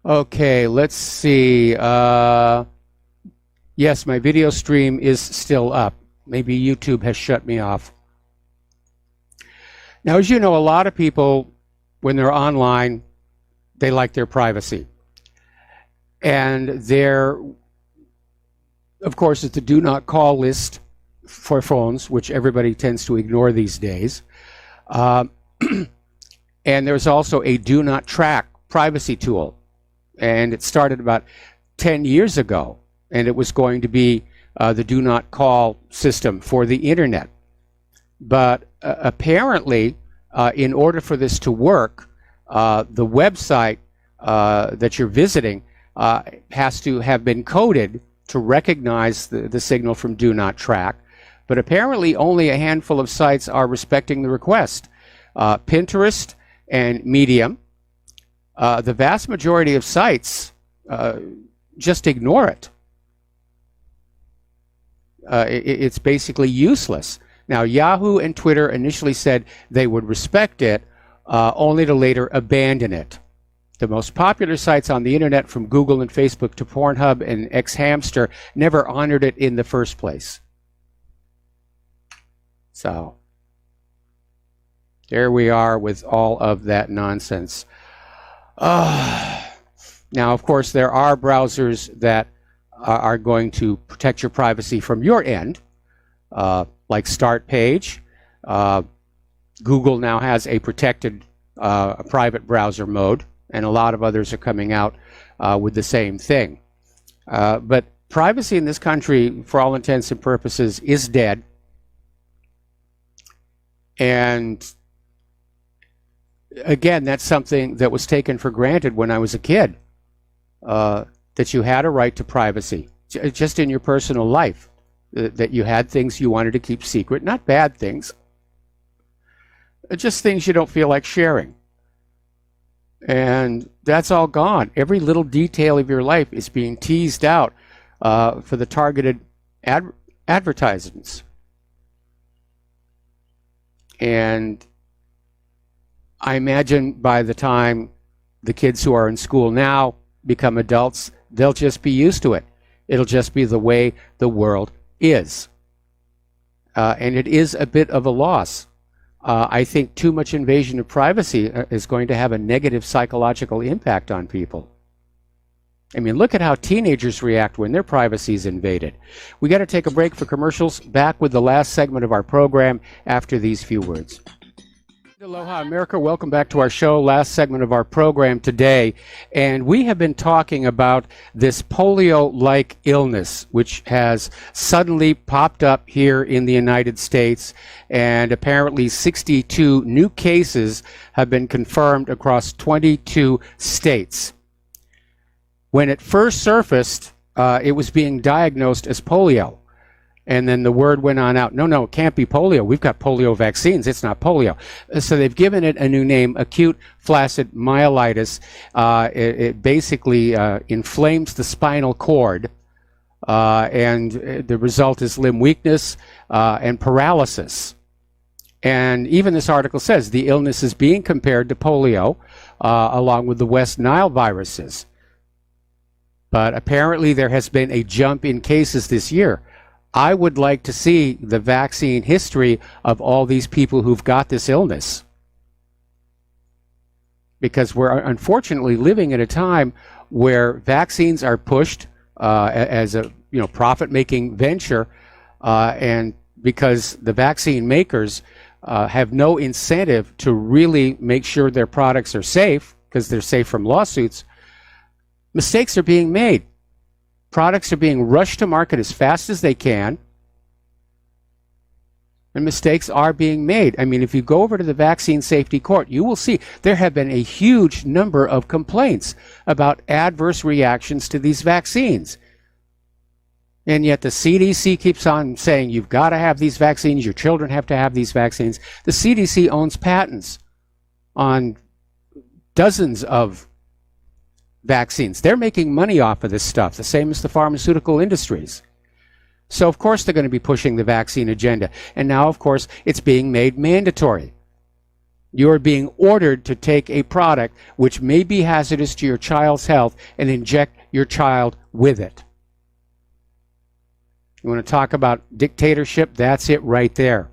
Okay, let's see. Yes, my video stream is still up. Maybe YouTube has shut me off. Now, as you know, a lot of people, when they're online, they like their privacy. And there, of course, is the do not call list for phones, which everybody tends to ignore these days. And there's also a do not track privacy tool. And it started about 10 years ago. And it was going to be the do not call system for the internet. But apparently, in order for this to work, the website that you're visiting has to have been coded to recognize the signal from do not track. But apparently only a handful of sites are respecting the request. Pinterest and Medium. The vast majority of sites just ignore it. It's basically useless. Now, Yahoo and Twitter initially said they would respect it, only to later abandon it. The most popular sites on the internet, from Google and Facebook to Pornhub and Xhamster, never honored it in the first place. So, there we are with all of that nonsense. Now, of course, there are browsers that are going to protect your privacy from your end, like Start Page. Google now has a protected private browser mode, and a lot of others are coming out with the same thing. But privacy in this country, for all intents and purposes, is dead. And again, that's something that was taken for granted when I was a kid, that you had a right to privacy, just in your personal life, that you had things you wanted to keep secret, not bad things, just things you don't feel like sharing. And that's all gone. Every little detail of your life is being teased out for the targeted advertisements. And I imagine by the time the kids who are in school now become adults, they'll just be used to it. It'll just be the way the world is. And it is a bit of a loss. I think too much invasion of privacy is going to have a negative psychological impact on people. I mean, look at how teenagers react when their privacy is invaded. We got to take a break for commercials. Back with the last segment of our program after these few words. Aloha, America. Welcome back to our show, last segment of our program today. And we have been talking about this polio-like illness, which has suddenly popped up here in the United States. And apparently 62 new cases have been confirmed across 22 states. When it first surfaced, it was being diagnosed as polio. And then the word went on out, no, it can't be polio. We've got polio vaccines. It's not polio. So they've given it a new name, acute flaccid myelitis. It basically inflames the spinal cord, and the result is limb weakness and paralysis. And even this article says the illness is being compared to polio along with the West Nile viruses. But apparently there has been a jump in cases this year. I would like to see the vaccine history of all these people who've got this illness. Because we're unfortunately living at a time where vaccines are pushed as a profit-making venture, and because the vaccine makers have no incentive to really make sure their products are safe, because they're safe from lawsuits, mistakes are being made. Products are being rushed to market as fast as they can, and mistakes are being made. I mean, if you go over to the Vaccine Safety Court, you will see there have been a huge number of complaints about adverse reactions to these vaccines. And yet the CDC keeps on saying, you've got to have these vaccines, your children have to have these vaccines. The CDC owns patents on dozens of vaccines. They're making money off of this stuff, the same as the pharmaceutical industries. So of course they're going to be pushing the vaccine agenda. And now, of course, it's being made mandatory. You are being ordered to take a product which may be hazardous to your child's health and inject your child with it. You want to talk about dictatorship? That's it right there.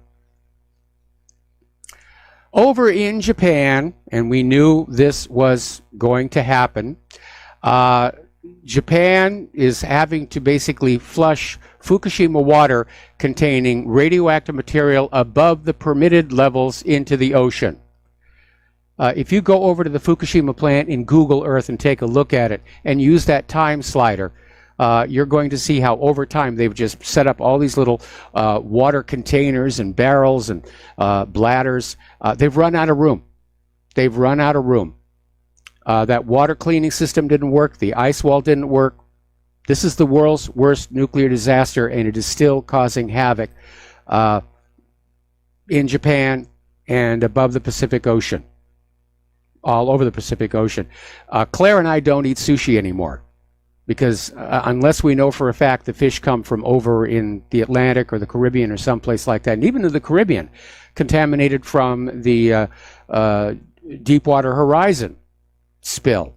Over in Japan, and we knew this was going to happen, Japan is having to basically flush Fukushima water containing radioactive material above the permitted levels into the ocean. If you go over to the Fukushima plant in Google Earth and take a look at it and use that time slider, you're going to see how over time they've just set up all these little water containers and barrels and bladders. They've run out of room. They've run out of room. That water cleaning system didn't work. The ice wall didn't work. This is the world's worst nuclear disaster, and it is still causing havoc in Japan and above the Pacific Ocean, all over the Pacific Ocean. Claire and I don't eat sushi anymore, because unless we know for a fact the fish come from over in the Atlantic or the Caribbean or someplace like that, and even in the Caribbean, contaminated from the Deepwater Horizon spill.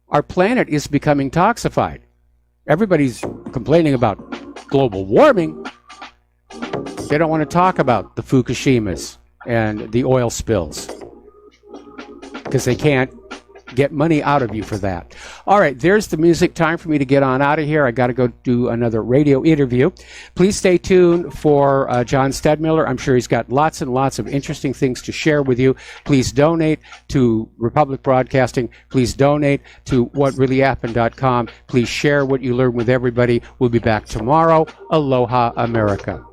Our planet is becoming toxified. Everybody's complaining about global warming. They don't want to talk about the Fukushimas and the oil spills because they can't get money out of you for that. All right, there's the music. Time for me to get on out of here. I got to go do another radio interview. Please stay tuned for John Stedmiller. I'm sure he's got lots and lots of interesting things to share with you. Please donate to Republic Broadcasting. Please donate to whatreallyhappened.com. Please share what you learned with everybody. We'll be back tomorrow. Aloha, America.